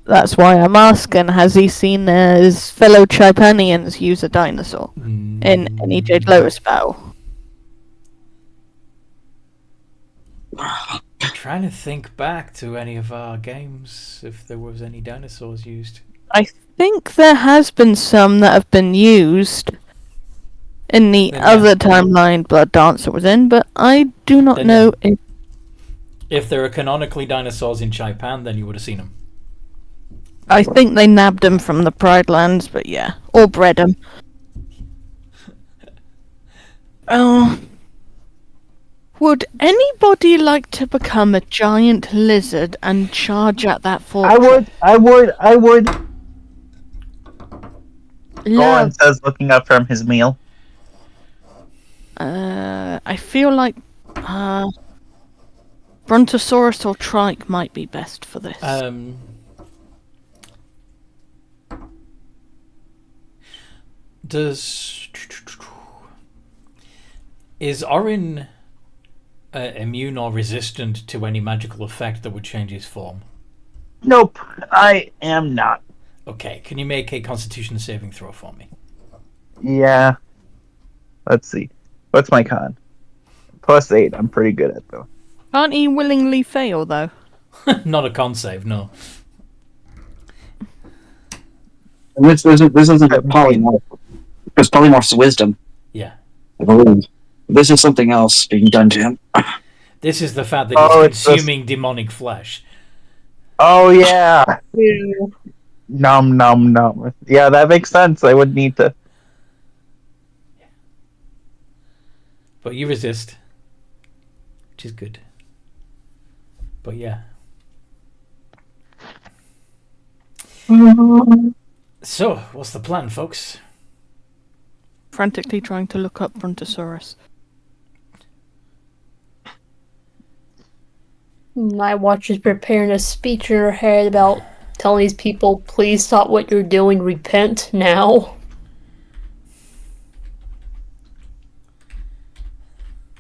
That's why I'm asking, has he seen his fellow Tripanians use a dinosaur in any Jade Lotus battle? I'm trying to think back to any of our games, if there was any dinosaurs used. I think there has been some that have been used in the other timeline Blood Dancer was in, but I do not know if... If there are canonically dinosaurs in Chaipan, then you would have seen them. I think they nabbed them from the Pride Lands, but yeah. Or bred them. Would anybody like to become a giant lizard and charge at that fortress? I would. Love. Says, looking up from his meal. I feel like Brontosaurus or Trike might be best for this. Is Orin immune or resistant to any magical effect that would change his form? Nope, I am not. Okay, can you make a Constitution saving throw for me? Yeah. Let's see. What's my con? +8. I'm pretty good at though. Can't he willingly fail though? Not a con save, no. And this isn't a polymorph, because polymorph's wisdom. Yeah. I believe. This is something else being done to him. This is the fact that he's consuming demonic flesh. Oh yeah. Nom nom nom. Yeah, that makes sense. I would need to. But you resist, which is good. But yeah. So, what's the plan, folks? Frantically trying to look up Brontosaurus. My watch is preparing a speech in her head about telling these people, please stop what you're doing, repent now.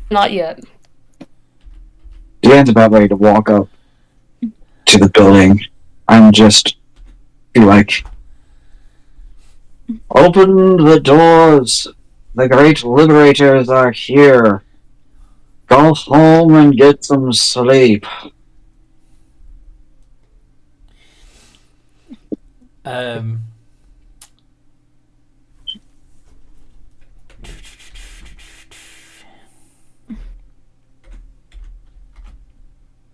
Not yet. Dan's about ready to walk up to the building. I'm just be like, open the doors. The great liberators are here. Go home and get some sleep.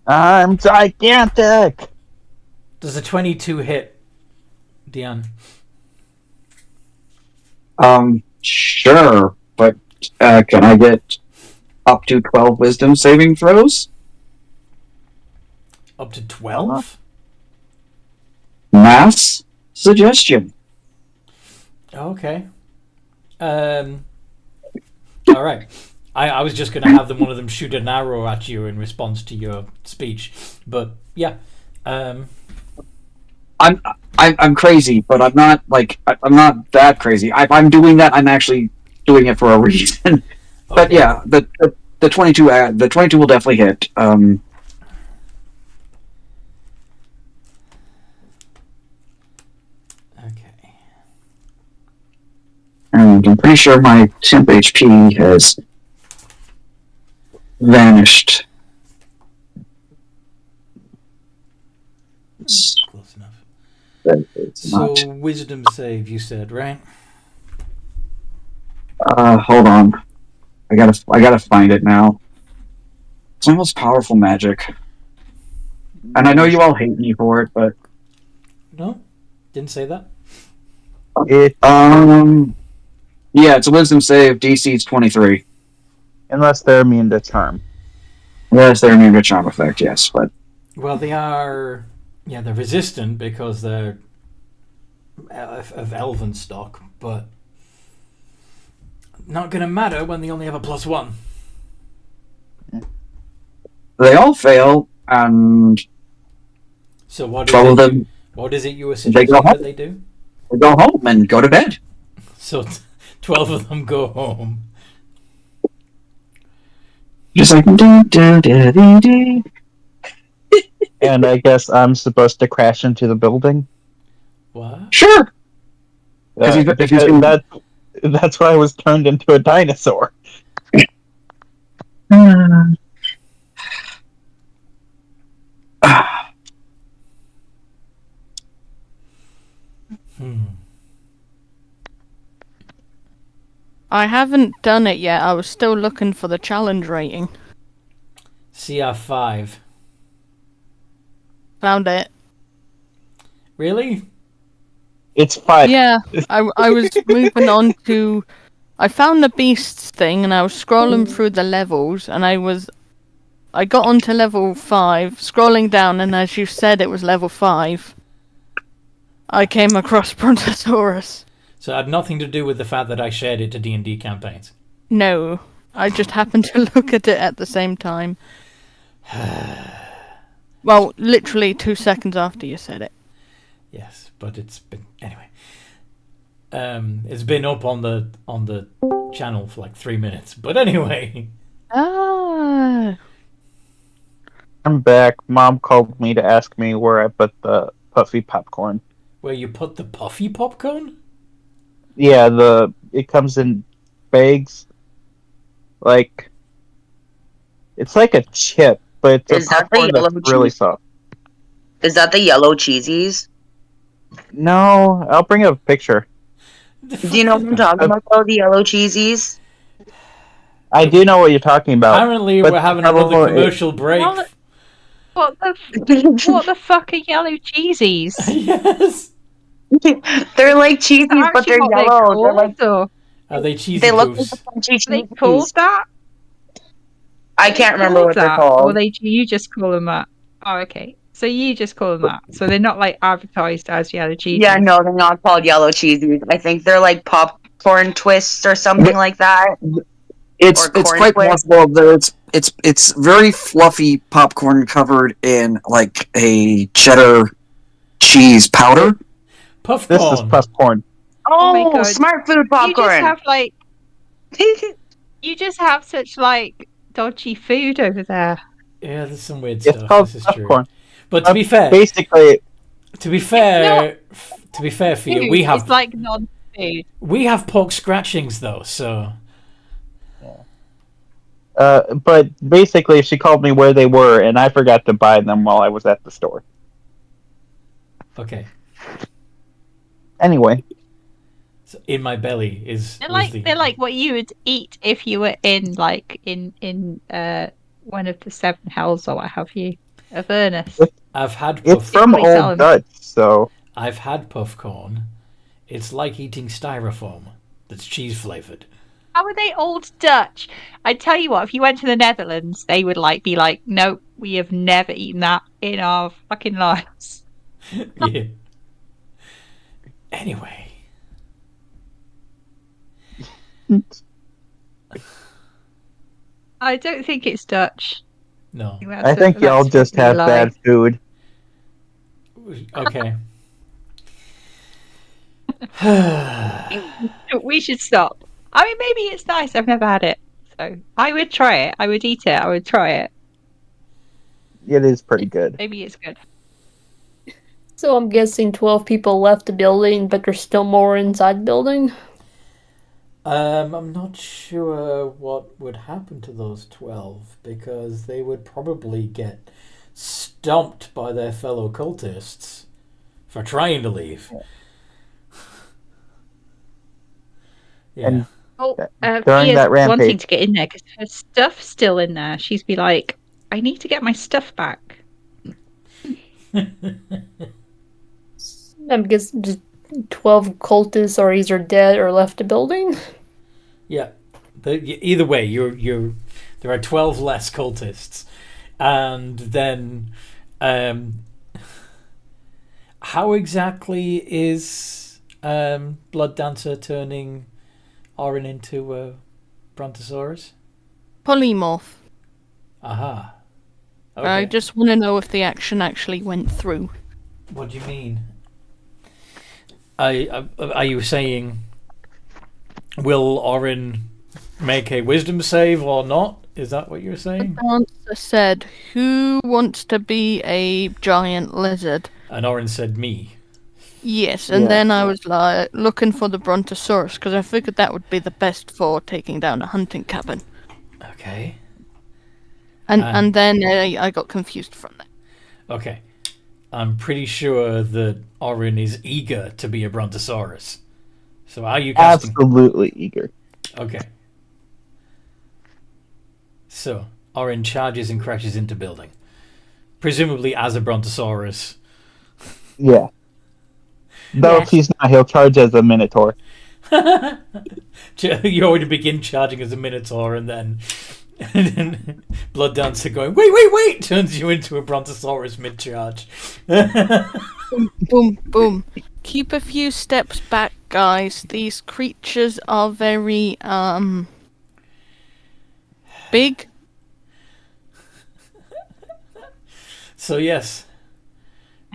I'm gigantic. Does a 22 hit, Dion? Sure, but can I get up to 12 wisdom saving throws? Up to 12? Mass suggestion. Okay. Alright. I was just going to have one of them shoot an arrow at you in response to your speech. But, yeah. I'm crazy, but I'm not I'm not that crazy. I'm doing that. I'm actually doing it for a reason. Okay. But yeah, the 22 will definitely hit. Okay. And I'm pretty sure my temp HP has vanished. Close enough. It's So, not. wisdom save, you said, right? Hold on. I gotta find it now. It's my most powerful magic. And I know you all hate me for it, but No, didn't say that. yeah, it's a wisdom save. DC's 23. Unless they're immune to charm. Yes, they're immune to charm effect. Yes, but Well, they are. Yeah, they're resistant because they're of elven stock, but not gonna matter when they only have a +1. they all fail, and So what 12 of is it? them What is it you were go suggesting home. that they do? go home and go to bed. So 12 of them go home. Just like do. And I guess I'm supposed to crash into the building. What? Sure. Because that's why I was turned into a dinosaur. I haven't done it yet. I was still looking for the challenge rating. CR5. Found it. Really? It's 5. Yeah, I was moving on to... I found the beasts thing, and I was scrolling through the levels, and I got onto level 5, scrolling down, and as you said it was level 5, I came across Brontosaurus. So it had nothing to do with the fact that I shared it to D&D campaigns. No, I just happened to look at it at the same time. Well, literally 2 seconds after you said it. Yes, but it's been anyway. It's been up on the channel for like 3 minutes. But anyway. Ah. I'm back. Mom called me to ask me where I put the puffy popcorn. Where you put the puffy popcorn? Yeah, it comes in bags. Like, it's like a chip, but it's Is a that the popcorn yellow that's really cheese? soft. Is that the yellow cheesies? No, I'll bring up a picture. Do you know what I'm talking about, though? The yellow cheesies? I do know what you're talking about. Apparently but we're having the another problem commercial break. What the fuck are yellow cheesies? Yes. They're like cheesies, Is that but they're actually what yellow. They're like called, or Are they cheesy they look like poofs? the crunchy they cheesies. called that? I can't remember what they're Or called. you just call them that? Oh, okay. So you just call them that. So they're not like advertised as yellow cheesies. Yeah, no, they're not called yellow cheesies. I think they're like popcorn twists or something like that. It's Or corn quite flakes. possible that it's very fluffy popcorn covered in like a cheddar cheese powder. Puff This is corn. popcorn. Oh my Oh, God. smart food You just popcorn. have like you just have such like dodgy food over there. Yeah, there's some weird It's stuff. called This is popcorn. true. But to be fair, Basically, Fia, Food. we have It's like non-food. we have pork scratchings though, so but basically, she called me where they were, and I forgot to buy them while I was at the store. okay. Anyway, So in my belly is They're like what you would eat if you were in one of the 7 hells or what have you. A furnace. I've had it's puff from Probably sell Old 'em. Dutch, so I've had puff corn. It's like eating styrofoam that's cheese flavored. How are they old Dutch? I tell you what, if you went to the Netherlands, they would be like, no, we have never eaten that in our fucking lives. Yeah. Anyway. I don't think it's Dutch. No. I think y'all just have bad food. Okay. We should stop. I mean, maybe it's nice. I've never had it. So I would try it. I would eat it. I would try it. It is pretty good. Maybe it's good. So I'm guessing 12 people left the building, but there's still more inside the building. I'm not sure what would happen to those 12 because they would probably get stomped by their fellow cultists for trying to leave. Yeah. And Oh, during Fia's that wanting rampage, to get in there because her stuff's still in there. She's be like, I need to get my stuff back. I guess just 12 cultists are either dead or left the building. Yeah. Either way, you're there are 12 less cultists. And then how exactly is Blood Dancer turning Orin into a Brontosaurus? Polymorph. Aha. Okay. I just want to know if the action actually went through. What do you mean? Are you saying will Orin make a wisdom save or not? Is that what you're saying? The dancer said, "Who wants to be a giant lizard?" And Orin said me. Yes, and then I was like looking for the Brontosaurus because I figured that would be the best for taking down a hunting cabin. Okay. And then I got confused from that. Okay. I'm pretty sure that Orin is eager to be a Brontosaurus. So are you casting? absolutely eager. Okay. So, Orin charges and crashes into building. Presumably as a Brontosaurus. Yeah. Though if he's not, he'll charge as a Minotaur. You already begin charging as a Minotaur and then Blood Dancer going, wait, turns you into a Brontosaurus mid-charge. Boom, boom. Keep a few steps back, guys. These creatures are very, big. So yes,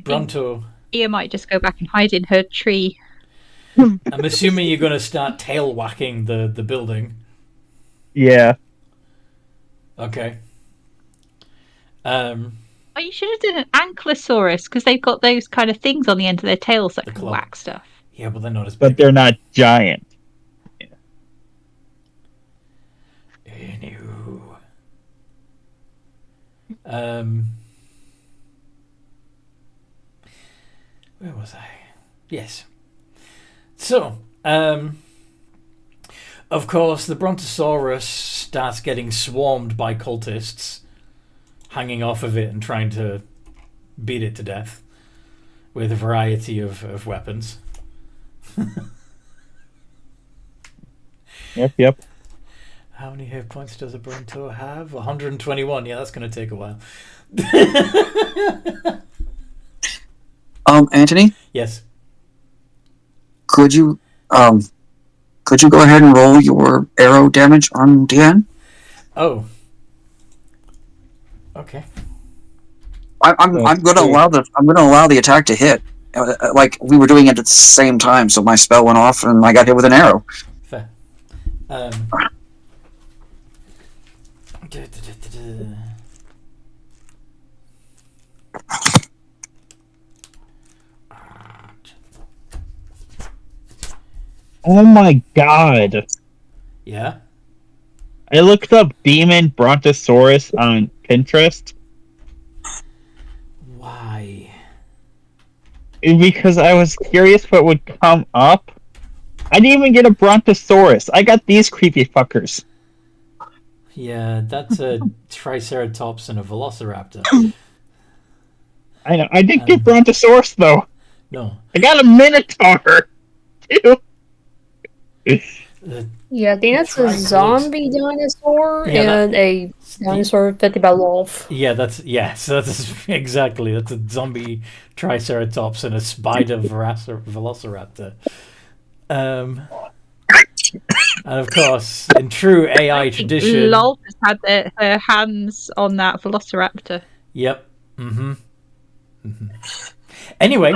Bronto. Fia might just go back and hide in her tree. I'm assuming you're going to start tail whacking the building. Yeah. Okay. Oh, you should have done an ankylosaurus because they've got those kind of things on the end of their tails that can club. whack stuff. Yeah, but they're not as big. But they're not giant. Anywho. Where was I? Yes. So, of course, the Brontosaurus starts getting swarmed by cultists, hanging off of it and trying to beat it to death with a variety of weapons. Yep. How many hit points does a Bronto have? 121. Yeah, that's going to take a while. Anthony, Yes. could you go ahead and roll your arrow damage on DN? Oh. Okay. I'm going to allow the attack to hit, like we were doing it at the same time. So my spell went off and I got hit with an arrow. Fair. Oh my god. Yeah? I looked up Demon Brontosaurus on Pinterest Why? because I was curious what would come up. I didn't even get a Brontosaurus. I got these creepy fuckers. Yeah, that's a Triceratops and a Velociraptor. I know. I didn't get Brontosaurus though. No. I got a Minotaur too. Yeah, I think that's a zombie dinosaur and a dinosaur affected by wolf. Yeah, that's exactly. That's a zombie Triceratops and a spider Velociraptor. And of course, in true AI tradition, Lol has had her hands on that Velociraptor. Yep. Anyway.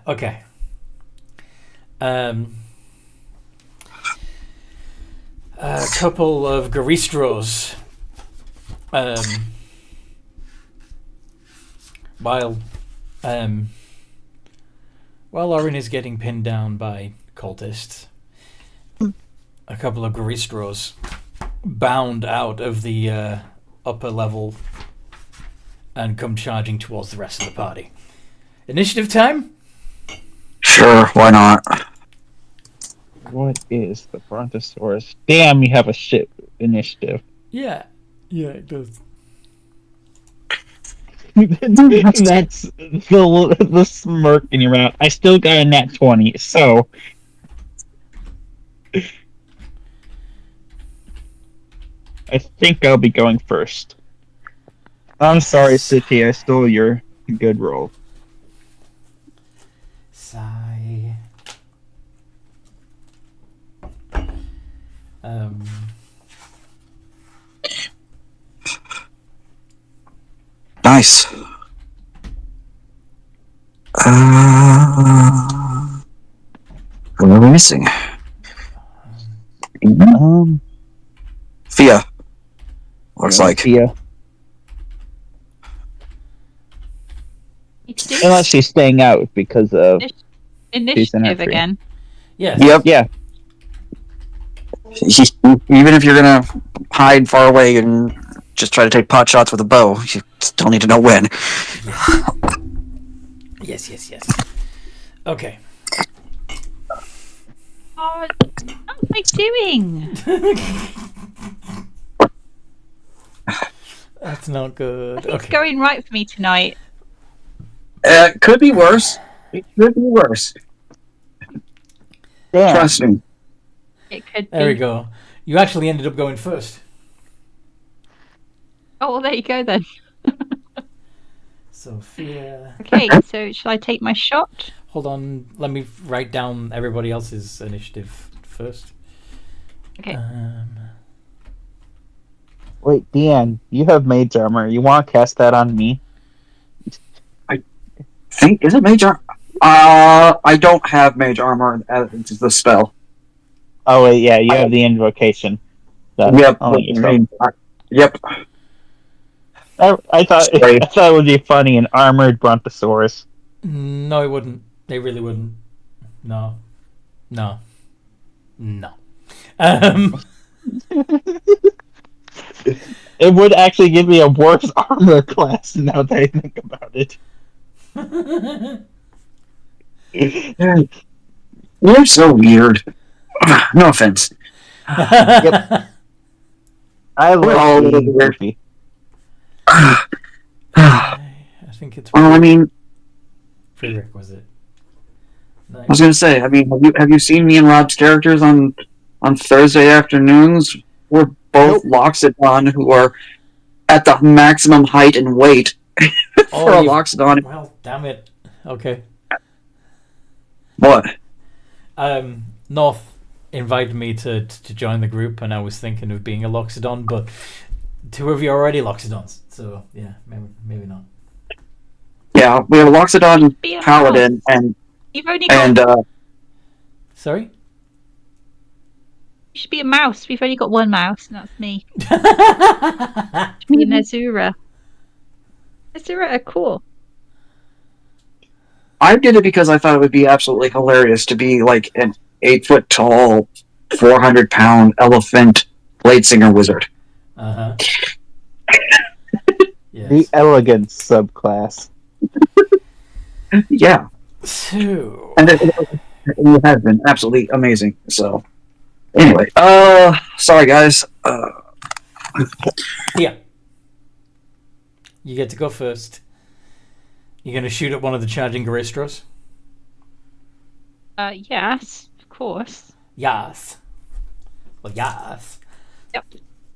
Okay. A couple of Garistros. While While Orin is getting pinned down by cultists, a couple of Garistros bound out of the upper level and come charging towards the rest of the party. Initiative time? Sure, why not? What is the Brontosaurus? Damn, you have a shit initiative. Yeah. Yeah, it does. That's the smirk in your mouth. I still got a nat 20, so... I think I'll be going first. I'm sorry, City, I stole your good roll. Sigh. Nice. Who are we missing? Fia. Looks like. Fia. It's Unless she's staying out because of... initiative again. Yes. Yep. Yeah. Even if you're gonna hide far away and just try to take pot shots with a bow, you still need to know when. Yes. Okay. Oh, what am I doing? That's not good. It's going right for me tonight. Could be worse. It could be worse. Damn. Trust me. It could be. There we go. You actually ended up going first. Oh, well, there you go then. Sophia. Okay, so shall I take my shot? Hold on. Let me write down everybody else's initiative first. Okay. Wait, Deanne, you have mage armor. You want to cast that on me? Is it mage armor? I don't have mage armor as the spell. Oh, wait, yeah, you have the invocation. Yep. Yep. I thought it would be funny, an armored Brontosaurus. No, it wouldn't. They really wouldn't. No. It would actually give me a worse armor class now that I think about it. You're so weird. No offense. Yep. I love being goofy. I think it's Well, I mean, prerequisite. Nice. I was gonna say, I mean, have you seen me and Rob's characters on Thursday afternoons? We're both Loxodon who are at the maximum height and weight for a Loxodon. Well, damn it. Okay. What? North invited me to join the group, and I was thinking of being a Loxodon, but two of you are already Loxodons, so yeah, maybe not. Yeah, we have a Loxodon Paladin and you've only got Sorry? You should be a mouse. We've only got one mouse, and that's me. Me and Azura. Azura are cool. I did it because I thought it would be absolutely hilarious to be like an 8-foot tall, 400-pound elephant blade singer wizard. Uh-huh. Yes. The elegance subclass. Yeah. So... And it has been absolutely amazing. So, anyway, sorry guys. Yeah. You get to go first. You're going to shoot at one of the charging Garistros? Yes, of course. Yes. Well, yes. Yep.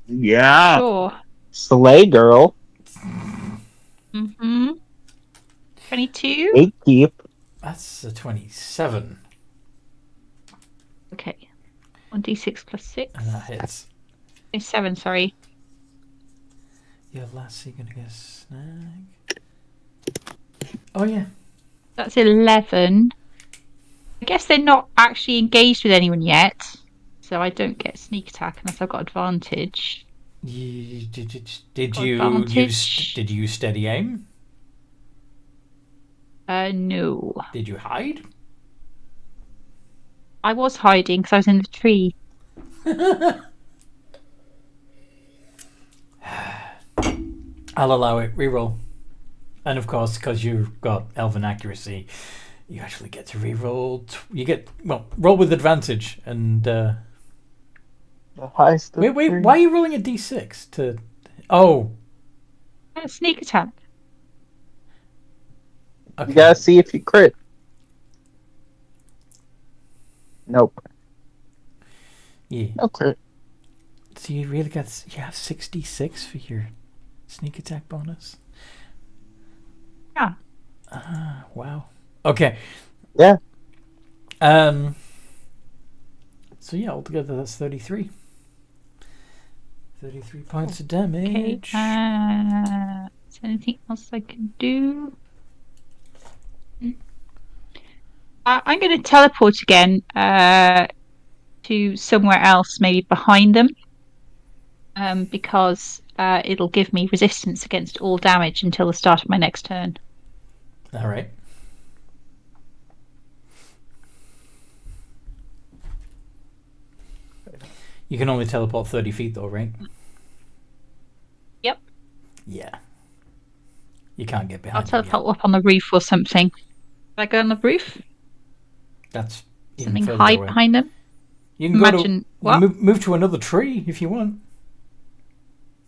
Yeah. Sure. Slay girl. 22? 8 keep. That's a 27. Okay. 1d6 plus 6. And that hits. 27, sorry. Your lassie gonna get a snag. Oh, yeah. That's 11. I guess they're not actually engaged with anyone yet, so I don't get sneak attack unless I've got advantage. Did you steady aim? No. Did you hide? I was hiding because I was in the tree. I'll allow it. Reroll. And of course, because you've got Elven accuracy, you actually get to reroll. You get roll with advantage. And The highest. wait, why are you rolling a d6 to? Oh, Sneak attack. okay. You gotta see if you crit. Nope. Yeah. No crit. So you really you have 66 for your sneak attack bonus. Yeah. Wow. Okay. Yeah. So yeah, altogether that's 33. 33 points of damage. Okay. Is there anything else I can do? I'm going to teleport again to somewhere else, maybe behind them, because it'll give me resistance against all damage until the start of my next turn. All right. You can only teleport 30 feet though, right? Yep. Yeah. You can't get I'll behind them teleport up on the roof or something. Can I go on the roof? That's even Something further high away. behind them? You can Imagine what? move to another tree if you want.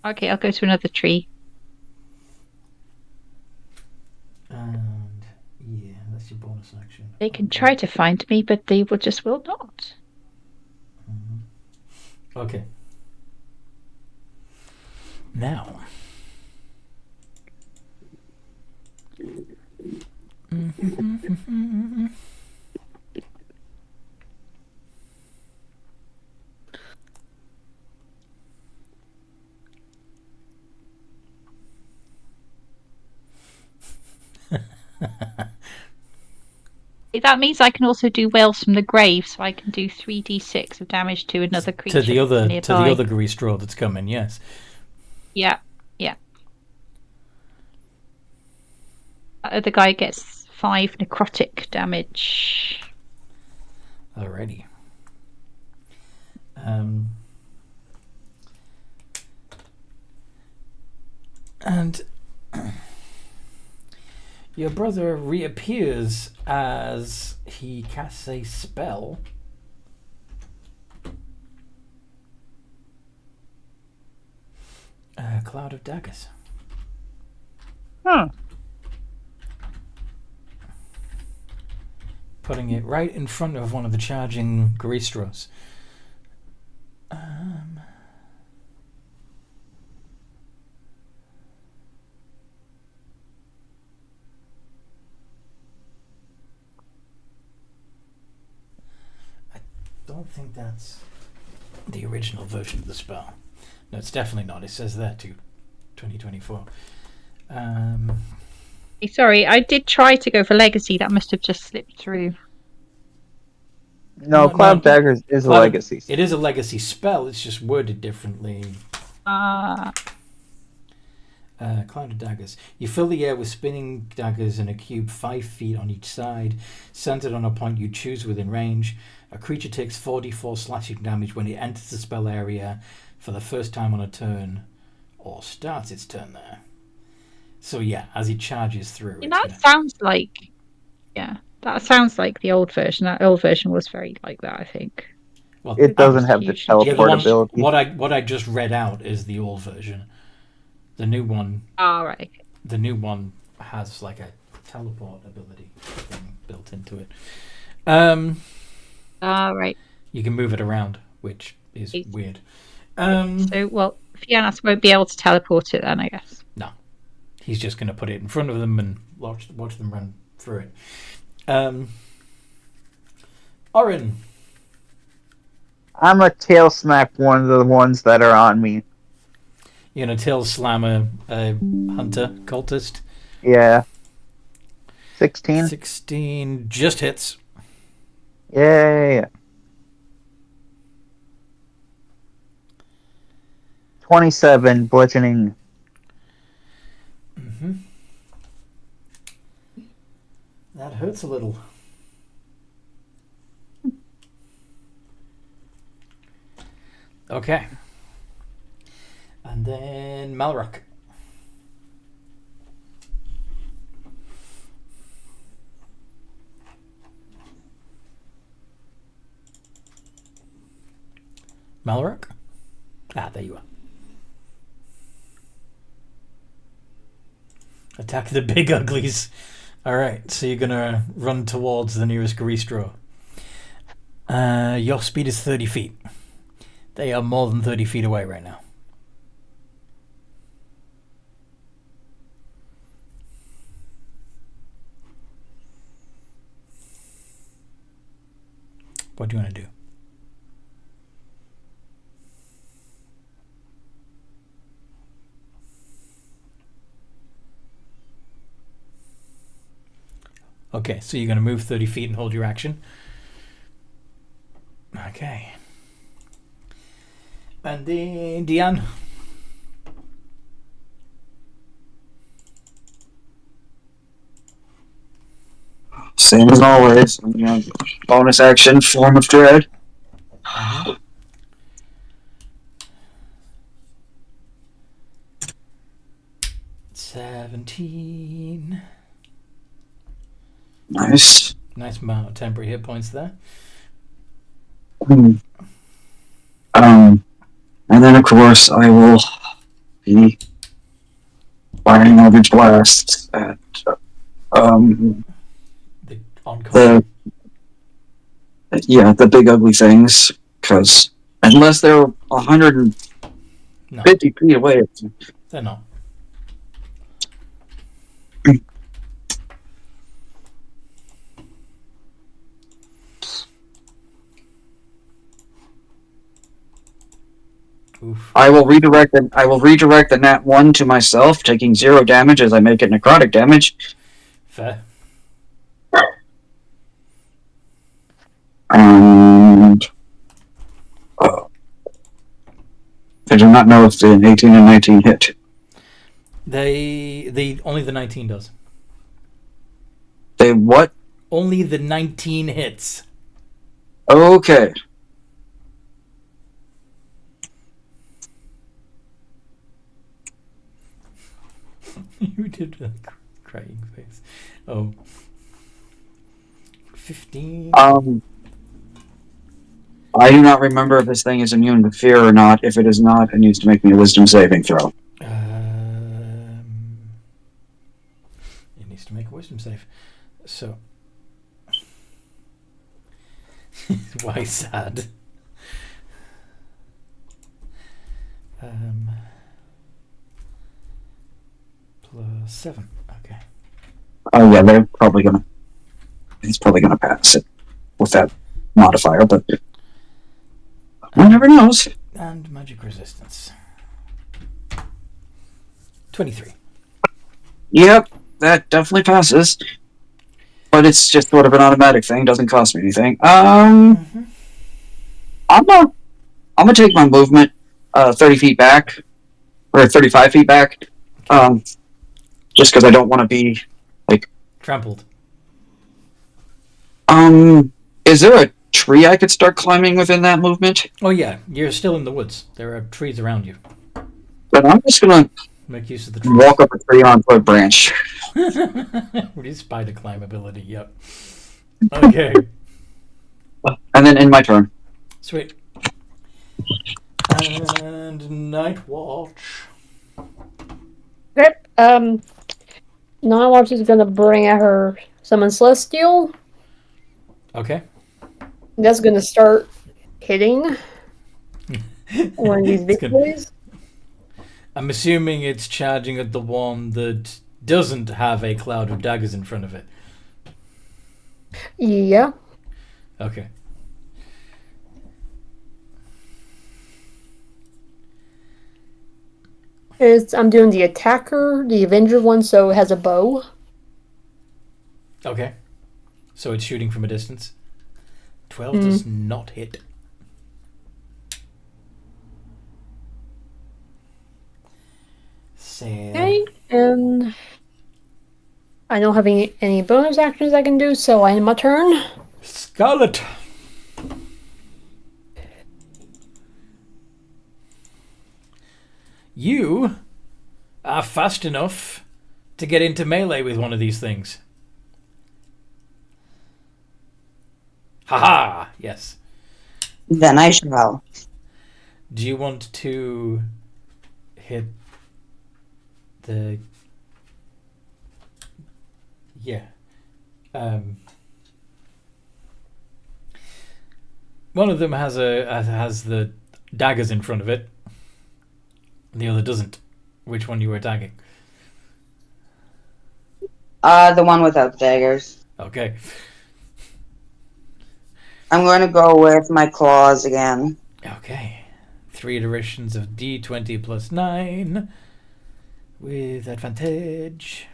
Okay, I'll go to another tree. And yeah, that's your bonus action. They can try to find me, but they will not. Okay. Now. That means I can also do Wails from the Grave, so I can do 3d6 of damage to another creature To the nearby. other grease straw that's coming, yes. Yeah. That other guy gets 5 necrotic damage. Alrighty. And your brother reappears as he casts a spell. Cloud of Daggers. Putting it right in front of one of the charging Greastros. I don't think that's the original version of the spell. No, it's definitely not. It says there to 2024. Sorry, I did try to go for Legacy. That must have just slipped through. No, Cloud Daggers is a legacy. It is a legacy spell. It's just worded differently. Cloud of Daggers. You fill the air with spinning daggers in a cube 5 feet on each side, centered on a point you choose within range. A creature takes 4d4 slashing damage when it enters the spell area for the first time on a turn, or starts its turn there. So yeah, as it charges through. Sounds like the old version. That old version was very like that, I think. Well, it doesn't have the teleportability. What I just read out is the old version. The new one. Oh, right. The new one has like a teleport ability thing built into it. Right. You can move it around, which is weird. Fainas won't be able to teleport it then, I guess. No. He's just going to put it in front of them and watch them run through it. Orin. I'm a tail smack one of the ones that are on me. You're going to tail slam a hunter cultist? Yeah. 16? 16 just hits. Yeah. 27 bludgeoning. Mm-hmm. That hurts a little. Okay. And then Malrock. Malrock? Ah, there you are. Attack the big uglies. Alright, so you're gonna run towards the nearest grease draw. Your speed is 30 feet. They are more than 30 feet away right now. What do you want to do? Okay, so you're going to move 30 feet and hold your action. Okay. And then Diane. Same as always. Bonus action, Form of Dread. 17. Nice. Nice amount of temporary hit points there. And then of course I will be firing Eldritch Blasts at the big ugly things, because unless they're 150 feet away, they're not. Oof. I will redirect the nat 1 to myself, taking 0 damage as I make it necrotic damage. Fair. And I do not know if the 18 and 19 hit. Only the 19 does. They what? Only the 19 hits. Okay. You did a crying face. Oh. 15. I do not remember if this thing is immune to fear or not. If it is not, it needs to make me a wisdom saving throw. It needs to make a wisdom save. So. Why sad? Plus 7. Okay. Oh yeah, he's probably gonna pass it with that modifier, but one never knows. And magic resistance. 23. Yep, that definitely passes. But it's just sort of an automatic thing, doesn't cost me anything. I'm gonna take my movement 30 feet back, or 35 feet back, just because I don't want to be trampled. Is there a tree I could start climbing within that movement? Oh yeah, you're still in the woods. There are trees around you. But I'm just gonna make use of the trees. Walk up a tree onto a branch. With spider climb ability, yep. Okay. And then end my turn. Sweet. And Night Watch. Okay. Night Watch is gonna bring out her Summon Celestial. Okay. That's gonna start hitting one of these big boys. I'm assuming it's charging at the one that doesn't have a cloud of daggers in front of it. Yeah. Okay. I'm doing the attacker, the Avenger one, so it has a bow. Okay. So it's shooting from a distance. 12 does not hit. Okay, and I don't have any bonus actions I can do, so I end my turn. Scarlet. You are fast enough to get into melee with one of these things. Haha! Yes. Then I shall. Do you want to hit the... Yeah. One of them has the daggers in front of it. The other doesn't. Which one you were attacking? The one without daggers. Okay. I'm going to go with my claws again. Okay. 3 iterations of D20 plus 9 with advantage.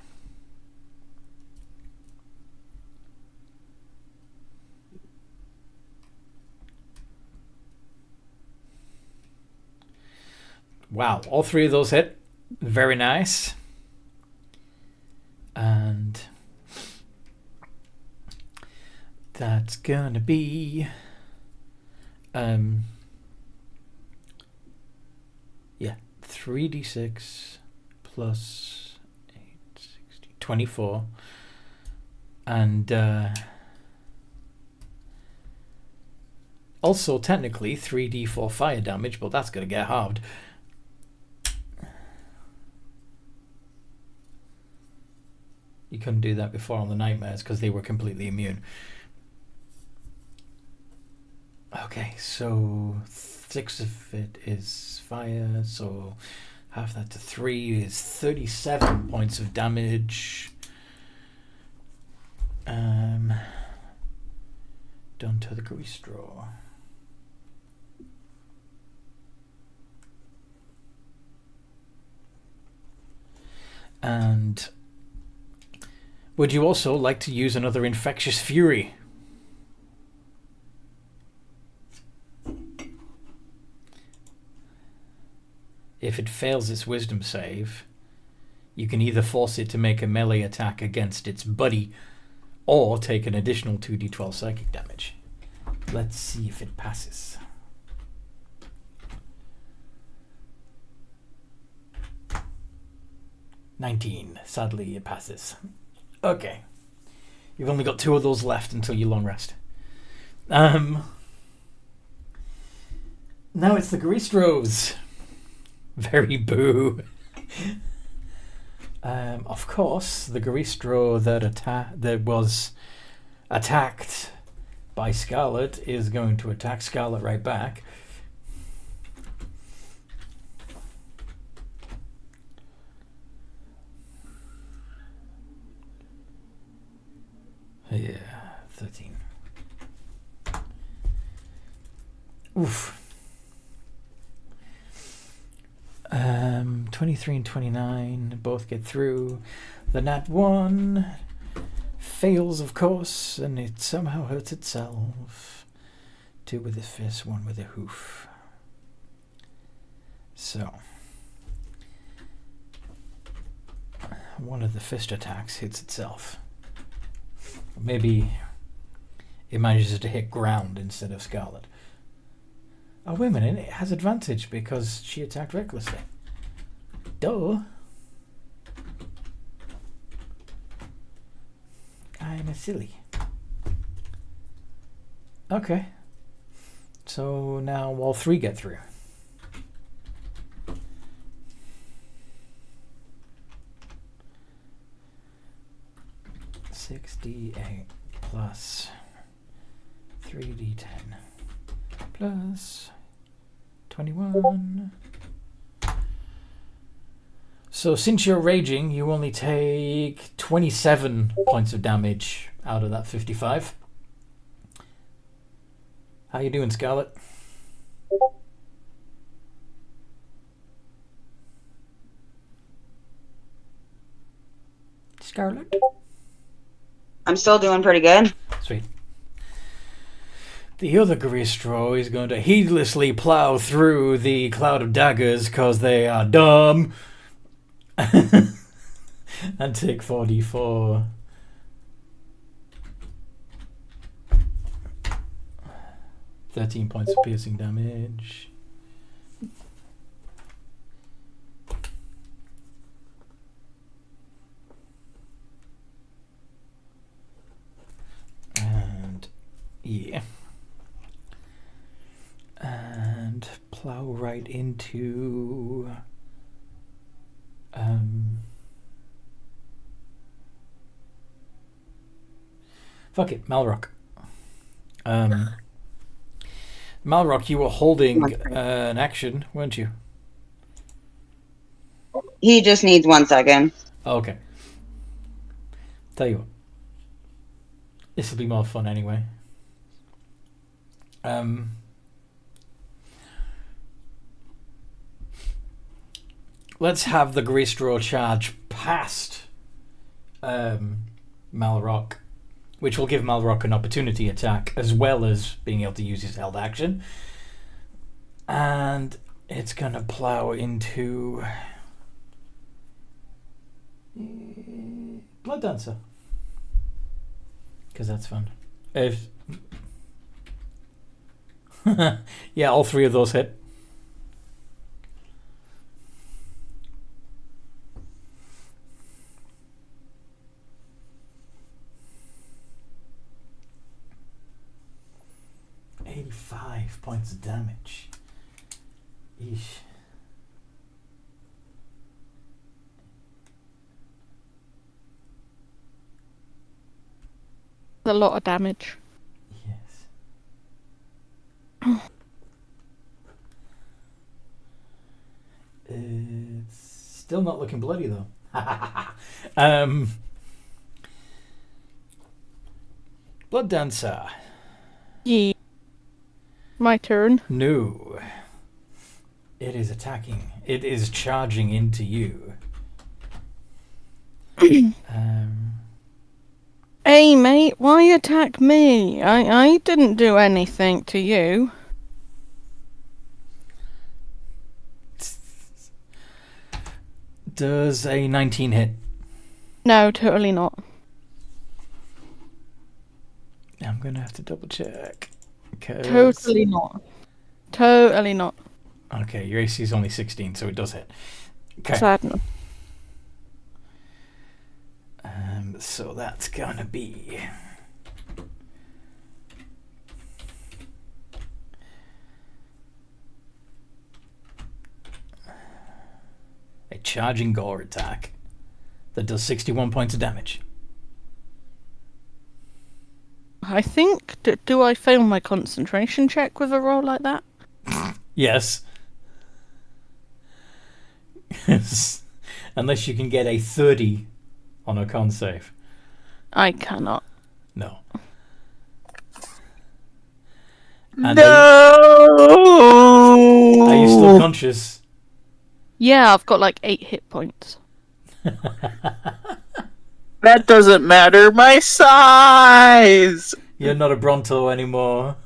Wow, all 3 of those hit. Very nice. And that's gonna be 3d6 plus 8, 16, 24. And also technically 3d4 fire damage, but that's gonna get halved. You couldn't do that before on the nightmares because they were completely immune. Okay, so 6 of it is fire, so half that to 3 is 37 points of damage. Done to the grease straw. And would you also like to use another infectious fury? If it fails its wisdom save, you can either force it to make a melee attack against its buddy or take an additional 2d12 psychic damage. Let's see if it passes. "19. Sadly, it passes. Okay. You've only got 2 of those left until your long rest. Now it's the Garistros. Very boo. Of course, the Garistro that was attacked by Scarlet is going to attack Scarlet right back. Yeah, 13. Oof. 23 and 29 both get through. The nat 1 fails, of course, and it somehow hurts itself. 2 with a fist, 1 with a hoof. So, one of the fist attacks hits itself. Maybe it manages to hit ground instead of Scarlet. Oh, wait a minute, it has advantage because she attacked recklessly. Duh. I'm a silly. Okay. So now all 3 get through. $68 plus 3d10 plus 21. So since you're raging, you only take 27 points of damage out of that 55. How you doing, Scarlet? Scarlet? I'm still doing pretty good. Sweet. The other Garistro is going to heedlessly plow through the cloud of daggers because they are dumb. And take 4d4. £13 points of piercing damage. right into fuck it, Malrock. Malrock, you were holding an action, weren't you? He just needs 1 second. Okay. Tell you what. This will be more fun anyway. Let's have the Grey Straw charge past Malrock, which will give Malrock an opportunity attack as well as being able to use his held action. And it's going to plow into Blood Dancer. Because that's fun. If yeah, all 3 of those hit. $85 points of damage. Eesh. A lot of damage. Yes. It's still not looking bloody though. Blood Dancer. Yeah. My turn. No. It is attacking. It is charging into you. Hey mate, why attack me? I didn't do anything to you. Does a 19 hit? No, totally not. I'm going to have to double check. Totally not. Totally not. Okay, your AC is only 16, so it does hit. Okay. Sadness. So that's going to be a charging gore attack that does 61 points of damage. I think... Do I fail my concentration check with a roll like that? Yes. Unless you can get a 30 on a con save. I cannot. No. No! Are you still conscious? Yeah, I've got like 8 hit points. That doesn't matter. My size! You're not a Bronto anymore.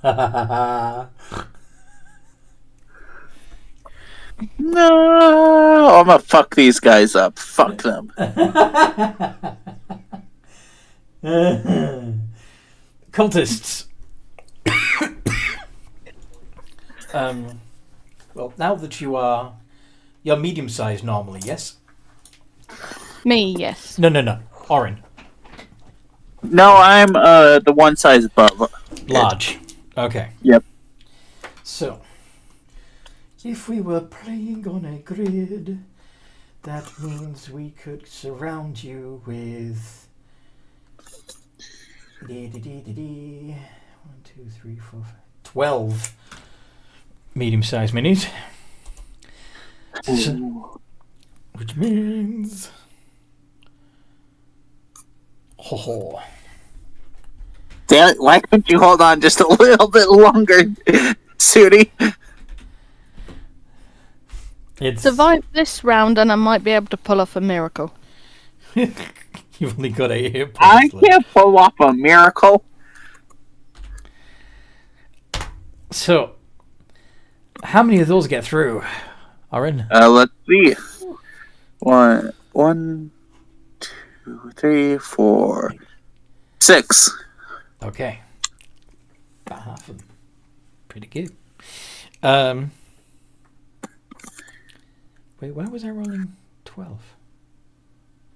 No! I'm gonna fuck these guys up. Fuck them. Cultists. Well, now that you're medium-sized normally, yes? Me, yes. No. Orin. No, I'm the one size above. Large. Okay. Yep. So, if we were playing on a grid, that means we could surround you with 1, 2, 3, 4, 5, 12 medium-sized minis. So, which means... Oh. Damn it, why couldn't you hold on just a little bit longer, Sudi? Survive this round and I might be able to pull off a miracle. You've only got 8 hit points I left. can't pull off a miracle. So, how many of those get through, Orin? Let's see. 1, 2, 3, 4, 6. Okay. About half of them. Pretty good. Wait, why was I rolling 12?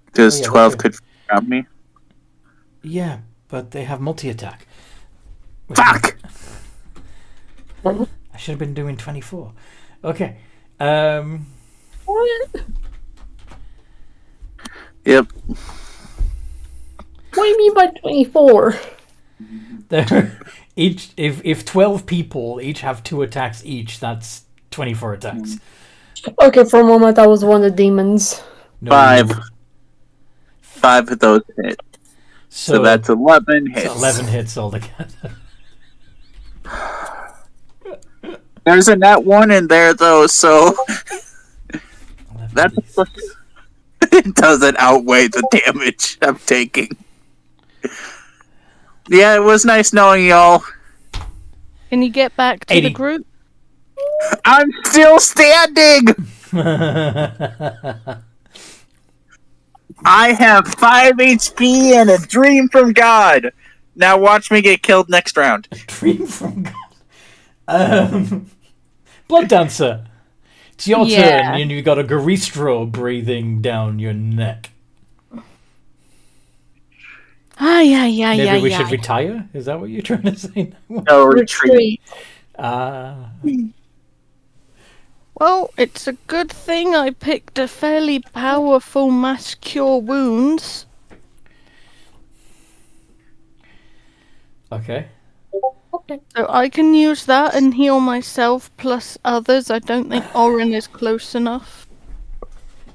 Because 12 could grab me. Yeah, but they have multi-attack. Fuck! I should have been doing 24. Okay. What? Yep. What do you mean by 24? There, if 12 people each have 2 attacks each, that's 24 attacks. Okay, for a moment that was one of the demons. No. 5. 5 of those hit. So that's 11 hits. 11 hits altogether. There's a nat 1 in there, though, so that's it doesn't outweigh the damage I'm taking. Yeah, it was nice knowing y'all. Can you get back to 80. the group? I'm still standing! I have 5 HP and a dream from God. Now watch me get killed next round. Dream from God. Blood Dancer. It's your turn, and you've got a Garistro breathing down your neck. Maybe we should retire? Is that what you're trying to say? No, retreat. Well, it's a good thing I picked a fairly powerful mass cure wounds. Okay. So I can use that and heal myself plus others. I don't think Orin is close enough.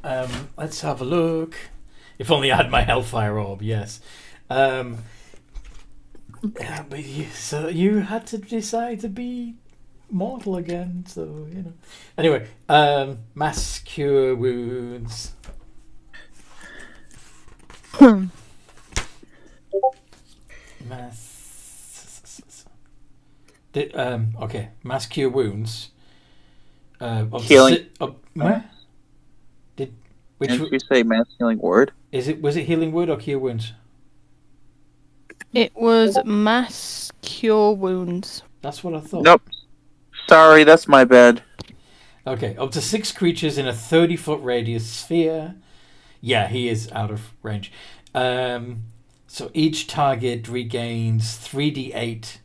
Let's have a look. If only I had my Hellfire Orb, yes. But you had to decide to be mortal again, so you know. Anyway, mass cure wounds. Okay, mass cure wounds. Healing. Where? Did you say mass healing word? Was it healing word or cure wounds? It was mass cure wounds. That's what I thought. Nope. Sorry, that's my bad. Okay, up to 6 creatures in a 30-foot radius sphere. Yeah, he is out of range. So each target regains 3d8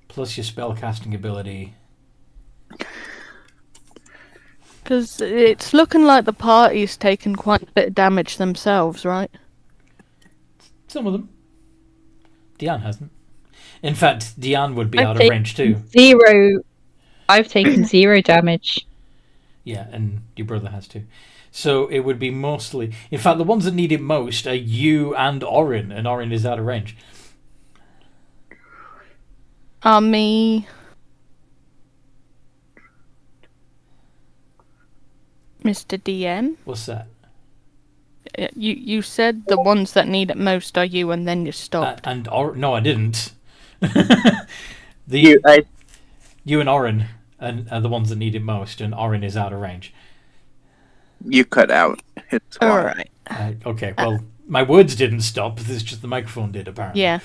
plus your spellcasting ability. Because it's looking like the party's taken quite a bit of damage themselves, right? Some of them. Diane hasn't. In fact, Diane would be I've out of range too. I've taken 0 damage. Yeah, and your brother has too. So it would be mostly... In fact, the ones that need it most are you and Orin is out of range. Me... Mr. DM? What's that? You said the ones that need it most are you, and then you stopped. No, I didn't. You and Orin are the ones that need it most, and Orin is out of range. You cut out. All right. Okay, well, my words didn't stop. It's just the microphone did, apparently. Yeah.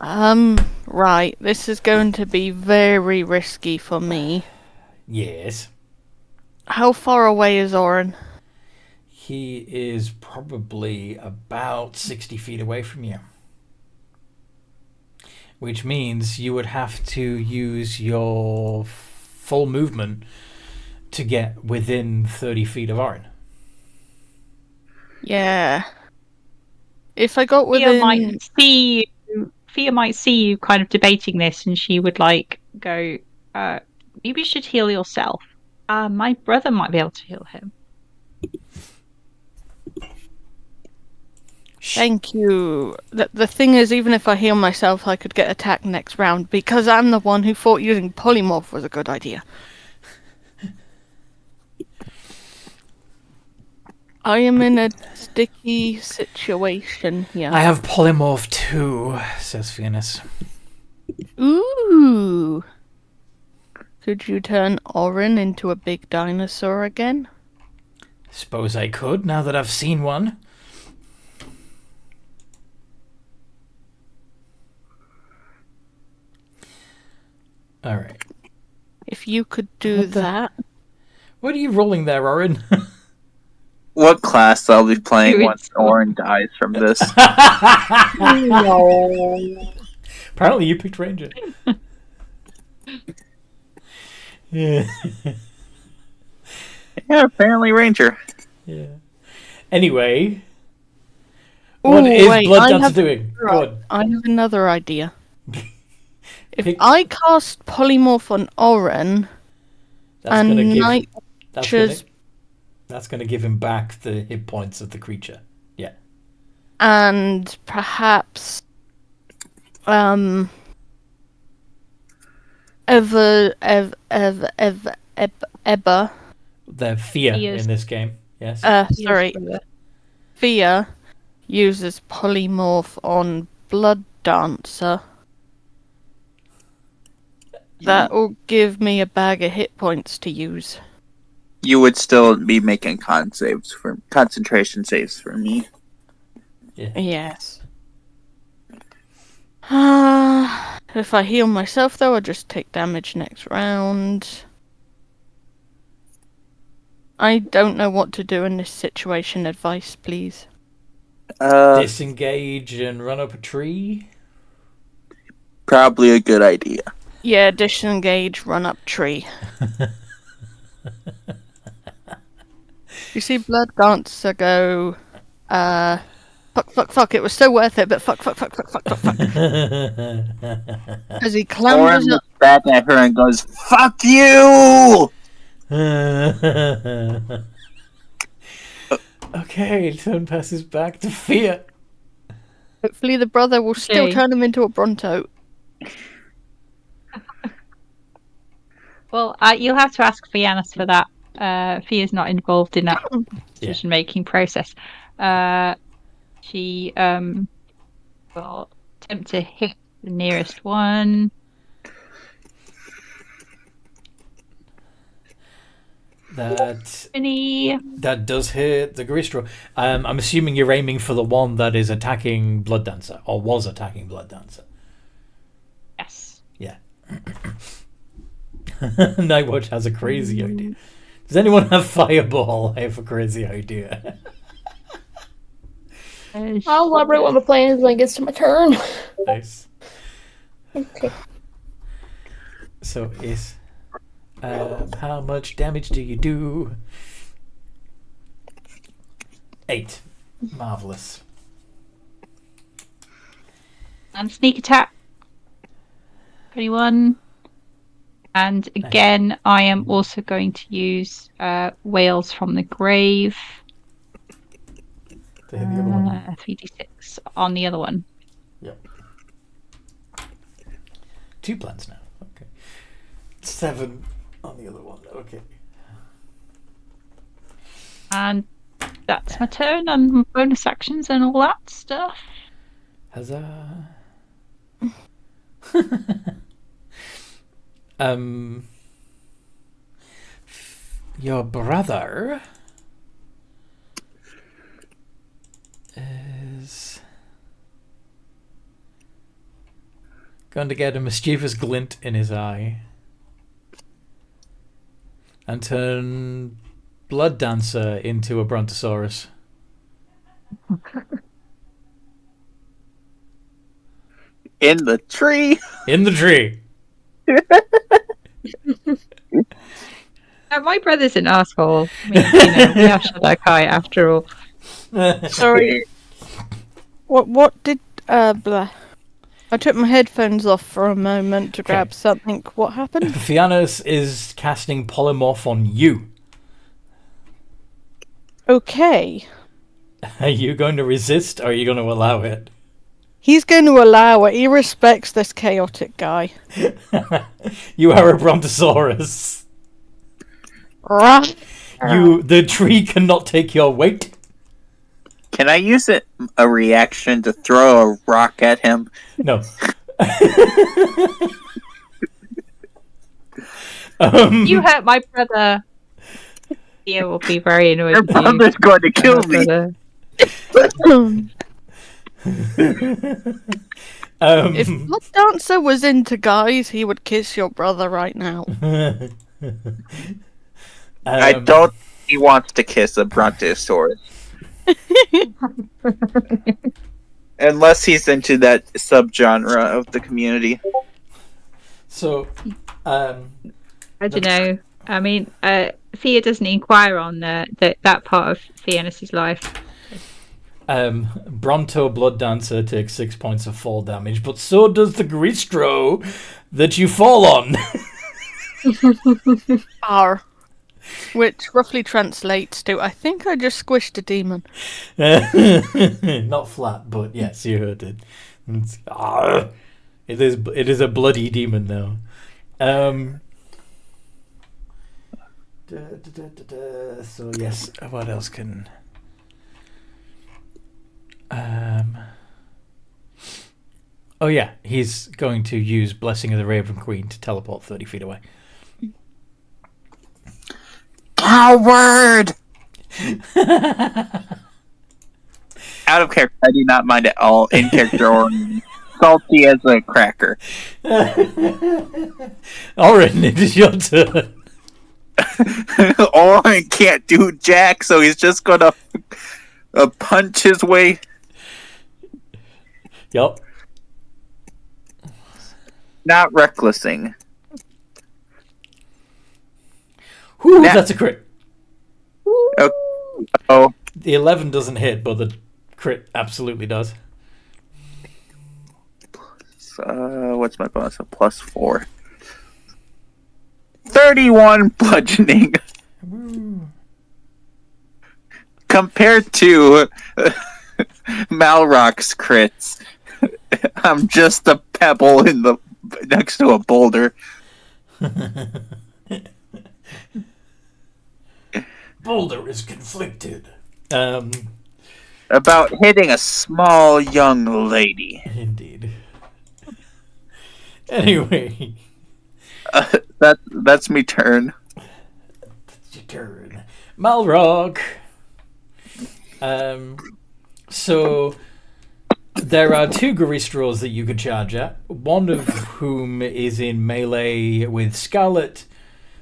Right. This is going to be very risky for me. Yes. How far away is Orin? He is probably about 60 feet away from you. Which means you would have to use your full movement to get within 30 feet of Orin. Yeah. If I got within... Fia might see you kind of debating this, and she would go, maybe you should heal yourself. My brother might be able to heal him. Thank you. The thing is, even if I heal myself, I could get attacked next round, because I'm the one who thought using polymorph was a good idea. I am in a sticky situation here. I have polymorph too, says Fainas. Ooh. Could you turn Orin into a big dinosaur again? Suppose I could, now that I've seen one. Alright. If you could do that. What are you rolling there, Orin? What class I'll be playing once Orin dies from this? No. Apparently you picked Ranger. Yeah. Yeah, apparently Ranger. Yeah. Anyway, what is Blood Dancer doing? Go on. I have another idea. If Pick- I cast Polymorph on Oren, That's gonna and give. Night Watchers, That's gonna give him back the hit points of the creature. Yeah. and perhaps Eva They're Fia Fia's- in this game. Yes. sorry, Fia uses Polymorph on Blood Dancer. That will give me a bag of hit points to use. You would still be making concentration saves for me. Yes. If I heal myself, though, I'll just take damage next round. I don't know what to do in this situation. Advice, please. Disengage and run up a tree. Probably a good idea. Yeah, disengage, run up tree. You see Blood Dancer go, fuck, it was so worth it, but fuck. As he Oren clambers up. looks back at her and goes, "Fuck you!" Okay, turn passes back to Fia. Hopefully the brother will still Okay. turn him into a Bronto. Well, you'll have to ask Fainas for that. Fia's not involved in that decision-making process. She will attempt to hit the nearest one. That does hit the Gristro. I'm assuming you're aiming for the one that is attacking Blood Dancer, or was attacking Blood Dancer. Yes. Yeah. Nightwatch has a crazy idea. Does anyone have Fireball? I have a crazy idea. I'll elaborate what my plan is when it gets to my turn. Nice. Okay. So is how much damage do you do? 8. Marvelous. And sneak attack. 21. And again, I am also going to use Whales from the Grave. To hit the other one. 3d6 on the other one. Yep. 2 plans now. Okay. 7 on the other one. Okay. And that's my turn on bonus actions and all that stuff. Huzzah. Your brother is going to get a mischievous glint in his eye and turn Blood Dancer into a Brontosaurus. In the tree. In the tree. My brother's an asshole. I mean, you know, we have Shadakai after all. Sorry. What did blah. I took my headphones off for a moment to grab something. What happened? Fainas is casting Polymorph on you. Okay. Are you going to resist or are you going to allow it? He's going to allow it. He respects this chaotic guy. You are a Brontosaurus. Right. The tree cannot take your weight. Can I use a reaction to throw a rock at him? No. You hurt my brother. He will be very annoyed. Your brother's going to kill me. If Blood Dancer was into guys, he would kiss your brother right now. I don't think he wants to kiss a Brontosaurus. Unless he's into that subgenre of the community. So, I don't know. I mean, Fia doesn't inquire on that part of Fainas' life. Bronto Blood Dancer takes 6 points of fall damage, but so does the Gristro that you fall on. R, which roughly translates to, I think I just squished a demon. Not flat, but yes, you heard it. It is a bloody demon now. So yes, what else can... Oh yeah, he's going to use Blessing of the Raven Queen to teleport 30 feet away. Coward! Out of character, I do not mind at all. In character, or salty as a cracker. Orin, it is your turn. Orin can't do jack, so he's just gonna punch his way. Yup. Not recklessing. Whew, that's a crit. Oh. The 11 doesn't hit, but the crit absolutely does. What's my bonus? A +4. 31 bludgeoning. Compared to Malrock's crits, I'm just a pebble in the next to a boulder. Boulder is conflicted. About hitting a small young lady. Indeed. Anyway. That's me turn. That's your turn. Malrock. So there are 2 Garistros that you could charge at, one of whom is in melee with Scarlet,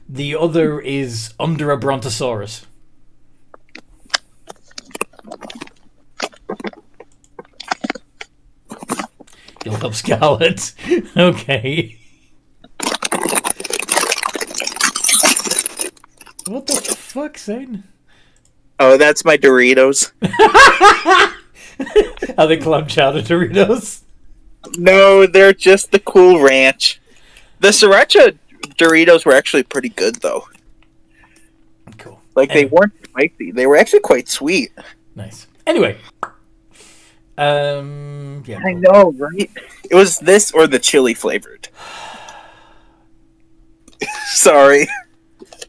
the other is under a Brontosaurus. You'll help Scarlet. Okay. What the fuck, Zane? Oh, that's my Doritos. Are they clam chowder Doritos? No, they're just the Cool Ranch. The Sriracha Doritos were actually pretty good, though. Cool. Like, they weren't spicy. They were actually quite sweet. Nice. Anyway. Yeah. I know, right? It was this or the chili flavored. Sorry.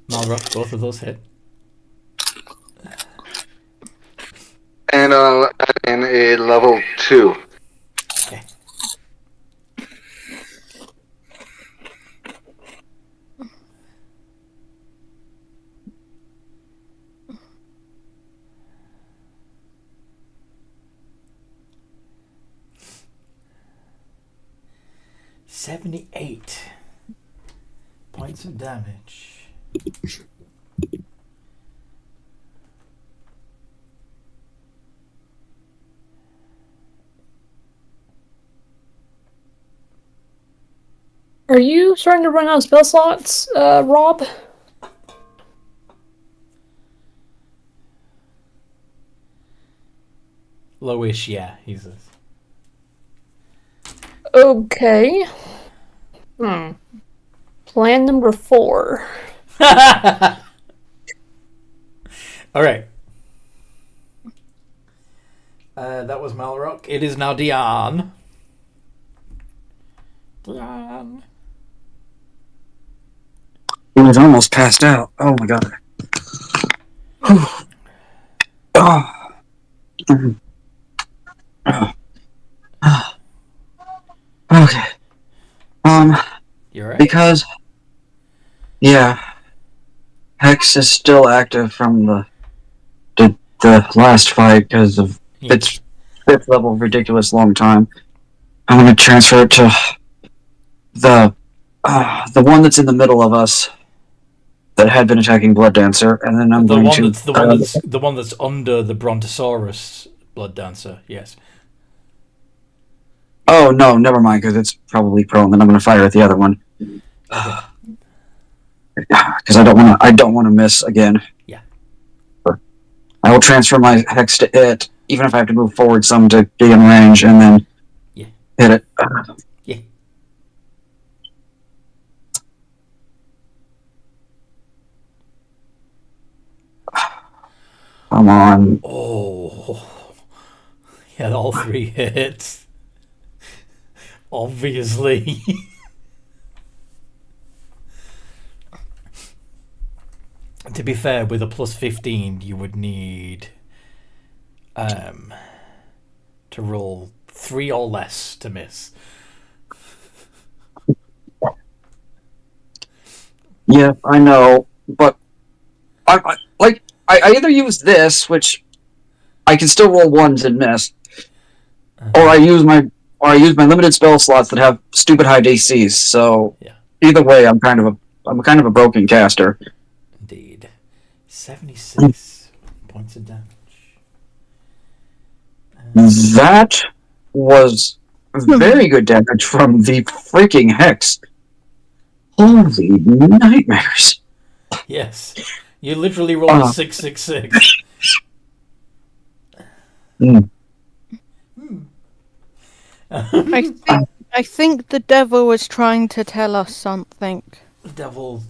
Malrock, both of those hit. And in a level 2. Okay. $78 points of damage. Are you starting to run out of spell slots, Rob? Lowish, yeah, he says. Okay. Plan number 4. Alright. That was Malrock. It is now Dion. Dion. He was almost passed out. Oh my god. Oh. Okay. You're right. Because, yeah, Hex is still active from the last fight because of its 5th level ridiculous long time. I'm going to transfer it to the one that's in the middle of us that had been attacking Blood Dancer, and then I'm the going one to that's the one that's under the Brontosaurus Blood Dancer. Yes. Oh no, never mind, because it's probably prone. Then I'm going to fire at the other one. Okay. because I don't want to miss again. Yeah. I will transfer my hex to it, even if I have to move forward some to be in range, and then hit it. Yeah. Come on. Oh. He had all 3 hits. Obviously. To be fair, with a plus 15, you would need to roll 3 or less to miss. Yeah, I know, but I either use this, which I can still roll 1s and miss, or I use my limited spell slots that have stupid high DCs. So either way, I'm kind of a broken caster. Indeed. 76 points of damage. That was very good damage from the freaking hex. Holy nightmares. Yes. You literally rolled a 666. I think the devil was trying to tell us something. The devil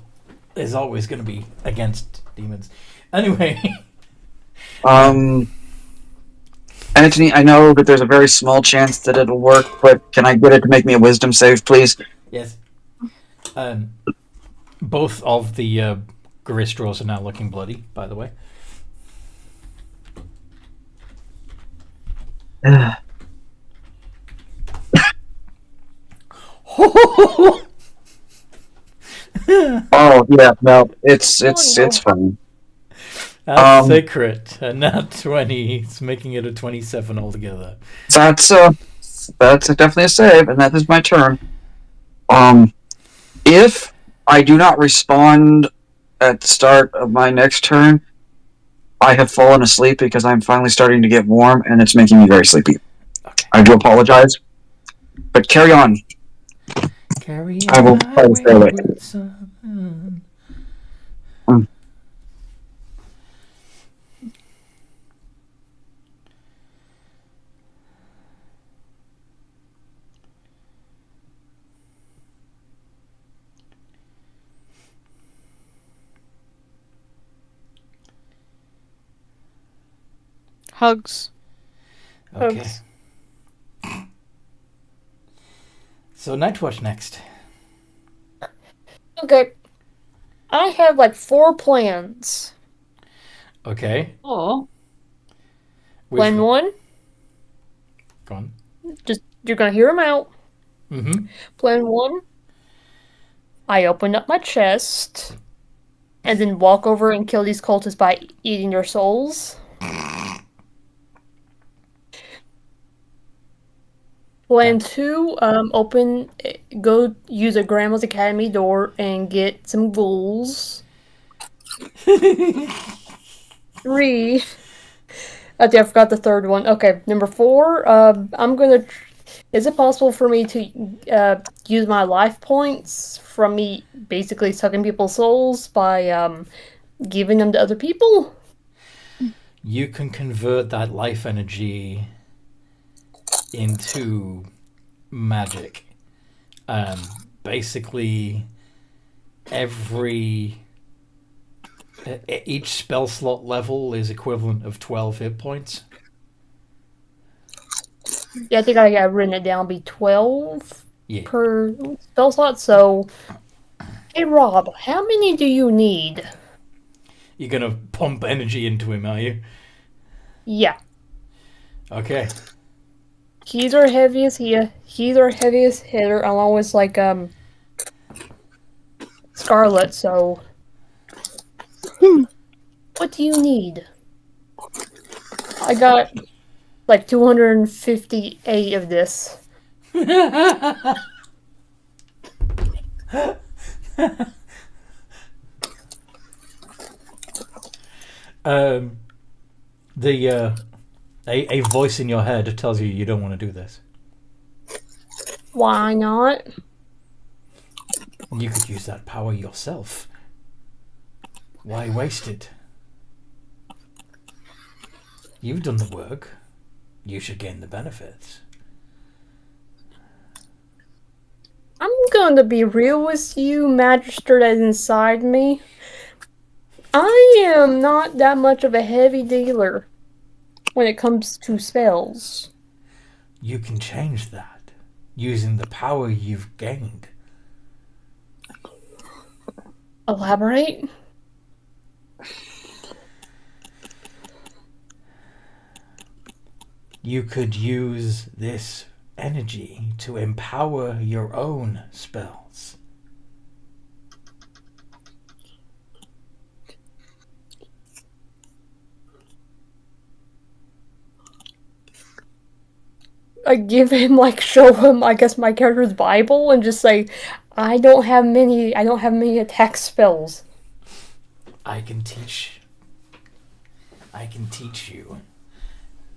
is always going to be against demons. Anyway. Anthony, I know that there's a very small chance that it'll work, but can I get it to make me a wisdom save, please? Yes. Both of the Garistros are now looking bloody, by the way. Oh yeah, no, it's fine. That's a crit, and not 20. It's making it a 27 altogether. That's definitely a save, and that is my turn. If I do not respond at the start of my next turn, I have fallen asleep because I'm finally starting to get warm, and it's making me very sleepy. Okay. I do apologize, but carry on. Carry I will try to stay awake. Hugs. Okay. So Nightwatch next. Okay. I have like 4 plans. Okay. Oh. Plan 1. Go on. Just you're gonna hear them out. Mm-hmm. Plan 1. I open up my chest and then walk over and kill these cultists by eating their souls. Plan 2, go use a Grandma's Academy door and get some ghouls. 3, I forgot the third one. Okay, number 4, is it possible for me to use my life points from me basically sucking people's souls by giving them to other people? You can convert that life energy into magic. Basically, each spell slot level is equivalent of 12 hit points. Yeah, I think I got written it down be 12 per spell slot. So, hey Rob, how many do you need? You're gonna pump energy into him, are you? Yeah. Okay. He's our heaviest here. He's our heaviest hitter, along with Scarlet. So, what do you need? I got 258 of this. A voice in your head tells you don't want to do this. Why not? You could use that power yourself. Why waste it? You've done the work. You should gain the benefits. I'm going to be real with you, Magister that's inside me. I am not that much of a heavy dealer when it comes to spells. You can change that using the power you've gained. Elaborate? You could use this energy to empower your own spells. I give him, like, show him, I guess, my character's Bible and just say, I don't have many attack spells. I can teach you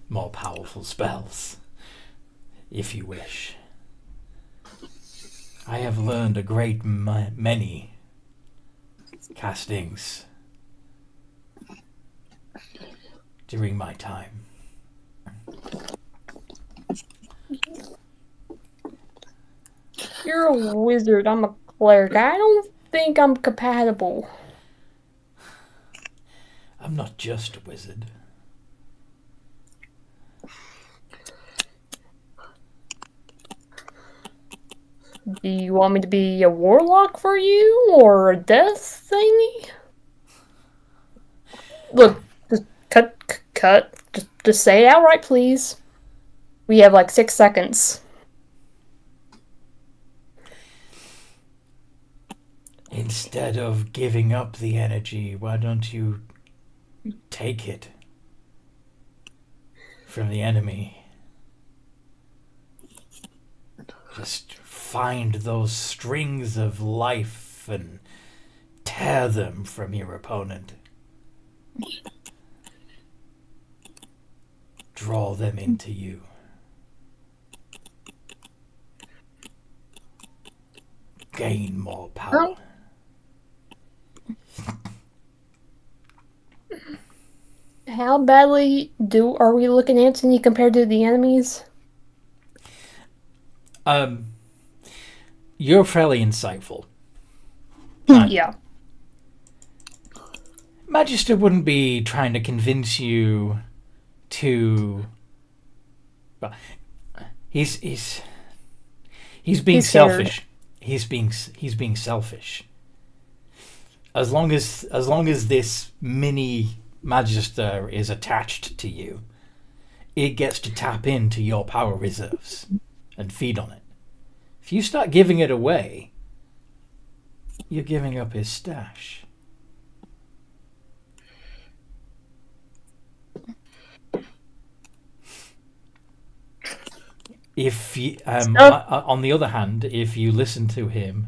more powerful spells, if you wish. I have learned a great many castings during my time. You're a wizard, I'm a cleric. I don't think I'm compatible. I'm not just a wizard. Do you want me to be a warlock for you, or a death thingy? Look, just cut. Just say it outright, please. We have like 6 seconds. Instead of giving up the energy, why don't you take it from the enemy? Just find those strings of life and tear them from your opponent. Draw them into you. Gain more power. How badly are we looking, Anthony, compared to the enemies? You're fairly insightful. Yeah. Magister wouldn't be trying to convince you to. Well, he's being selfish. He's being selfish. As long as this mini Magister is attached to you, it gets to tap into your power reserves and feed on it. If you start giving it away, you're giving up his stash. If you, on the other hand, if you listen to him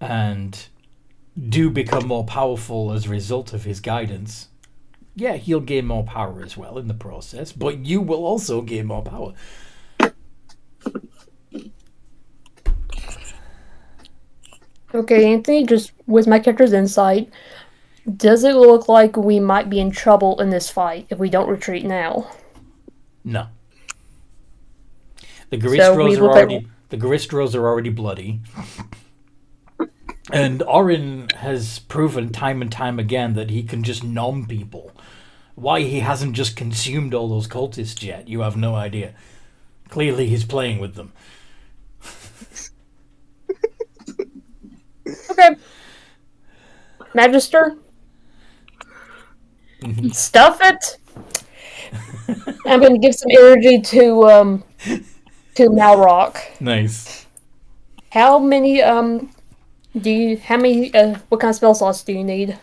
and do become more powerful as a result of his guidance, yeah, he'll gain more power as well in the process, but you will also gain more power. Okay, Anthony, just with my character's insight, does it look like we might be in trouble in this fight if we don't retreat now? No. The Garistros are already bloody. And Orin has proven time and time again that he can just nom people. Why he hasn't just consumed all those cultists yet, you have no idea. Clearly he's playing with them. Okay. Magister? Stuff it! I'm going to give some energy to Malrock. Nice. How many, what kind of spell slots do you need?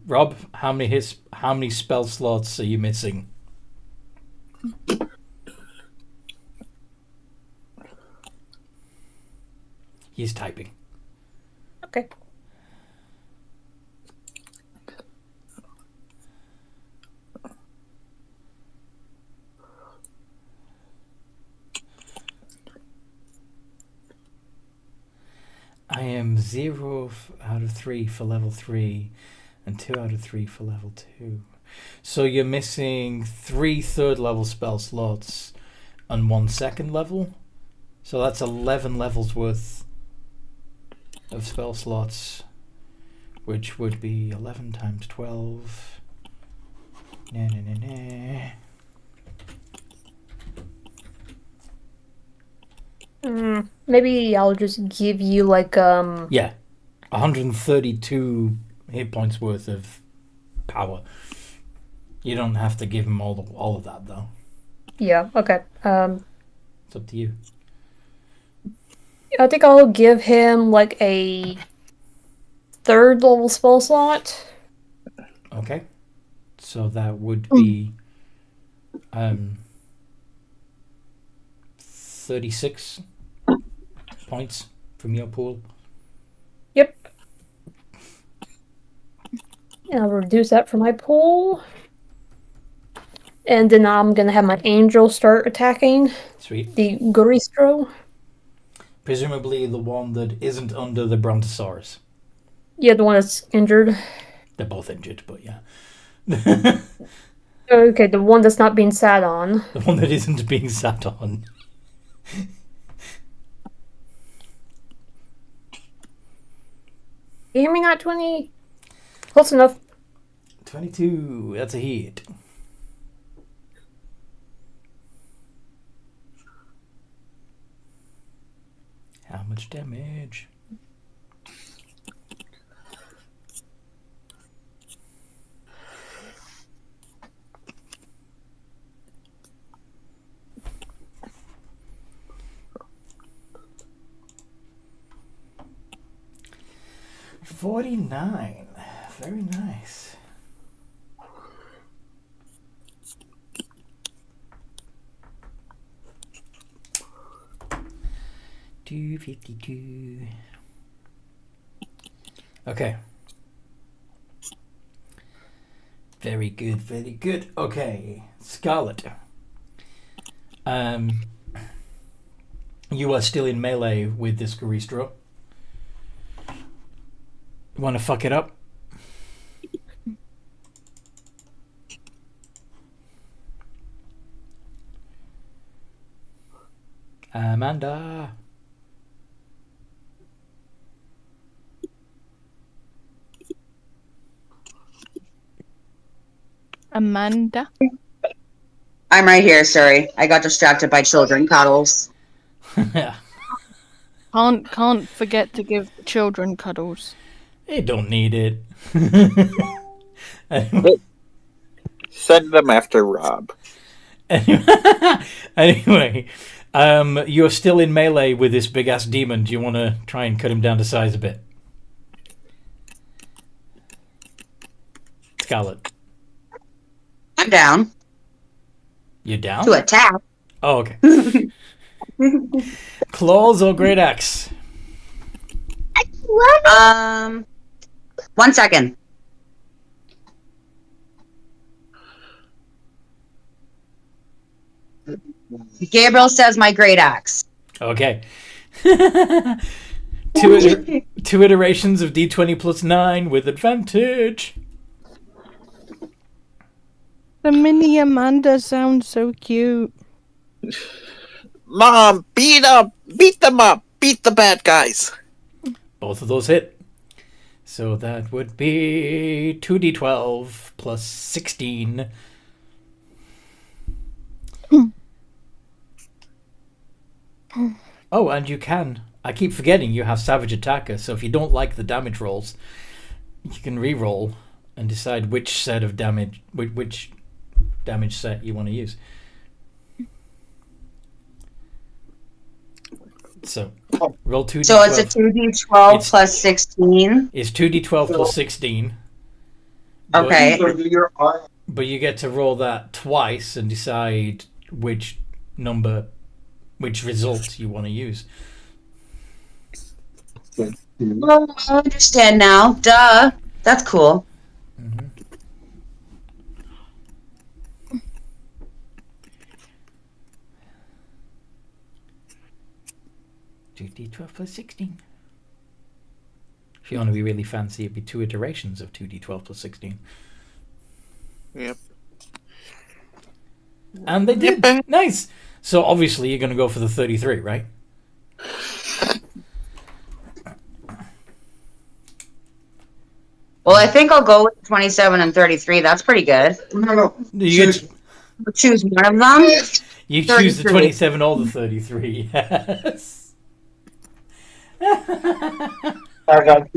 Rob, how many spell slots are you missing? He's typing. Okay. 0 out of 3 for level 3 and 2 out of 3 for level 2. So you're missing 3 third level spell slots and 1 second level. So that's 11 levels worth of spell slots, which would be 11 times 12. Nah, nah, nah, nah. Maybe I'll just give you like Yeah, 132 hit points worth of power. You don't have to give him all of that though. Yeah. Okay. It's up to you. I think I'll give him like a 3rd level spell slot. Okay. So that would be 36 points from your pool. Yep. And I'll reduce that from my pool. And then I'm gonna have my angel start attacking. Sweet. The Goristro. Presumably the one that isn't under the Brontosaurus. Yeah, the one that's injured. They're both injured, but yeah. Okay, the one that's not being sat on. The one that isn't being sat on. You hear me, not 20? Close enough. 22. That's a hit. How much damage? $49. Very nice. $252. Okay. Very good, very good. Okay, Scarlet. You are still in melee with this Garistro. Want to fuck it up? Amanda. Amanda. I'm right here, sorry. I got distracted by children cuddles. Yeah. Can't forget to give the children cuddles. They don't need it. Send them after Rob. Anyway, you're still in melee with this big ass demon. Do you want to try and cut him down to size a bit? Scarlet. I'm down. You're down? To attack. Oh, okay. Claws or great axe? 1 second. Gabriel says my great axe. Okay. Two iterations of D20 plus 9 with advantage. The mini Amanda sounds so cute. Mom, beat them up, beat the bad guys. Both of those hit. So that would be 2d12 plus 16. Oh, and you can. I keep forgetting you have Savage Attacker, so if you don't like the damage rolls, you can re-roll and decide which set of damage, which damage set you want to use. So, roll 2d12. So it's a 2d12 plus 16. It's 2d12 plus 16. Okay. But you get to roll that twice and decide which result you want to use. Well, I understand now. Duh. That's cool. Mm-hmm. 2d12 plus 16. If you want to be really fancy, it'd be 2 iterations of 2d12 plus 16. Yep. And they did. Nice. So obviously you're going to go for the 33, right? Well, I think I'll go with 27 and 33. That's pretty good. You Choose one of them. You choose the 27 or the 33. Yes. I got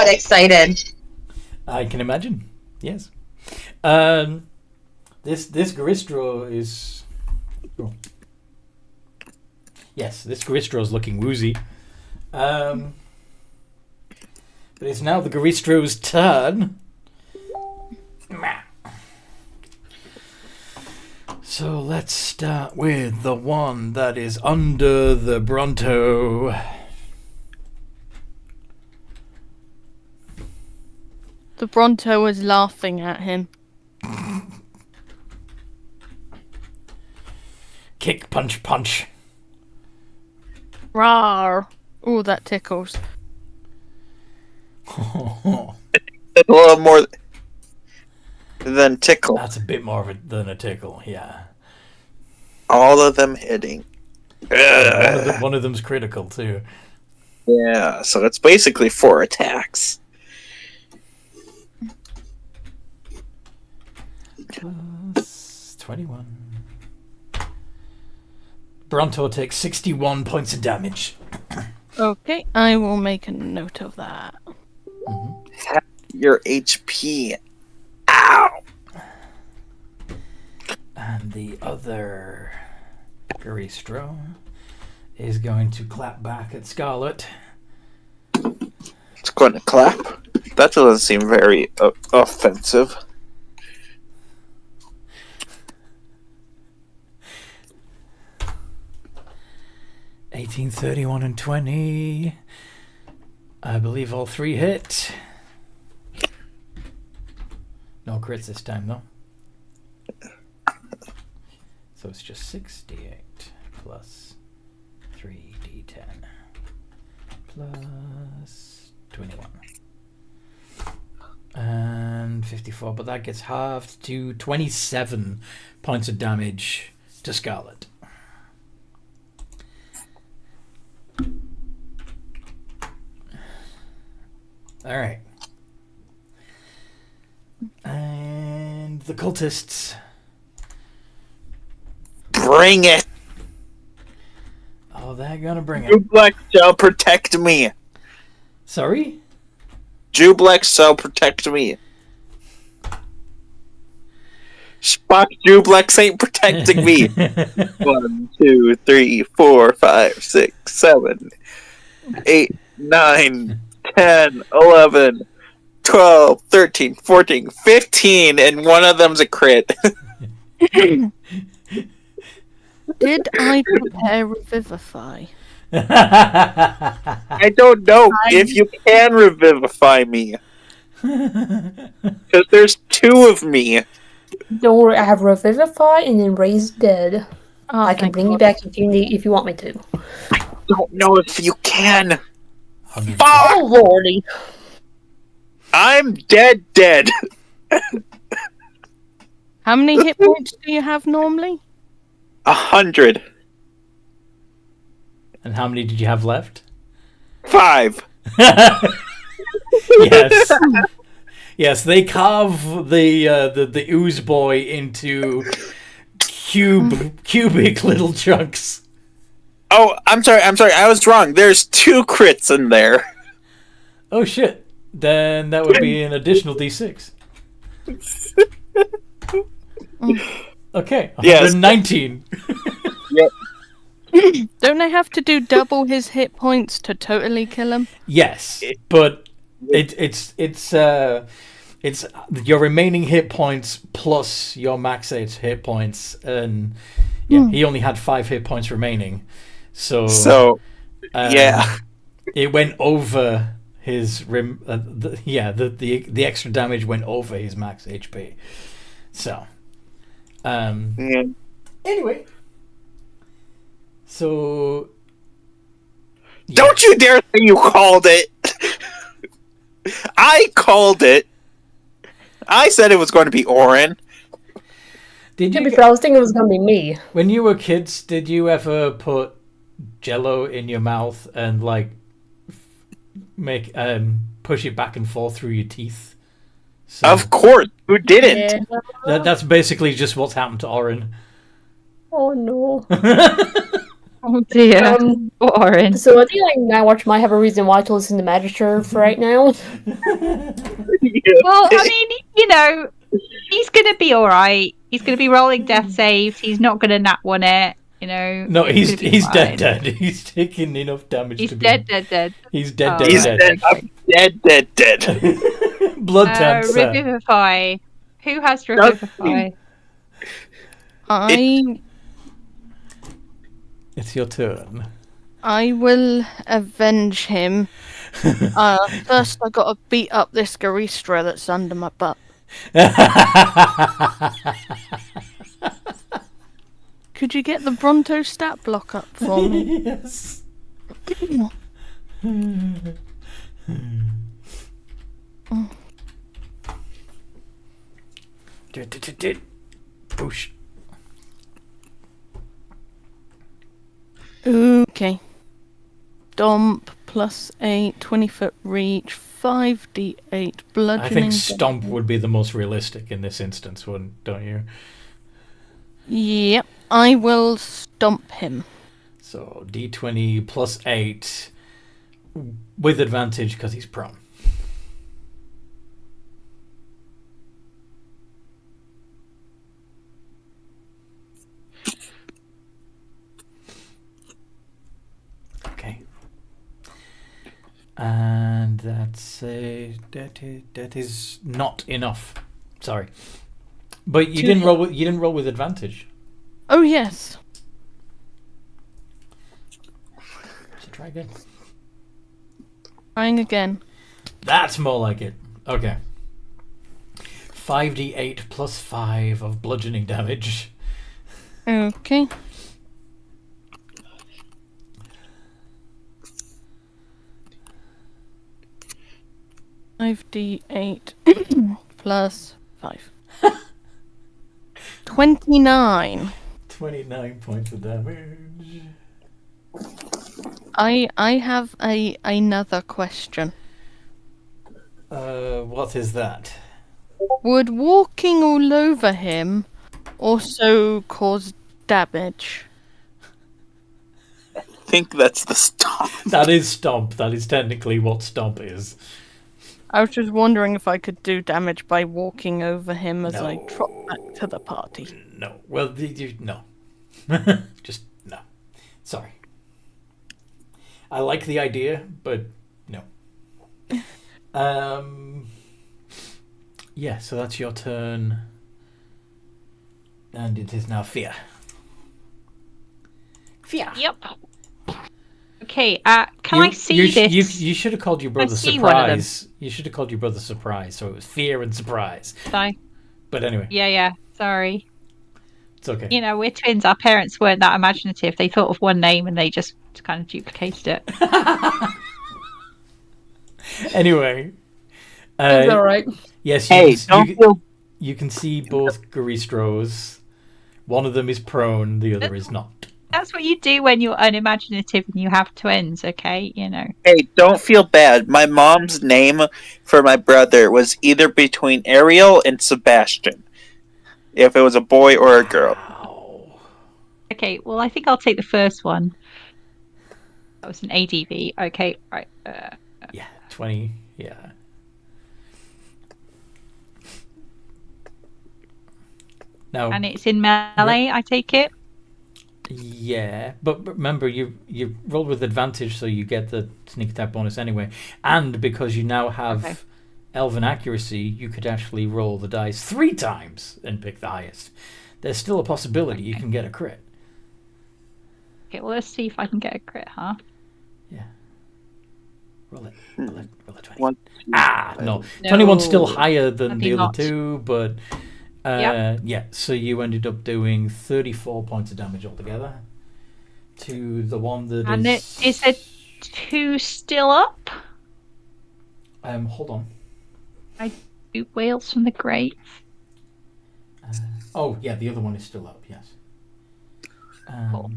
excited. I can imagine. Yes. This Garistro is. Oh. Yes, this Garistro is looking woozy. But it's now the Garistro's turn. So let's start with the one that is under the Bronto. The Bronto is laughing at him. Kick, punch, punch. Rawr. Ooh, that tickles. A little more than tickle. That's a bit more than a tickle, yeah. All of them hitting. One of them's critical, too. Yeah, so it's basically 4 attacks. Plus 21. Bronto takes 61 points of damage. Okay, I will make a note of that. Half your HP. Ow! And the other Garistro is going to clap back at Scarlet. It's going to clap. That doesn't seem very offensive. $18, 31, and 20. I believe all 3 hit. No crits this time, though. So it's just 68 plus 3d10 plus 21. And 54, but that gets halved to 27 points of damage to Scarlet. Alright. And the cultists. Bring it! Oh, they're gonna bring it. Jublex shall protect me. Sorry? Jublex shall protect me. Spock Jublex ain't protecting me. 1, 2, 3, 4, 5, 6, 7, 8, 9, 10, 11, 12, 13, 14, 15, and one of them's a crit. Did I prepare Revivify? I don't know if you can revivify me. Because there's 2 of me. Don't worry, I have Revivify and then Raise Dead. I can bring you back if you want me to. I don't know if you can. Oh, lordy. I'm dead. How many hit points do you have normally? 100. And how many did you have left? 5. Yes. Yes, they carve the ooze boy into cubic little chunks. Oh, I'm sorry. I was wrong. There's 2 crits in there. Oh shit. Then that would be an additional d6. Okay, 119. Yep. Don't I have to do double his hit points to totally kill him? Yes, but it's your remaining hit points plus your max hit points, and he only had 5 hit points remaining, so yeah, it went over his the extra damage went over his max HP. So anyway, so don't you dare say you called it. I called it. I said it was going to be Orin. Did To you? be fair, I was thinking it was gonna be me. When you were kids, did you ever put Jello in your mouth and like make push it back and forth through your teeth? So Of course, who didn't? Yeah. that's basically just what's happened to Orin. Oh no. Oh dear. Orin. So I think I now watch might have a reason why to listen to Magister for right now. Well, I mean, you know, he's going to be all right. He's going to be rolling death saves. He's not going to nat one it. You know. No, he's gonna be fine. dead. He's taking enough damage He's to be dead. He's dead. Oh, He's right, dead. okay. I'm dead. Blood cancer. Revivify. Who has Revivify? It's your turn. I will avenge him. First, I gotta beat up this Garistra that's under my butt. Could you get the Bronto stat block up for me? Yes. Push. Okay. Stomp plus 8, 20-foot reach, 5d8 bludgeoning. I think stomp would be the most realistic in this instance, don't you? Yep, I will stomp him. So d20 plus 8 with advantage because he's prone. Okay. And that is not enough. Sorry. But you didn't roll with advantage. Oh yes. So try again. Trying again. That's more like it. Okay. 5d8 plus 5 of bludgeoning damage. Okay. Five d8 plus 5. 29. 29 points of damage. I have another question. What is that? Would walking all over him also cause damage? I think that's the stomp. That is stomp. That is technically what stomp is. I was just wondering if I could do damage by walking over him as No. I trot back to the party. No. Well, no. Just no. Sorry. I like the idea, but no. Yeah, so that's your turn. And it is now Fia. Fia. Yep. Okay, can I see this? You should have called your brother see one of them. Surprise. You should have called your brother Surprise, so it was Fear and Surprise. Sorry. But anyway, Yeah, sorry. it's okay. You know, we're twins. Our parents weren't that imaginative. They thought of one name and they just kind of duplicated it. Anyway. That's alright. Yes, you can see both Garistros. One of them is prone, the other is not. That's what you do when you're unimaginative and you have twins, okay? You know. Hey, don't feel bad. My mom's name for my brother was either between Ariel and Sebastian. If it was a boy or a girl. Wow. Okay, well, I think I'll take the first one. That was an ADV. Okay, right. Yeah, 20. Yeah. Now, And it's in melee, I take it? yeah, but remember, you rolled with advantage, so you get the sneak attack bonus anyway. And because you now have Elven accuracy, you could actually roll the dice 3 times and pick the highest. There's still a possibility you can get a crit. Okay, well, let's see if I can get a crit, huh? Yeah. Roll it. Roll it 20. One, No. 21's still higher than Maybe the other not. two, but Yep. yeah, so you ended up doing 34 points of damage altogether to the one that And is... is there 2 still up? Hold on. I do Whales from the Grave. Oh, yeah, the other one is still up, yes. Cool.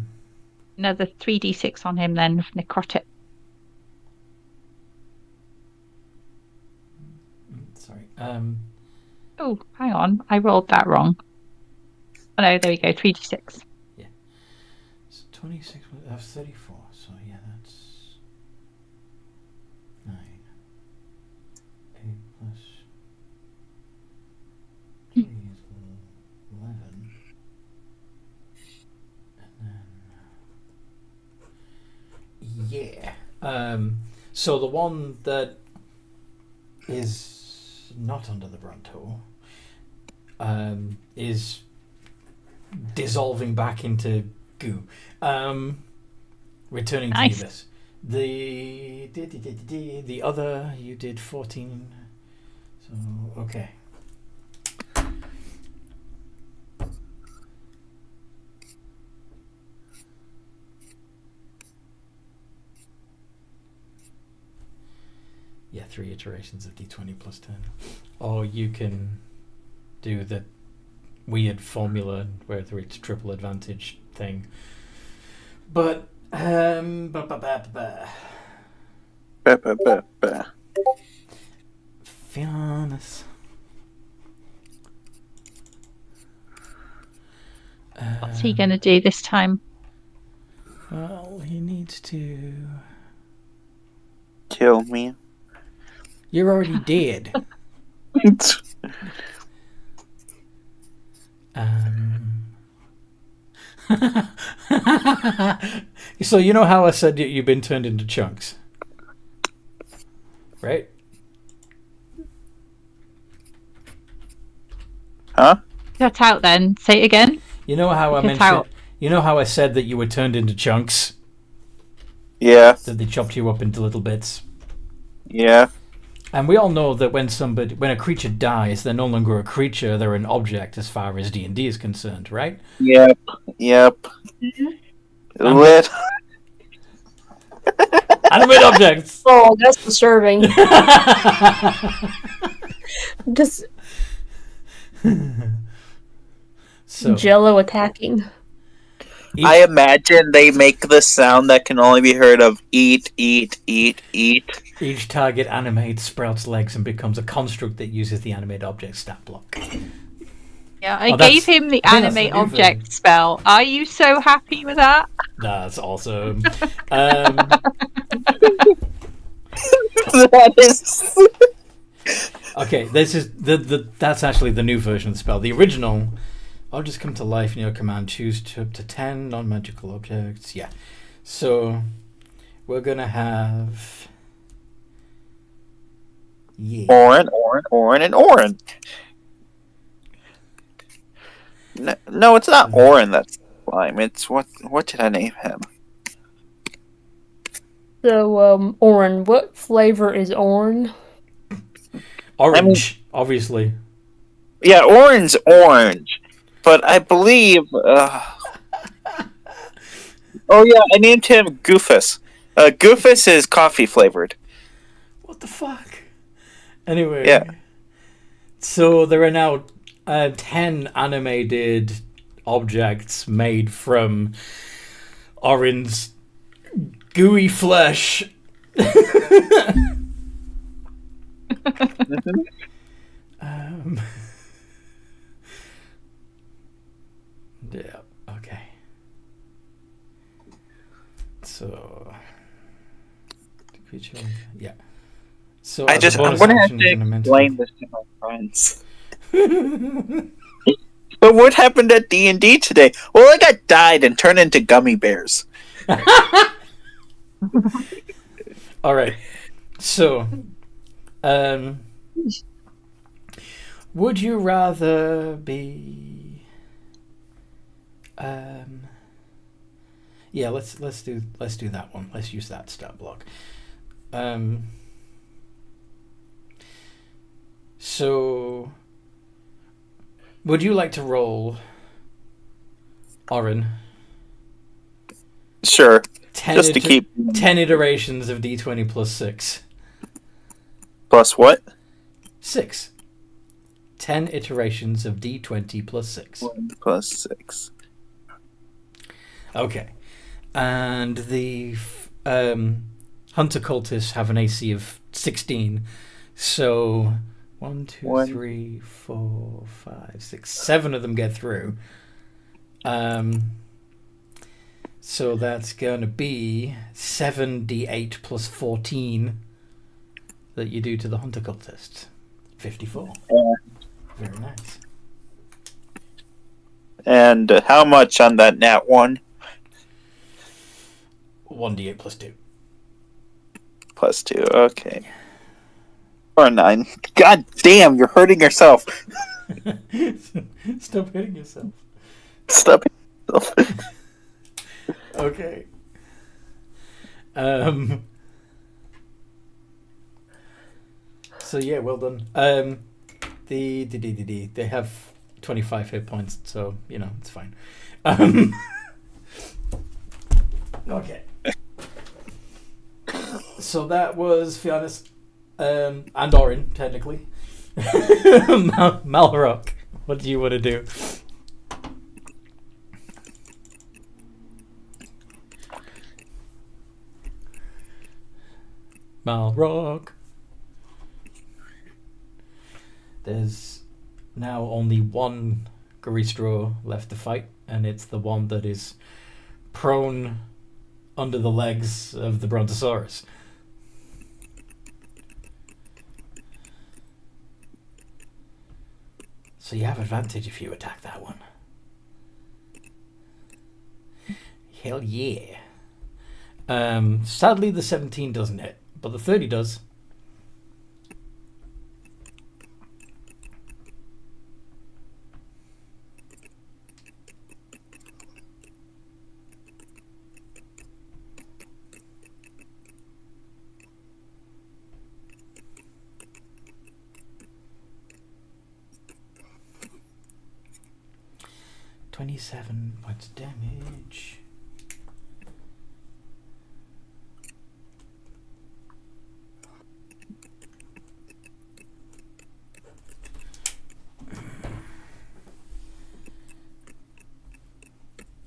Another 3d6 on him then, necrotic. Sorry. Oh, hang on. I rolled that wrong. Oh no, there we go. 3d6. Yeah. So 26, 34. So yeah, that's 9. 8 plus 3 is 11. And then... Yeah. So the one that is not under the Bronto is dissolving back into goo. Returning Nice. to Evis. The other, you did 14. So, okay. Yeah, 3 iterations of d20 plus 10. Or you can do the weird formula where it's triple advantage thing. But, Fainas. What's he going to do this time? Well, he needs to... Kill me. You're already dead. So you know how I said that you've been turned into chunks, right? Huh? Cut out then. Say it again. You know how I Cut mentioned. out. You know how I said that you were turned into chunks. Yeah. That they chopped you up into little bits. Yeah. And we all know that when a creature dies, they're no longer a creature; they're an object as far as D&D is concerned, right? Yep. Lit. Animate objects. Oh, that's disturbing. Just So Jello attacking. I imagine they make the sound that can only be heard of eat, eat, eat, eat. each target animates, sprouts legs, and becomes a construct that uses the animate object stat block. Yeah, I Oh, gave him the I think that's animate the new object version. spell. Are you so happy with that? That's awesome. That is. Okay, this is that's actually the new version of the spell. The original, I'll just come to life in your command. Choose up to 10 non-magical objects. Yeah. So we're gonna have Orin. No, it's not Orin that's slime. It's what did I name him? So, Orin, what flavor is Orin? orange, obviously. Yeah, Orin's orange. But I believe oh yeah, I named him Goofus. Goofus is coffee flavored. What the fuck? Anyway. Yeah. So there are now 10 animated objects made from Orin's gooey flesh. Yeah, okay. So, yeah. So I'm as a bonus gonna have action, to you're gonna explain this to my friends. But what happened at D&D today? Well, I got dyed and turned into gummy bears. All right. So, would you rather be? Yeah, let's do that one. Let's use that stat block. So, would you like to roll, Orin? Sure. 10 Just to keep 10 iterations of D20 plus 6. Plus what? 6. 10 iterations of D20 plus 6. 1 plus 6. Okay. And the hunter cultists have an AC of 16. So 1, 2, 3, 4, 5, 6, 7 of them get through. So that's going to be 7d8 plus 14 that you do to the hunter cultist. 54. Very nice. And how much on that nat 1? 1d8 plus 2. Plus 2, okay. Or 9. God damn, you're hurting yourself. Stop hitting yourself. Stop hitting yourself. Okay. So yeah, well done. They have 25 hit points, so it's fine. Okay. So that was Fainas and Orin, technically. Malrock, what do you want to do? Malrock. There's now only one Garistro left to fight, and it's the one that is prone under the legs of the Brontosaurus. So you have advantage if you attack that one. Hell yeah. Sadly the 17 doesn't hit, but the 30 does. $27 points of damage.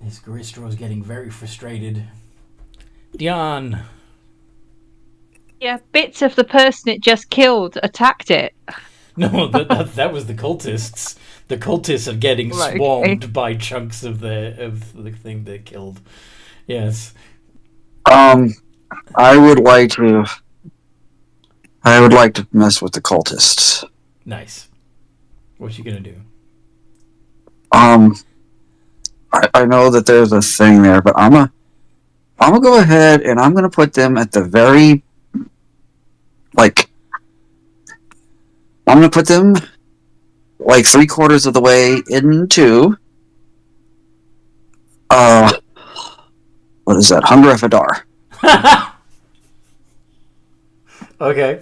This Garistro is getting very frustrated. Dion. Yeah, bits of the person it just killed attacked it. No, that was the cultists. The cultists are getting swarmed by chunks of the thing they killed. Yes. I would like to mess with the cultists. Nice. What you gonna do? I know that there's a thing there, but I'm gonna go ahead and I'm gonna put them at the very I'm gonna put them 3/4 of the way into what is that? Hunger of Hadar. Okay.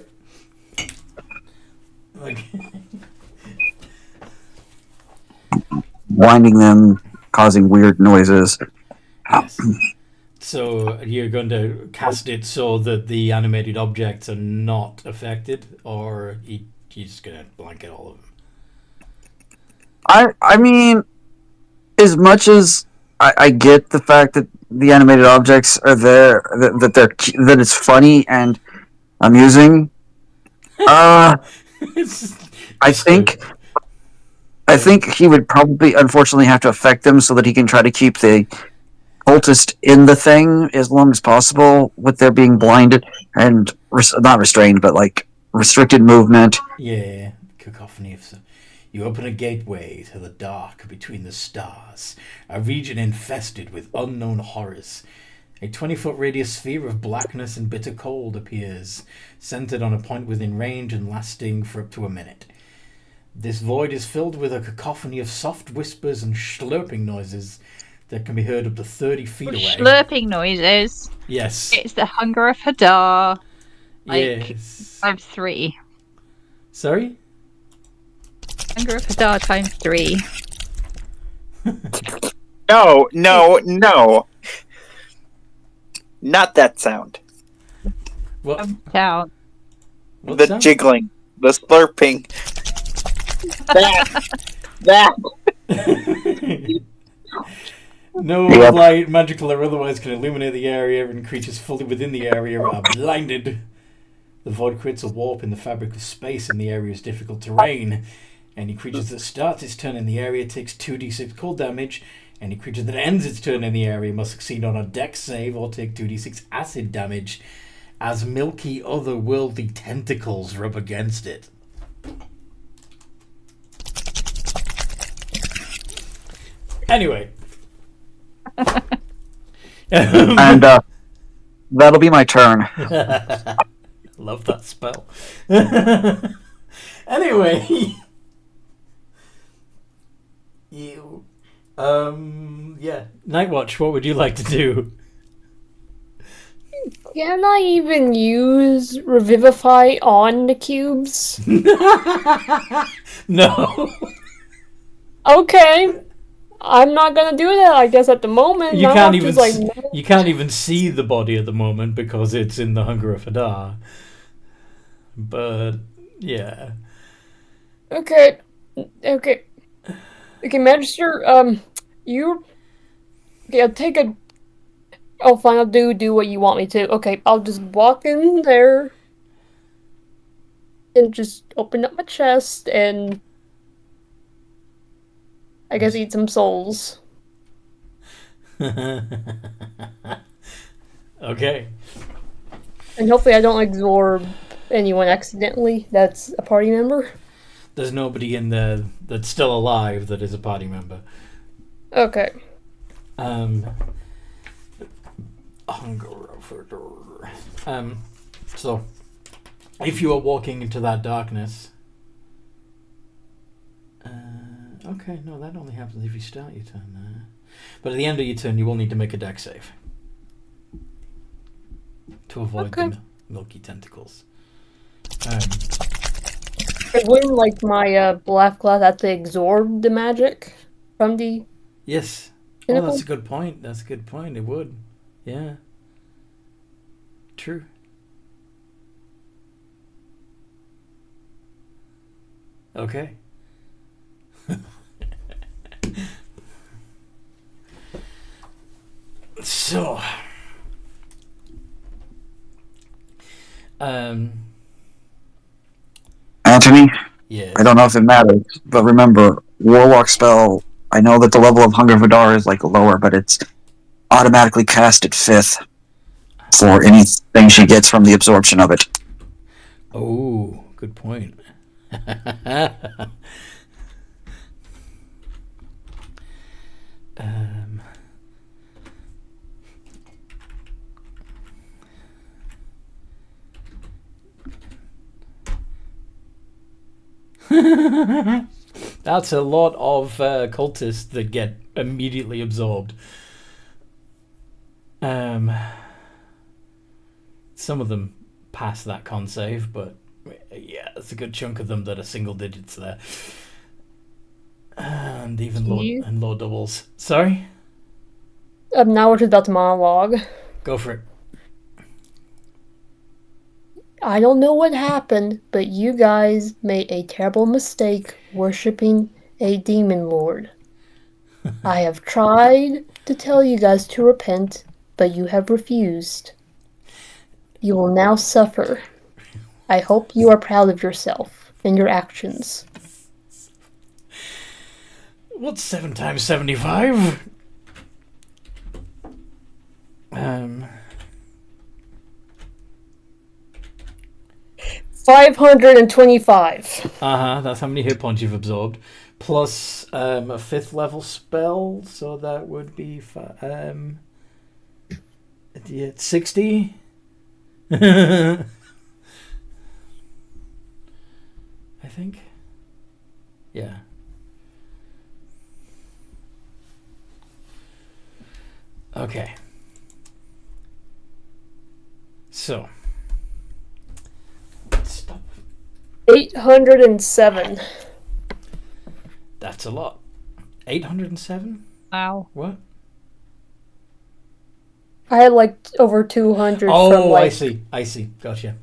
Winding them, causing weird noises. Yes. So you're going to cast it so that the animated objects are not affected, or you're just going to blanket all of them? I mean, as much as I get the fact that the animated objects are there, that it's funny and amusing. I think he would probably, unfortunately, have to affect them so that he can try to keep the cultist in the thing as long as possible, with their being blinded and not restrained, but restricted movement. Yeah, cacophony of. You open a gateway to the dark between the stars, a region infested with unknown horrors. A 20-foot radius sphere of blackness and bitter cold appears, centered on a point within range and lasting for up to a minute. This void is filled with a cacophony of soft whispers and slurping noises that can be heard up to 30 feet away. Slurping noises? Yes. It's the Hunger of Hadar. Yes. Times 3. Sorry? Hunger of Hadar times 3. No. Not that sound. What? Down. What's the that? jiggling, the slurping. That. No Yep. light, magical or otherwise, can illuminate the area, and creatures fully within the area are blinded. The void creates a warp in the fabric of space in the area's difficult terrain. Any creature that starts its turn in the area takes 2d6 cold damage. Any creature that ends its turn in the area must succeed on a dex save or take 2d6 acid damage as milky otherworldly tentacles rub against it. Anyway. And that'll be my turn. Love that spell. Anyway. You. Yeah. Nightwatch, what would you like to do? Can I even use Revivify on the cubes? No. Okay. I'm not gonna do that, I guess, at the moment. You Now can't I'm even just like, you can't even see the body at the moment because it's in the Hunger of Hadar. But yeah. Okay. Okay, Magister, you... Okay, I'll take a... Oh, fine, I'll do what you want me to. Okay, I'll just walk in there and just open up my chest and... I guess eat some souls. Okay. And hopefully I don't absorb anyone accidentally that's a party member. There's nobody in there that's still alive that is a party member. Okay. So, if you are walking into that darkness... okay, no, that only happens if you start your turn. But at the end of your turn, you will need to make a dex save. To avoid the milky tentacles. Wouldn't, like, my black cloth have to absorb the magic from the... Yes. Pinnacle? Oh, that's a good point. That's a good point. It would. Yeah. True. Okay. So, Anthony, yeah. I don't know if it matters, but remember, Warlock spell, I know that the level of Hunger Vidar is like lower, but it's automatically cast at 5th for anything she gets from the absorption of it. Oh, good point. That's a lot of cultists that get immediately absorbed. Some of them pass that con save, but yeah, it's a good chunk of them that are single digits there. And even low doubles. Sorry? Now we're just about to monologue. Go for it. I don't know what happened, but you guys made a terrible mistake worshipping a demon lord. I have tried to tell you guys to repent, but you have refused. You will now suffer. I hope you are proud of yourself and your actions. What's 7 times 75? 525. That's how many hit points you've absorbed. Plus a 5th level spell, so that would be 60. I think. Yeah. Okay. So. Stop. 807. That's a lot. 807? Wow. What? I had like over 200 Oh, from like... I see. Gotcha.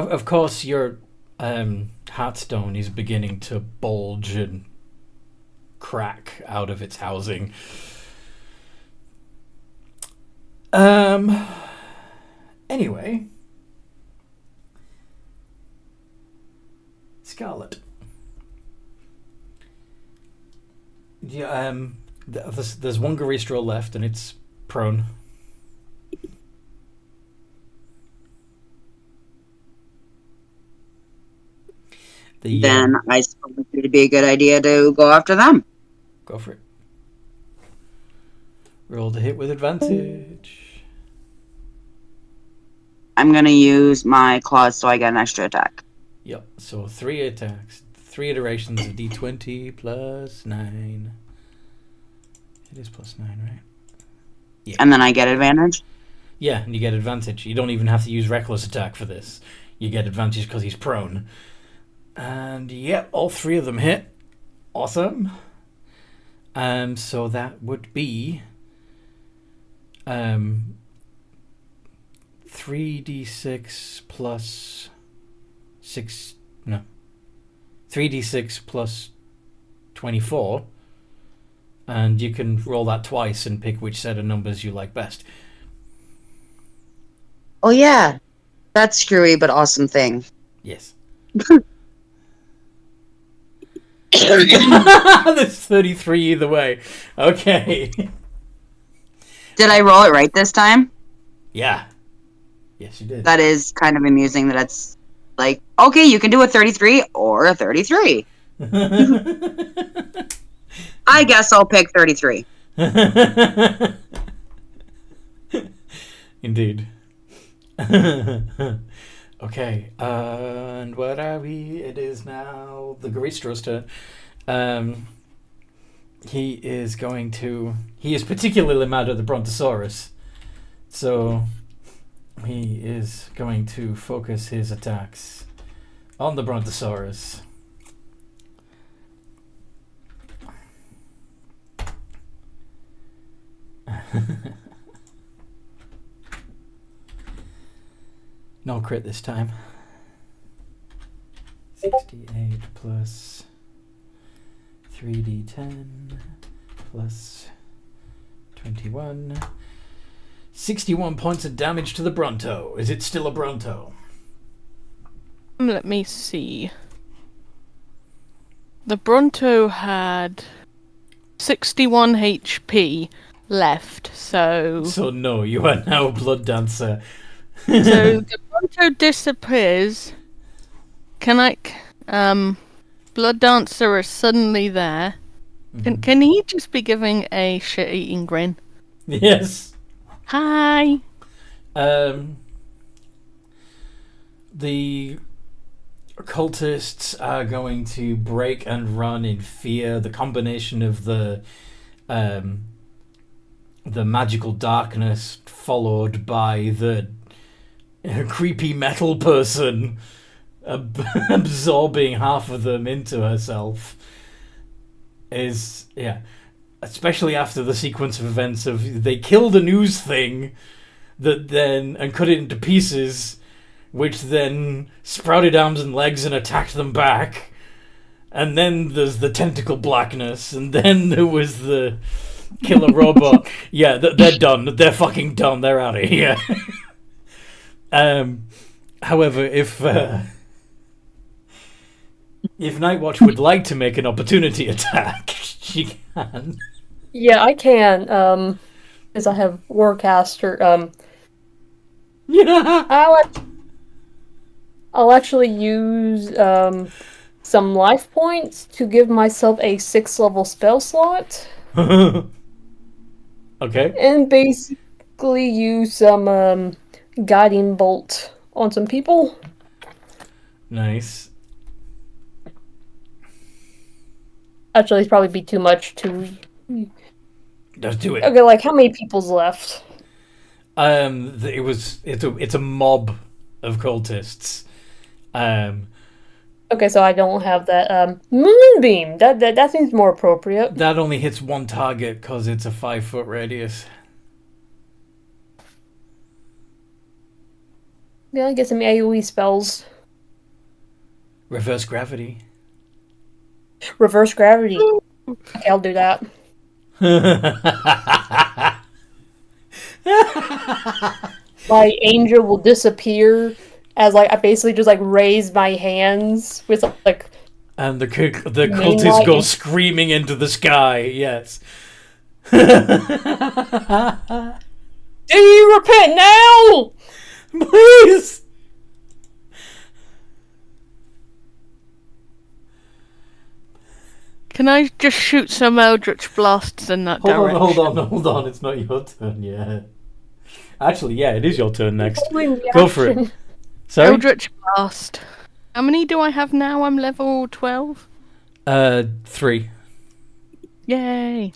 Of course your heartstone is beginning to bulge and crack out of its housing. Anyway, Scarlet. Yeah, there's one Garistro left, and it's prone. Then I suppose it would be a good idea to go after them. Go for it. Roll to hit with advantage. I'm going to use my claws so I get an extra attack. Yep, so 3 attacks. 3 iterations of d20 plus 9. It is plus 9, right? Yeah. And then I get advantage? Yeah, and you get advantage. You don't even have to use reckless attack for this. You get advantage because he's prone. And yep, all 3 of them hit. Awesome. So that would be 3d6 plus 6. No. 3d6 plus 24. And you can roll that twice and pick which set of numbers you like best. Oh, yeah. That screwy but awesome thing. Yes. There's 33 either way. Okay. Did I roll it right this time? Yeah. Yes, you did. That is kind of amusing that it's like, okay, you can do a 33 or a 33. I guess I'll pick 33. Indeed. Okay, and where are we? It is now the Garistro's turn. He is particularly mad at the Brontosaurus. So he is going to focus his attacks on the Brontosaurus. No crit this time. 68 plus 3d10 plus 21. 61 points of damage to the Bronto. Is it still a Bronto? Let me see. The Bronto had 61 HP left, so... So no, you are now Blood Dancer. So the Bronto disappears. Blood Dancer is suddenly there. Can he just be giving a shit-eating grin? Yes. Hi. The cultists are going to break and run in fear. The combination of the magical darkness followed by the creepy metal person absorbing half of them into herself is, yeah, especially after the sequence of events of they killed a news thing that then and cut it into pieces, which then sprouted arms and legs and attacked them back, and then there's the tentacle blackness, and then there was the killer robot. Yeah, they're done. They're fucking done. They're out of here. However, if Nightwatch would like to make an opportunity attack, she can. Yeah, I can. As I have Warcaster. Yeah. I'll actually use some life points to give myself a 6th level spell slot. Okay. And basically use some guiding bolt on some people. Nice. Actually, it'd probably be too much to... Just do it. Okay, like, how many people's left? It's a mob of cultists. Okay, so I don't have that, Moonbeam! That seems more appropriate. That only hits one target because it's a 5-foot radius. Yeah, get some AoE spells. Reverse gravity. Reverse gravity. Okay, I'll do that. My angel will disappear as I basically just raise my hands with And the main cultists light go and- screaming into the sky. Yes. Do you repent now? Please. Can I just shoot some Eldritch blasts in that direction? Hold on. It's not your turn yet. Actually, yeah, it is your turn next. Holding Go for it. reaction. Sorry? Eldritch blast. How many do I have now? I'm level 12. 3. Yay.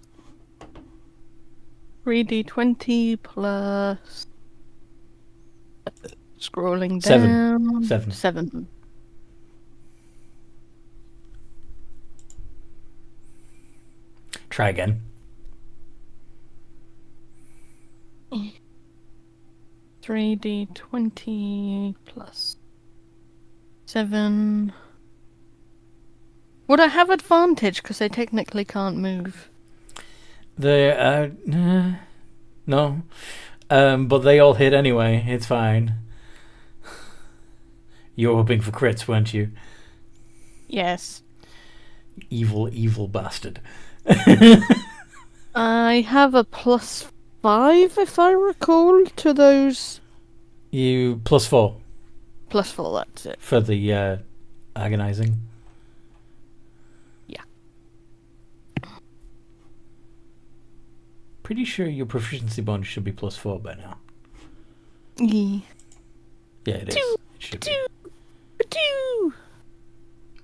3d20 plus... Scrolling 7. down. 7. 7. Try again. 3d20 plus 7. Would I have advantage because I technically can't move? No. But they all hit anyway. It's fine. You were hoping for crits, weren't you? Yes. Evil, evil bastard. I have a +5, if I recall, to those. You +4 +4, that's it. for the agonizing. Yeah. Pretty sure your proficiency bonus should be +4 by now. Yeah. Yeah, it is. It should be.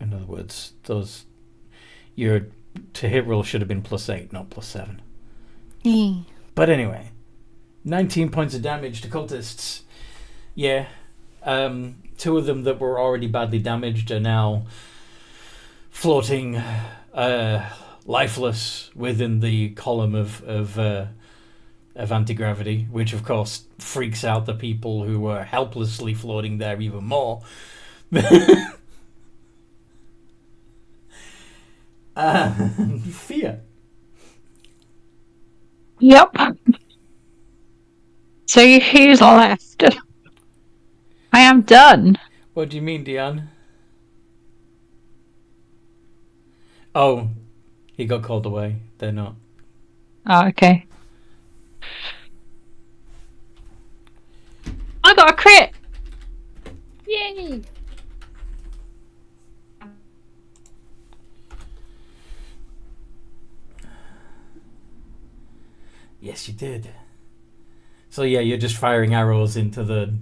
In other words, your to hit roll should have been +8, not +7. Yeah. But anyway, 19 points of damage to cultists. Yeah. 2 of them that were already badly damaged are now floating lifeless within the column of anti-gravity, which of course freaks out the people who were helplessly floating there even more. Fia. Yep. So who's left? I am done. What do you mean, Dion? Oh, he got called away. They're not. Oh, okay. I got a crit. Yay! Yes, you did. So yeah, you're just firing arrows into the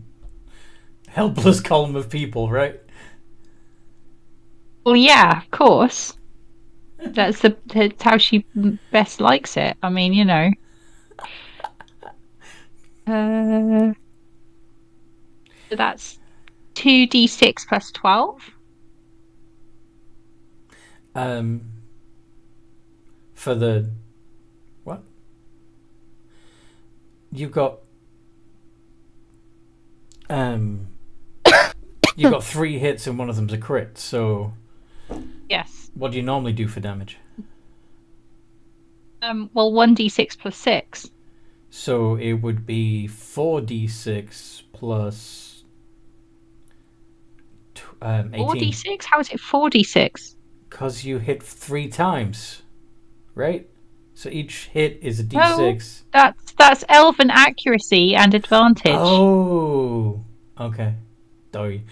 helpless column of people, right? Well, yeah, of course. That's how she best likes it. I mean, you know. So that's 2d6 plus 12. For the what? You've got you've got 3 hits and one of them's a crit. So Yes. what do you normally do for damage? Well, 1d6 plus 6. So it would be 4d6 plus 18. 4d6? How is it 4d6? Because you hit 3 times, right? So each hit is a d6. That's elven accuracy and advantage. Oh, okay. Sorry.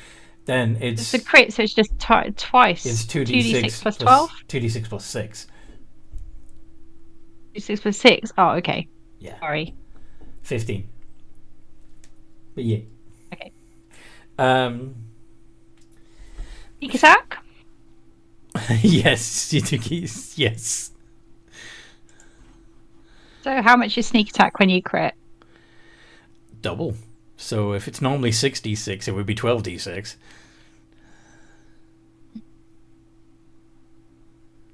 Then It's a crit, so it's just twice. It's 2d6 plus 12? 2d6 plus 6. 2d6 plus 6. Oh, okay. Yeah. Sorry. 15. But yeah. Okay. Sneak attack? Yes, you took it. Yes. So how much is sneak attack when you crit? Double. So if it's normally 6d6, it would be 12d6.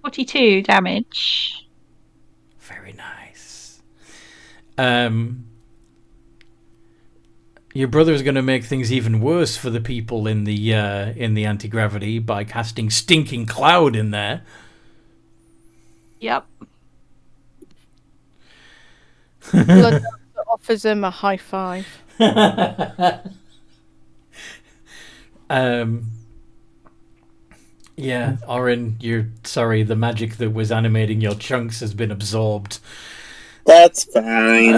42 damage. Very nice. Your brother's going to make things even worse for the people in the anti-gravity by casting Stinking Cloud in there. Yep. Blood offers him a high five. Yeah, Orin, you're sorry. The magic that was animating your chunks has been absorbed. That's fine.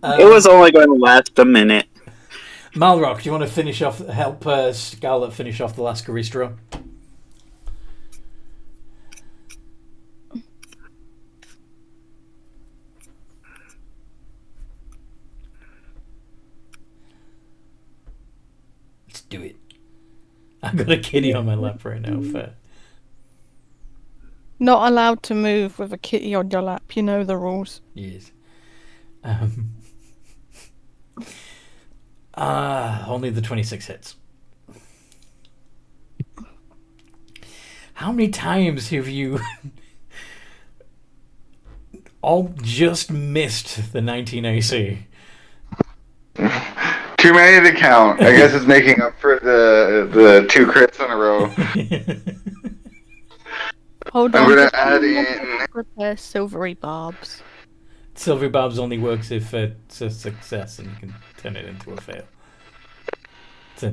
It was only going to last a minute. Malrock, do you want to finish off? Help Scarlet finish off the last Garistro? Let's do it. I've got a kitty on my lap right now. Fair. Not allowed to move with a kitty on your lap. You know the rules. Yes. Only the 26 hits. How many times have you all just missed the 19 AC? Too many to count. I guess it's making up for the 2 crits in a row. Hold I'm on. gonna add in. Prepare silvery barbs. Silvery Barbs only works if it's a success and you can turn it into a fail.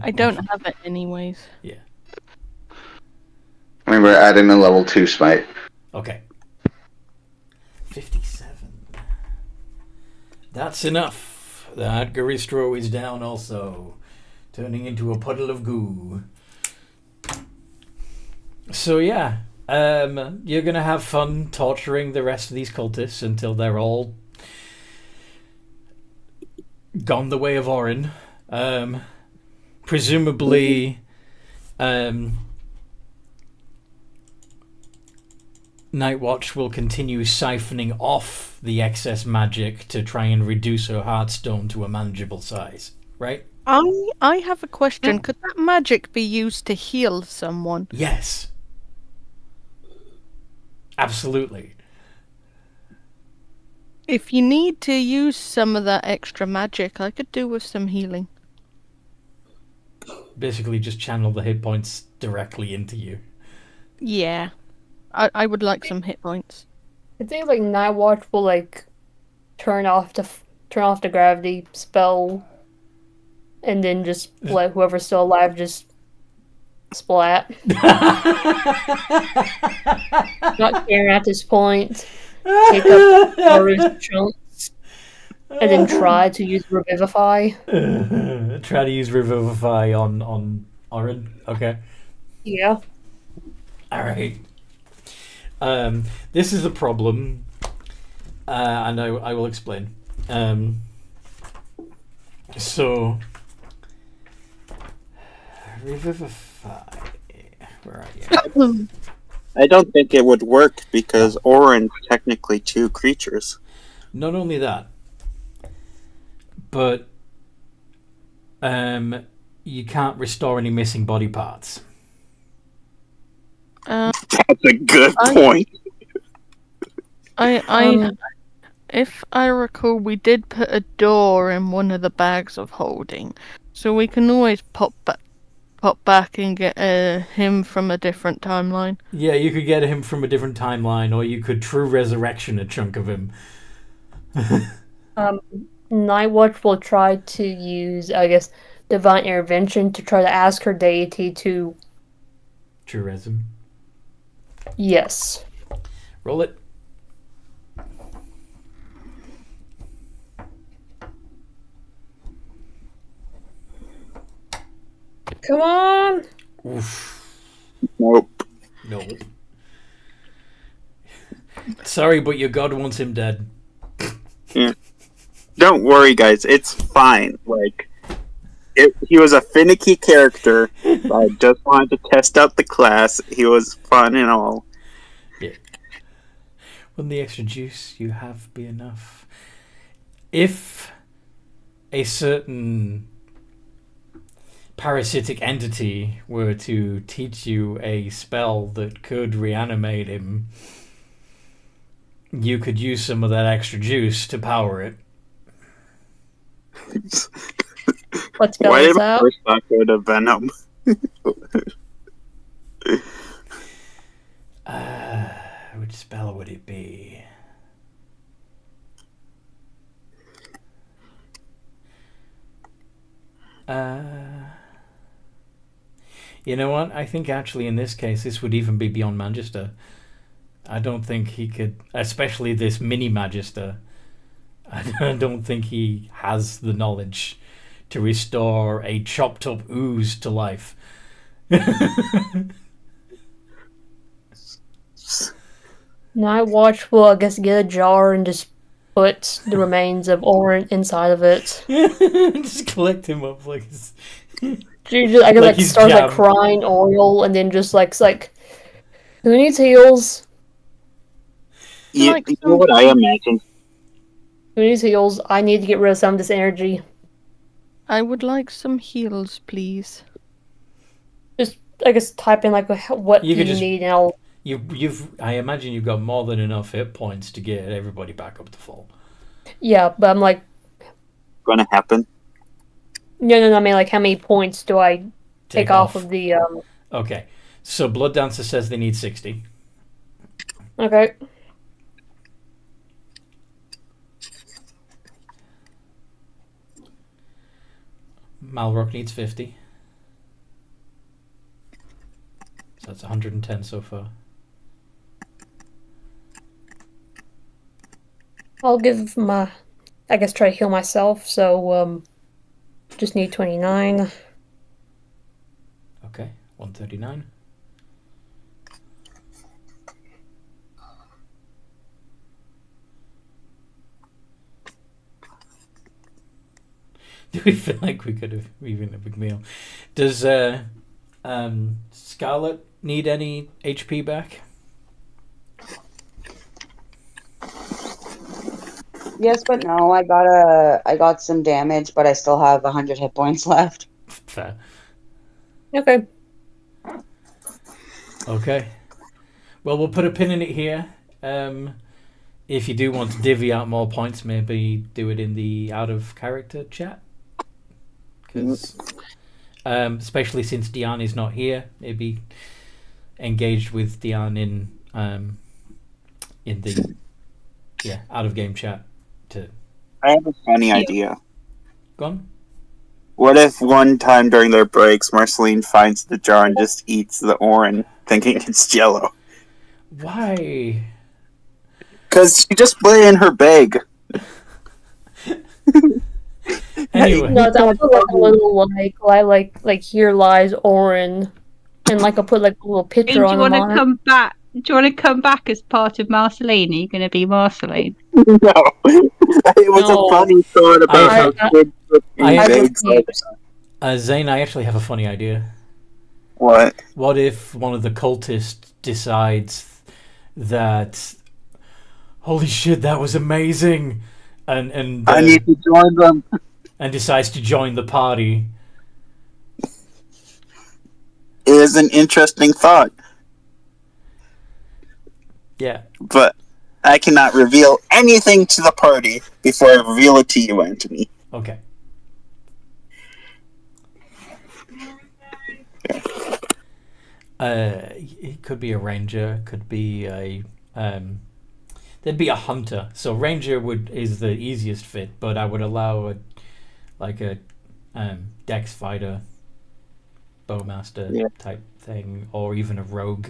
I don't have it anyways. Yeah. I'm gonna add in a level 2 smite. Okay. 57. That's enough. That Garistro is down also, turning into a puddle of goo. So yeah, you're gonna have fun torturing the rest of these cultists until they're all gone the way of Orin. Presumably, Nightwatch will continue siphoning off the excess magic to try and reduce her heartstone to a manageable size, right? I have a question. Could that magic be used to heal someone? Yes. Absolutely. If you need to use some of that extra magic, I could do with some healing. Basically just channel the hit points directly into you. Yeah. I would like some hit points. I think like Nightwatch will like turn off the gravity spell, and then just let whoever's still alive just splat. Not caring at this point. Take up Haru's chunks and then try to use Revivify. Try to use Revivify on Orin. Okay. Yeah. Alright. This is a problem, and I will explain. So, Revivify. Where are you? I don't think it would work because Orin's technically 2 creatures. Not only that, but you can't restore any missing body parts. That's a good point. If I recall, we did put a door in one of the bags of holding, so we can always pop back and get him from a different timeline. Yeah, you could get him from a different timeline, or you could true resurrection a chunk of him. Nightwatch will try to use, I guess, divine intervention to try to ask her deity to. True res him. Yes. Roll it. Come on. Oof. Nope. No. Sorry, but your god wants him dead. Yeah. Don't worry, guys. It's fine. Like, he was a finicky character. I just wanted to test out the class. He was fun and all. Yeah. Wouldn't the extra juice you have be enough? If a certain parasitic entity were to teach you a spell that could reanimate him, you could use some of that extra juice to power it. What spell Why is did my that? first thought go to Venom? Which spell would it be? You know what? I think actually in this case, this would even be beyond Magister. I don't think he could, especially this mini Magister. I don't think he has the knowledge to restore a chopped up ooze to life. No, I watch. Well, I guess get a jar and just put the remains of Orin inside of it. Just collect him up like. I guess Like he's starts jammed. crying oil, and then just it's like, who needs heals? You know what I imagine? Who needs heals? I need to get rid of some of this energy. I would like some heals, please. Just I guess type in what You you could just- need, and I'll. I imagine you've got more than enough hit points to get everybody back up to full. Yeah, but I'm like, Gonna happen? no. I mean, how many points do I take off of the? Okay, so Blood Dancer says they need 60. Okay. Malrock needs 50. So that's 110 so far. I'll give try to heal myself. So just need 29. Okay, 139. Do we feel like we could have even a big meal? Does Scarlet need any HP back? Yes, but no. I got some damage, but I still have 100 hit points left. Fair. Okay. Okay. Well, we'll put a pin in it here. If you do want to divvy out more points, maybe do it in the out of character chat. Because, especially since Diane is not here, maybe engaged with Diane in the out of game chat. I have a funny idea. Go on. What if one time during their breaks, Marceline finds the jar and just eats the orange, thinking it's Jello? Why? Because she just put it in her bag. Anyway. No, I'll put a little here lies Orin, and I'll put a little picture Do on you want him to come back? Do you want to come back as part of Marceline? Are you going to be Marceline? No, it was No. a funny thought about how kids put in bags. Zane, I actually have a funny idea. What? What if one of the cultists decides that, holy shit, that was amazing, and I need to join them, and decides to join the party? It is an interesting thought. Yeah. But I cannot reveal anything to the party before I reveal it to you, Anthony. Okay. It could be a ranger, could be a there'd be a hunter. So ranger is the easiest fit, but I would allow a dex fighter, bowmaster type thing, or even a rogue.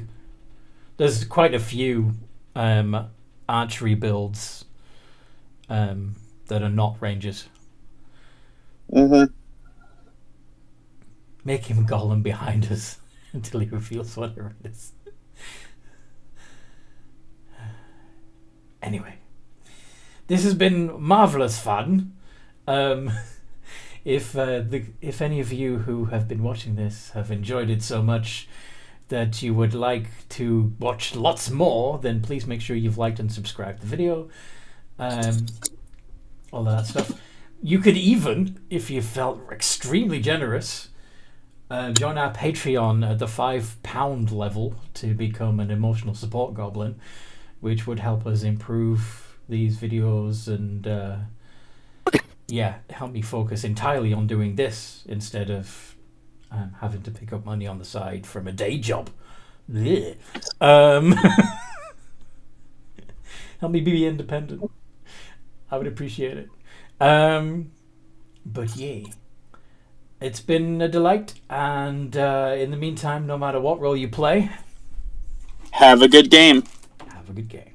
There's quite a few archery builds that are not rangers. Mm-hmm. Make him Gollum behind us until he reveals whatever it is. Anyway, this has been marvelous fun. If any of you who have been watching this have enjoyed it so much that you would like to watch lots more, then please make sure you've liked and subscribed the video. All that stuff. You could even, if you felt extremely generous, join our Patreon at the £5 level to become an emotional support goblin, which would help us improve these videos and help me focus entirely on doing this instead of having to pick up money on the side from a day job. Blech. Help me be independent. I would appreciate it. But yeah, it's been a delight, and in the meantime, no matter what role you play, Have a good game. have a good game.